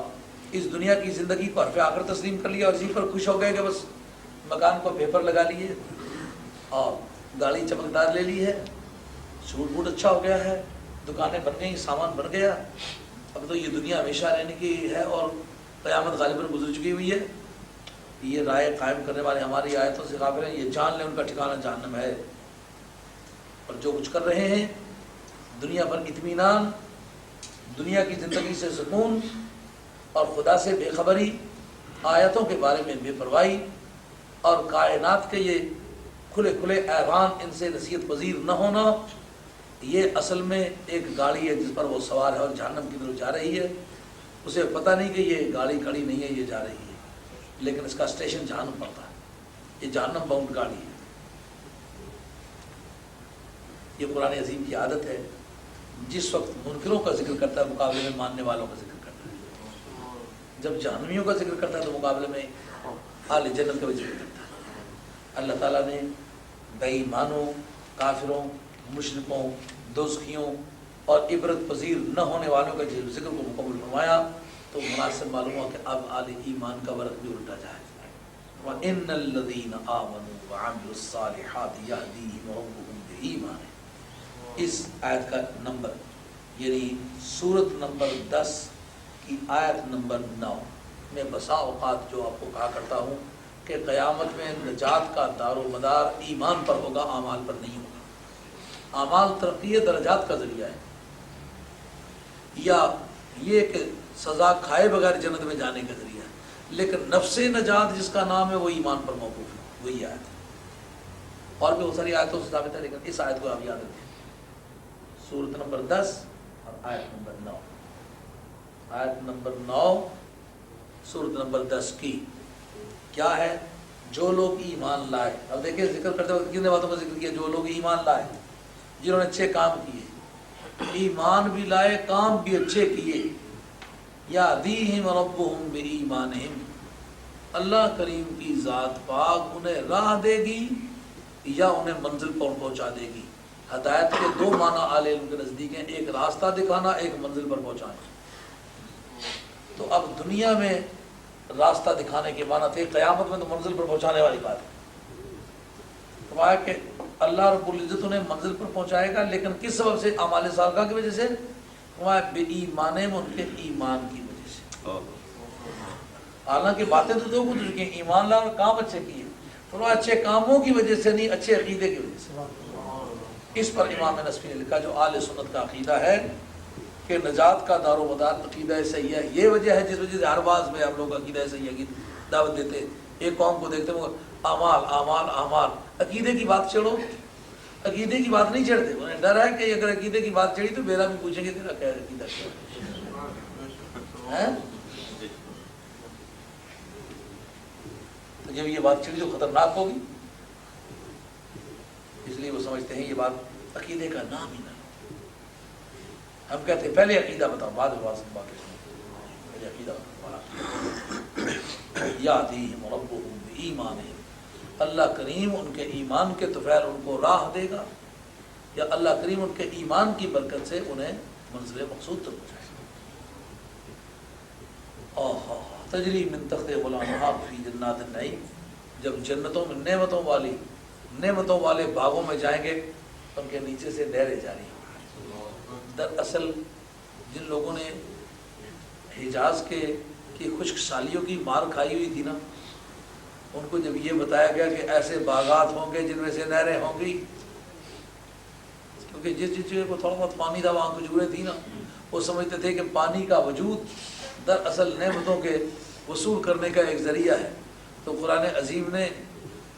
اس دنیا کی زندگی کو حرف آخر تسلیم کر لیا اور اسی پر خوش ہو گئے کہ بس مکان کو پیپر لگا لیے اور گاڑی چمکدار لے لی ہے، سوٹ بوٹ اچھا ہو گیا ہے، دکانیں بن گئی، سامان بن گیا، اب تو یہ دنیا ہمیشہ رہنے کی ہے اور قیامت غالباً گزر چکی ہوئی ہے۔ یہ رائے قائم کرنے والے ہماری آیتوں سے غافل ہیں، یہ جان لیں ان کا ٹھکانہ جہنم ہے، اور جو کچھ کر رہے ہیں دنیا پر اطمینان، دنیا کی زندگی سے سکون اور خدا سے بے خبری، آیتوں کے بارے میں بے پرواہی اور کائنات کے یہ کھلے کھلے ایوان ان سے نصیحت پذیر نہ ہونا، یہ اصل میں ایک گاڑی ہے جس پر وہ سوار ہے اور جہنم کی طرف جا رہی ہے، اسے پتہ نہیں کہ یہ گاڑی کھڑی نہیں ہے، یہ جا رہی ہے، لیکن اس کا اسٹیشن جہنم پڑتا ہے، یہ جہنم باؤنڈ گاڑی ہے۔ یہ قرآن عظیم کی عادت ہے، جس وقت منکروں کا ذکر کرتا ہے مقابلے میں ماننے والوں کا ذکر کرتا ہے، جب جہنمیوں کا ذکر کرتا ہے تو مقابلے میں اہل جنت کا بھی ذکر کرتا ہے۔ اللہ تعالیٰ نے بے ایمانوں، کافروں، مشرکوں، دوزخیوں اور عبرت پذیر نہ ہونے والوں کا ذکر کو مکمل فرمایا تو مناسب معلوم ہوا کہ اب اہل ایمان کا ورق بھی الٹا جائے۔ وَإِنَّ الَّذِينَ آمَنُوا وَعَمِلُوا الصَّالِحَاتِ يَهْدِيهِمْ رَبُّهُمْ بِإِيمَانِهِمْ۔ اس آیت کا نمبر یعنی سورت نمبر 10 کی آیت نمبر 9 میں بسا اوقات جو آپ کو کہا کرتا ہوں کہ قیامت میں نجات کا دار و مدار ایمان پر ہوگا، اعمال پر نہیں ہوگا۔ اعمال ترقی درجات کا ذریعہ ہے، یا یہ کہ سزا کھائے بغیر جنت میں جانے کا ذریعہ ہے، لیکن نفس نجات جس کا نام ہے وہ ایمان پر موقوف ہے، وہی آیت ہے۔ اور بھی بہت ساری آیتوں سے ثابت ہے، لیکن اس آیت کو آپ یاد رکھیں، سورت نمبر 10 اور آیت نمبر 9، آیت نمبر 9 سورت نمبر 10 کی کیا ہے؟ جو لوگ ایمان لائے. اب دیکھیں ذکر کرتے وقت کتنے باتوں کا ذکر کیا. جو لوگ ایمان لائے، جنہوں نے اچھے کام کیے، ایمان بھی لائے، کام بھی اچھے کیے. یہدیہم ربہم بایمانہم، اللہ کریم کی ذات پاک انہیں راہ دے گی یا انہیں منزل پر پہنچا دے گی. ہدایت کے دو معنی اہل علم کے نزدیک ہیں، ایک راستہ دکھانا، ایک منزل پر پہنچانا. تو اب دنیا میں راستہ دکھانے کے معنی تھے، قیامت میں تو منزل پر پہنچانے والی بات ہے. فرمایا کہ اللہ رب العزت انہیں منزل پر پہنچائے گا، لیکن کس سبب سے؟ اعمال صالحہ کی وجہ سے. فرمایا بایمانہم، ان کے ایمان کی وجہ سے. حالانکہ باتیں تو دو گزر چکی ہیں، ایمان لا اور کام اچھے کیے. فرمایا اچھے کاموں کی وجہ سے نہیں، اچھے عقیدے کی وجہ سے. اس پر امام نصفی نے لکھا جو اہل سنت کا عقیدہ ہے کہ نجات کا دار و مدار عقیدہ صحیح ہے. یہ وجہ ہے جس وجہ سے ہر باز میں ہم لوگ عقیدہ صحیح کی دعوت دیتے ہیں. ایک قوم کو دیکھتے ہیں اعمال اعمال اعمال، عقیدے کی بات چھیڑو. عقیدے کی بات نہیں چھیڑتے، انہیں ڈر ہے کہ اگر عقیدے کی بات چھیڑی تو میرا بھی پوچھیں گے تیرا کیا عقیدہ ہے. تو جب یہ بات چھیڑی تو خطرناک ہوگی. اس لیے وہ سمجھتے ہیں یہ بات عقیدے کا نام ہی نہ. ہم کہتے ہیں پہلے عقیدہ بتاؤ، بعد میں باتیں سنو. پہلے عقیدہ بتاؤ. یہدیہم ربہم بایمانہم، اللہ کریم ان کے ایمان کے طفیل ان کو راہ دے گا، یا اللہ کریم ان کے ایمان کی برکت سے انہیں منزل مقصود تک پہنچائے گا. تجری من تحت الانہار فی جنات النعیم، جب جنتوں میں نعمتوں والے باغوں میں جائیں گے ان کے نیچے سے نہریں جاری ہیں. دراصل جن لوگوں نے حجاز کی خشک سالیوں کی مار کھائی ہوئی تھی نا، ان کو جب یہ بتایا گیا کہ ایسے باغات ہوں گے جن میں سے نہریں ہوں گی، کیونکہ جس جگہ کو تھوڑا بہت پانی تھا وہاں کھجوریں تھی نا، وہ سمجھتے تھے کہ پانی کا وجود دراصل نعمتوں کے وصول کرنے کا ایک ذریعہ ہے. تو قرآن عظیم نے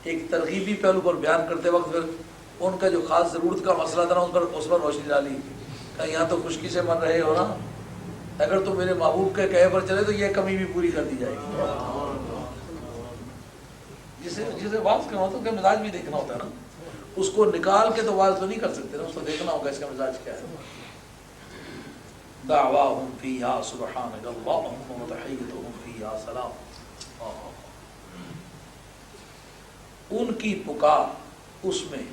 ایک ترغیبی پہلو پر بیان کرتے وقت پھر ان کا جو خاص ضرورت کا مسئلہ تھا نا اس پر روشنی ڈالی کہ یہاں تو خشکی سے مر رہے ہو نا، اگر تو میرے محبوب کے کہے پر چلے تو یہ کمی بھی پوری کر دی جائے گی. جسے واز کرنا ہوتا ہے اس کا مزاج بھی دیکھنا ہوتا ہے نا، اس کو نکال کے تو واز تو نہیں کر سکتے نا، اس کو دیکھنا ہوگا اس کا مزاج کیا ہے. دعواہم فیہا سبحانک اللہم وتحیتہم فیہا سلام. ان کی پکار اس میں،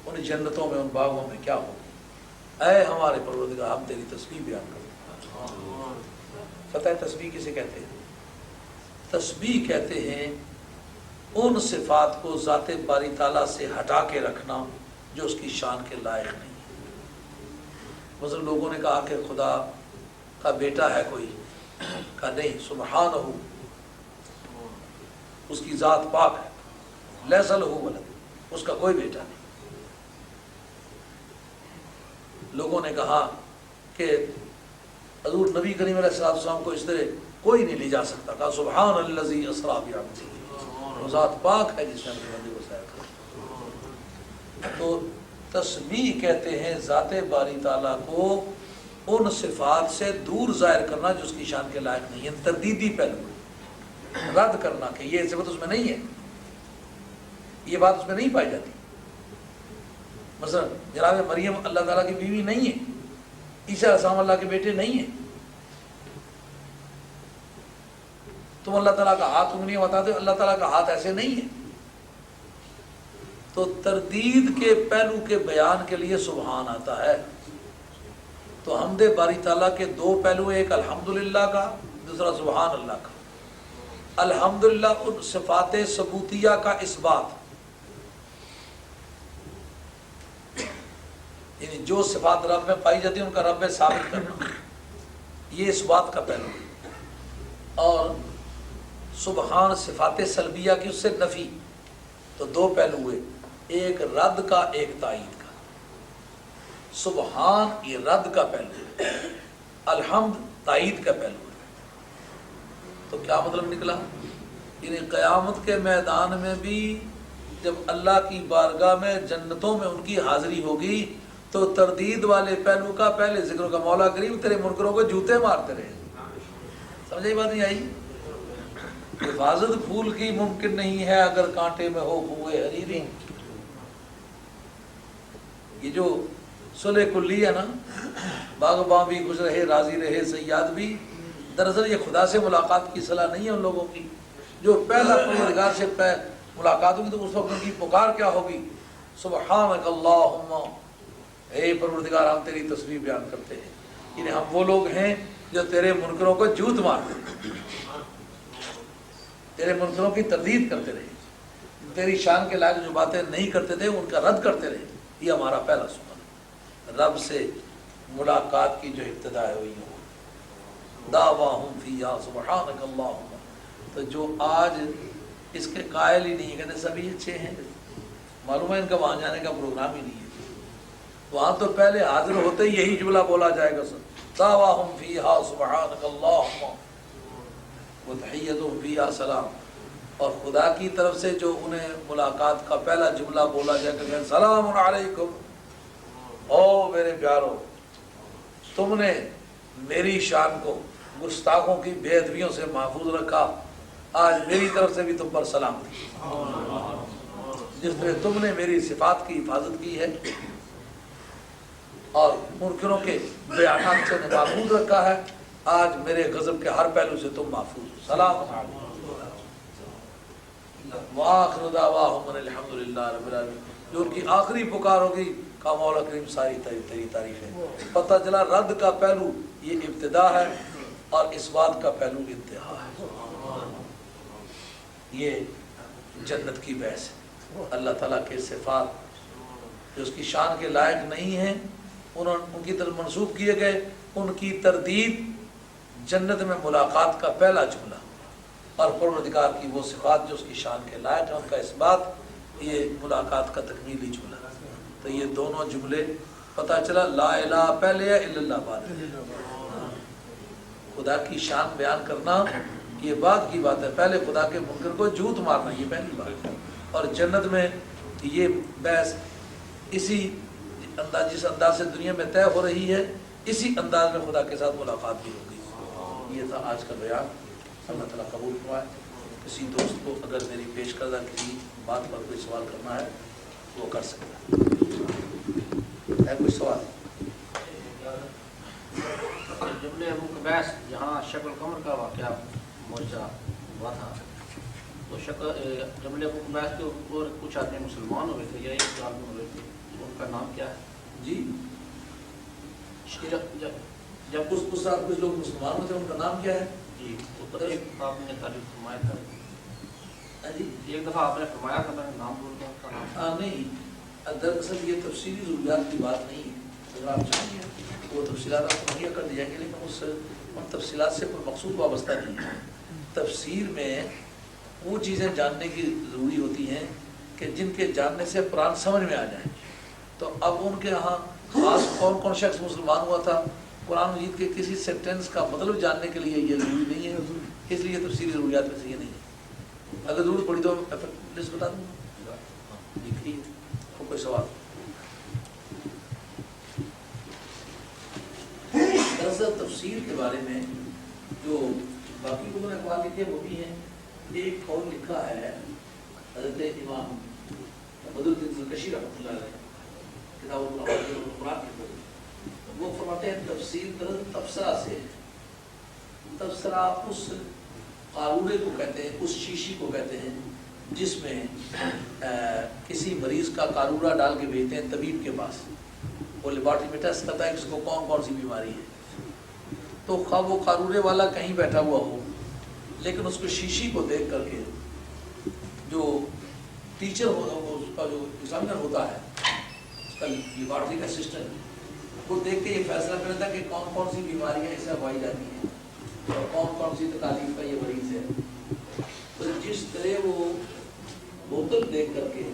ان جنتوں میں، ان باغوں میں کیا ہوگی؟ اے ہمارے پروردگار ہم تیری تسبیح بیان کرتے ہیں. پتہ ہے تسبیح کسے کہتے ہیں؟ تسبیح کہتے ہیں ان صفات کو ذات باری تعالیٰ سے ہٹا کے رکھنا جو اس کی شان کے لائق نہیں. مثلا لوگوں نے کہا کہ خدا کا بیٹا ہے کوئی، کہا نہیں، سبحانہ، اس کی ذات پاک ہے. لیس لہ ولد، اس کا کوئی بیٹا نہیں. لوگوں نے کہا کہ حضور نبی کریم علیہ السلام کو اس طرح کوئی نہیں لے جا سکتا، کہا سبحان الذی اسریٰ بعبدہ، وہ ذات پاک ہے جس نے اپنے بندے کو سیر کیا. تو تسبیح کہتے ہیں ذات باری تعالیٰ کو ان صفات سے دور ظاہر کرنا جو اس کی شان کے لائق نہیں ہے. تردیدی پہلو، رد کرنا کہ یہ صفت اس میں نہیں ہے، یہ بات اس میں نہیں پائی جاتی. مثلا جناب مریم اللہ تعالیٰ کی بیوی نہیں ہے، عیسیٰ علیہ السلام اللہ کے بیٹے نہیں ہیں. تم اللہ تعالیٰ کا ہاتھ انگلیاں بتاتے ہو، اللہ تعالیٰ کا ہاتھ ایسے نہیں ہے. تو تردید کے پہلو کے بیان کے لیے سبحان آتا ہے. تو حمد باری تعالیٰ کے دو پہلو، ایک الحمدللہ کا، دوسرا سبحان اللہ کا. الحمدللہ ان صفات ثبوتیہ کا اثبات، یعنی جو صفات رب میں پائی جاتی ہیں ان کا رب میں ثابت کرنا، یہ اس بات کا پہلو ہے. اور سبحان صفات سلبیہ کی اس سے نفی. تو دو پہلو ہوئے، ایک رد کا، ایک تائید کا. سبحان یہ رد کا پہلو ہے، الحمد تائید کا پہلو ہے. تو کیا مطلب نکلا؟ یعنی قیامت کے میدان میں بھی جب اللہ کی بارگاہ میں جنتوں میں ان کی حاضری ہوگی تو تردید والے پہلو کا پہلے ذکر ہوگا. مولا کریم تیرے منکروں کو جوتے مارتے رہے. سمجھے بات نہیں آئی؟ حفاظت پھول کی ممکن نہیں ہے اگر کانٹے میں ہو خوئے حریری. یہ جو صلح کلی ہے نا، باغباں بھی خوش رہے راضی رہے صیاد بھی، دراصل یہ خدا سے ملاقات کی صلاح نہیں ہے ان لوگوں کی. جو پہلا پروردگار سے ملاقات ہوگی تو اس وقت ان کی پکار کیا ہوگی؟ سبحانک اللہم، اے پروردگار ہم تیری تسبیح بیان کرتے ہیں. یعنی ہم وہ لوگ ہیں جو تیرے منکروں کو جوت مارتے ہیں، تیرے منکروں کی تردید کرتے رہے، تیری شان کے لائق جو باتیں نہیں کرتے تھے ان کا رد کرتے رہے. یہ ہمارا پہلا سبق، رب سے ملاقات کی جو ابتدا ہوئی ہو. دعواہم فیہا سبحانک اللہم. تو جو آج اس کے قائل ہی نہیں، کہتے سبھی اچھے ہیں، معلوم ہے ان کا وہاں جانے کا پروگرام ہی نہیں ہے. وہاں تو پہلے حاضر ہوتے ہی یہی جملہ بولا جائے گا، سر دعواہم فیہا سبحانک اللہم وتحیتہم فیہا سلام. اور خدا کی طرف سے جو انہیں ملاقات کا پہلا جملہ بولا جائے گا سلام علیکم، او میرے پیارو تم نے میری شان کو گستاخوں کی بے ادبیوں سے محفوظ رکھا، آج میری طرف سے بھی تم پر سلام تھی. جس طرح تم نے میری صفات کی حفاظت کی ہے اور منکروں کے بیانات سے محفوظ رکھا ہے، آج میرے غضب کے ہر پہلو سے تم محفوظ ہو. سلام علیکم. وآخر دعواہم الحمدللہ رب العالمین. جو ان کی آخری پکار ہوگی کہ مولا کریم ساری تیری تعریف ہے. پتہ چلا رد کا پہلو یہ ابتدا ہے اور اس بات کا پہلو انتہا ہے. یہ جنت کی بحث ہے. اللہ تعالیٰ کے صفات جو اس کی شان کے لائق نہیں ہیں ان کی طرف منسوب کیے گئے، ان کی تردید جنت میں ملاقات کا پہلا جملہ، اور پروردگار کی وہ صفات جو اس کی شان کے لائق ہیں ان کا اس بات یہ ملاقات کا تکمیلی جملہ. تو یہ دونوں جملے پتہ چلا لا الہ پہلے ہے الا اللہ بعد. خدا کی شان بیان کرنا یہ بعد کی بات ہے، پہلے خدا کے منکر کو جھوٹ مارنا یہ پہلی بات ہے. اور جنت میں یہ بحث اسی انداز جس انداز سے دنیا میں طے ہو رہی ہے اسی انداز میں خدا کے ساتھ ملاقات بھی ہوگی. یہ تھا آج کا بیان. اللہ تعالیٰ قبول فرمائے. کسی دوست کو اگر میری پیش کردہ کسی بات پر کوئی سوال کرنا ہے وہ کر سکتا ہے. کوئی سوال؟ جملے ابو قبیس جہاں شکل قمر کا واقعہ معجزہ ہوا تھا تو جملے ابو قبیس کے اوپر کچھ آدمی مسلمان ہوئے تھے یا ایک آدمی ہوئے تھے، ان کا نام کیا ہے؟ جی جب اس رات کچھ لوگ مسلمان ہوتے ہیں ان کا نام کیا ہے؟ جی تو ایک آپ نے تعریف فرمایا تھا جی ایک دفعہ آپ نے فرمایا تھا، میں نام بول رہا ہوں اس کا نام. نہیں، دراصل یہ تفصیلی ضروریات کی بات نہیں ہے. اگر آپ چاہیں گے وہ تفصیلات آپ کو مہیا کر دی جائیں گے، لیکن ان تفصیلات سے کوئی مقصود وابستہ نہیں ہے. تفسیر میں وہ چیزیں جاننے کی ضروری ہوتی ہیں کہ جن کے جاننے سے قرآن سمجھ میں آ جائیں. تو اب ان کے ہاں خاص کون کون شخص مسلمان ہوا تھا، قرآن مجید کے کسی سینٹینس کا مطلب جاننے کے لیے یہ ضروری نہیں ہے، اس لیے تفصیلی ضروریات میں سے یہ نہیں ہے. اگر ضرورت پڑی تو لسٹ بتا دوں. لکھیے کوئی سوال؟ دراصل تفسیر کے بارے میں جو باقی لوگوں نے اقوال لکھے وہ بھی ہیں. ایک قول لکھا ہے حضرت امام بدر الدین زرکشی رحمۃ اللہ علیہ کتاب القرآن کے اندر، وہ فرماتے ہیں تفسیر تبصرہ سے. تبصرہ اس قارورے کو کہتے ہیں، اس شیشی کو کہتے ہیں جس میں کسی مریض کا قارورہ ڈال کے بھیجتے ہیں طبیب کے پاس. وہ لیبارٹری میں ٹیسٹ کرتا ہے کہ اس کو کون کون سی بیماری ہے. تو خواہ وہ قارورے والا کہیں بیٹھا ہوا ہو، لیکن اس کو شیشی کو دیکھ کر کے جو ٹیچر ہوگا وہ اس کا جو ایگزامینر ہوتا ہے اس کا لیبارٹری کا اسسٹنٹ، وہ دیکھ کے یہ فیصلہ کرتا ہے کہ کون کون سی بیماریاں اسے پائی جاتی ہیں اور کون کون سی تکالیف کا یہ مریض ہے. تو جس طرح وہ بوتل دیکھ کر کے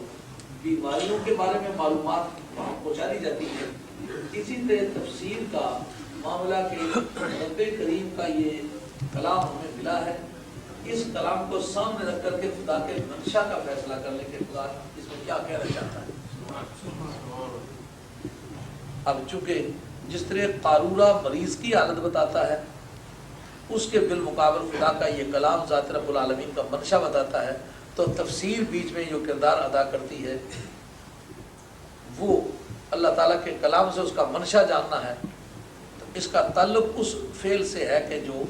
بیماریوں کے بارے میں معلومات پہنچا دی جاتی ہے، اسی طرح تفسیر کا معاملہ کہ رب کریم کا یہ کلام ہمیں ملا ہے، اس کلام کو سامنے رکھ کر کے خدا کے منشا کا فیصلہ کر لیں کہ خدا اس میں کیا کہنا چاہتا ہے. اب چونکہ جس طرح قارورہ مریض کی حالت بتاتا ہے اس کے بالمقابل خدا کا یہ کلام ذات رب العالمین کا منشا بتاتا ہے، تو تفسیر بیچ میں جو کردار ادا کرتی ہے وہ اللہ تعالیٰ کے کلام سے اس کا منشا جاننا ہے، تو اس کا تعلق اس فعل سے ہے کہ جو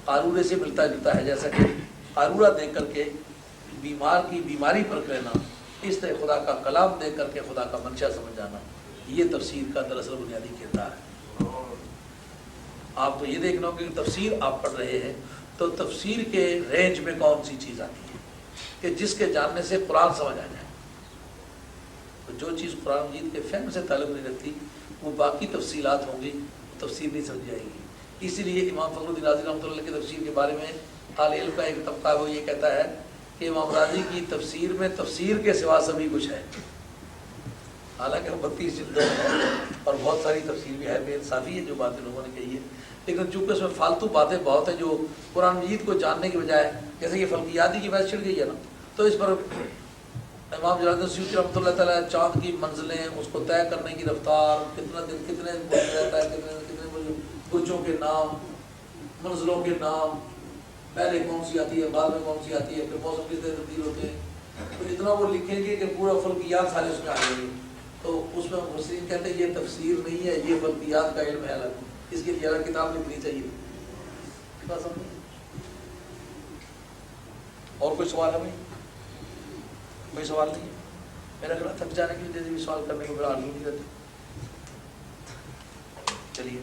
قارورے سے ملتا جلتا ہے، جیسا کہ قارورہ دے کر کے بیمار کی بیماری پرکھ لینا، اس طرح خدا کا کلام دے کر کے خدا کا منشا سمجھ جانا، یہ تفسیر کا دراصل بنیادی کردار ہے۔ آپ تو یہ دیکھنا ہوگا کہ تفسیر آپ پڑھ رہے ہیں تو تفسیر کے رینج میں کون سی چیز آتی ہے کہ جس کے جاننے سے قرآن سمجھ آ جائے۔ تو جو چیز قرآن مجید کے فہم سے تعلق نہیں رکھتی وہ باقی تفصیلات ہوں گی، تفسیر نہیں سمجھ جائے گی۔ اسی لیے امام فخر الدین رازی رحمۃ اللہ کی تفسیر کے بارے میں اہل علم کا ایک طبقہ ہے، وہ یہ کہتا ہے کہ امام رازی کی تفسیر میں تفسیر کے سوا سبھی کچھ ہے، حالانکہ وہ 32 جلدوں میں اور بہت ساری تفسیر بھی ہے، بے انصافی ہے جو باتیں لوگوں نے کہی ہے، لیکن چونکہ اس میں فالتو باتیں بہت ہیں جو قرآن مجید کو جاننے کے بجائے، جیسے کہ فلکیاتی کی بحث چھڑ گئی ہے نا، تو اس پر امام جلال الدین سیوطی رحمۃ اللہ تعالیٰ چاند کی منزلیں، اس کو طے کرنے کی رفتار، کتنا دن کتنے برج رہتا ہے، کتنے برجوں کے نام، منزلوں کے نام، پہلے کون سی آتی ہے، بعد میں کون سی آتی ہے، پھر موسم کس طرح تبدیل ہوتے ہیں، تو اتنا وہ لکھیں گے کہ پورا فلکیات سارے اس میں آ جائیں گے۔ تو اس میں مفسرین کہتے ہیں یہ تفسیر نہیں ہے، یہ فلکیات کا علم ہے الگ، اس کے لیے الگ کتاب لکھنی چاہیے۔ اور کوئی سوال ہے بھائی؟ کوئی سوال نہیں ہے؟ میرا خیال تھک جانے کی وجہ سے بھی سوال کرنے کو بڑا آلو نہیں رہتے۔ چلیے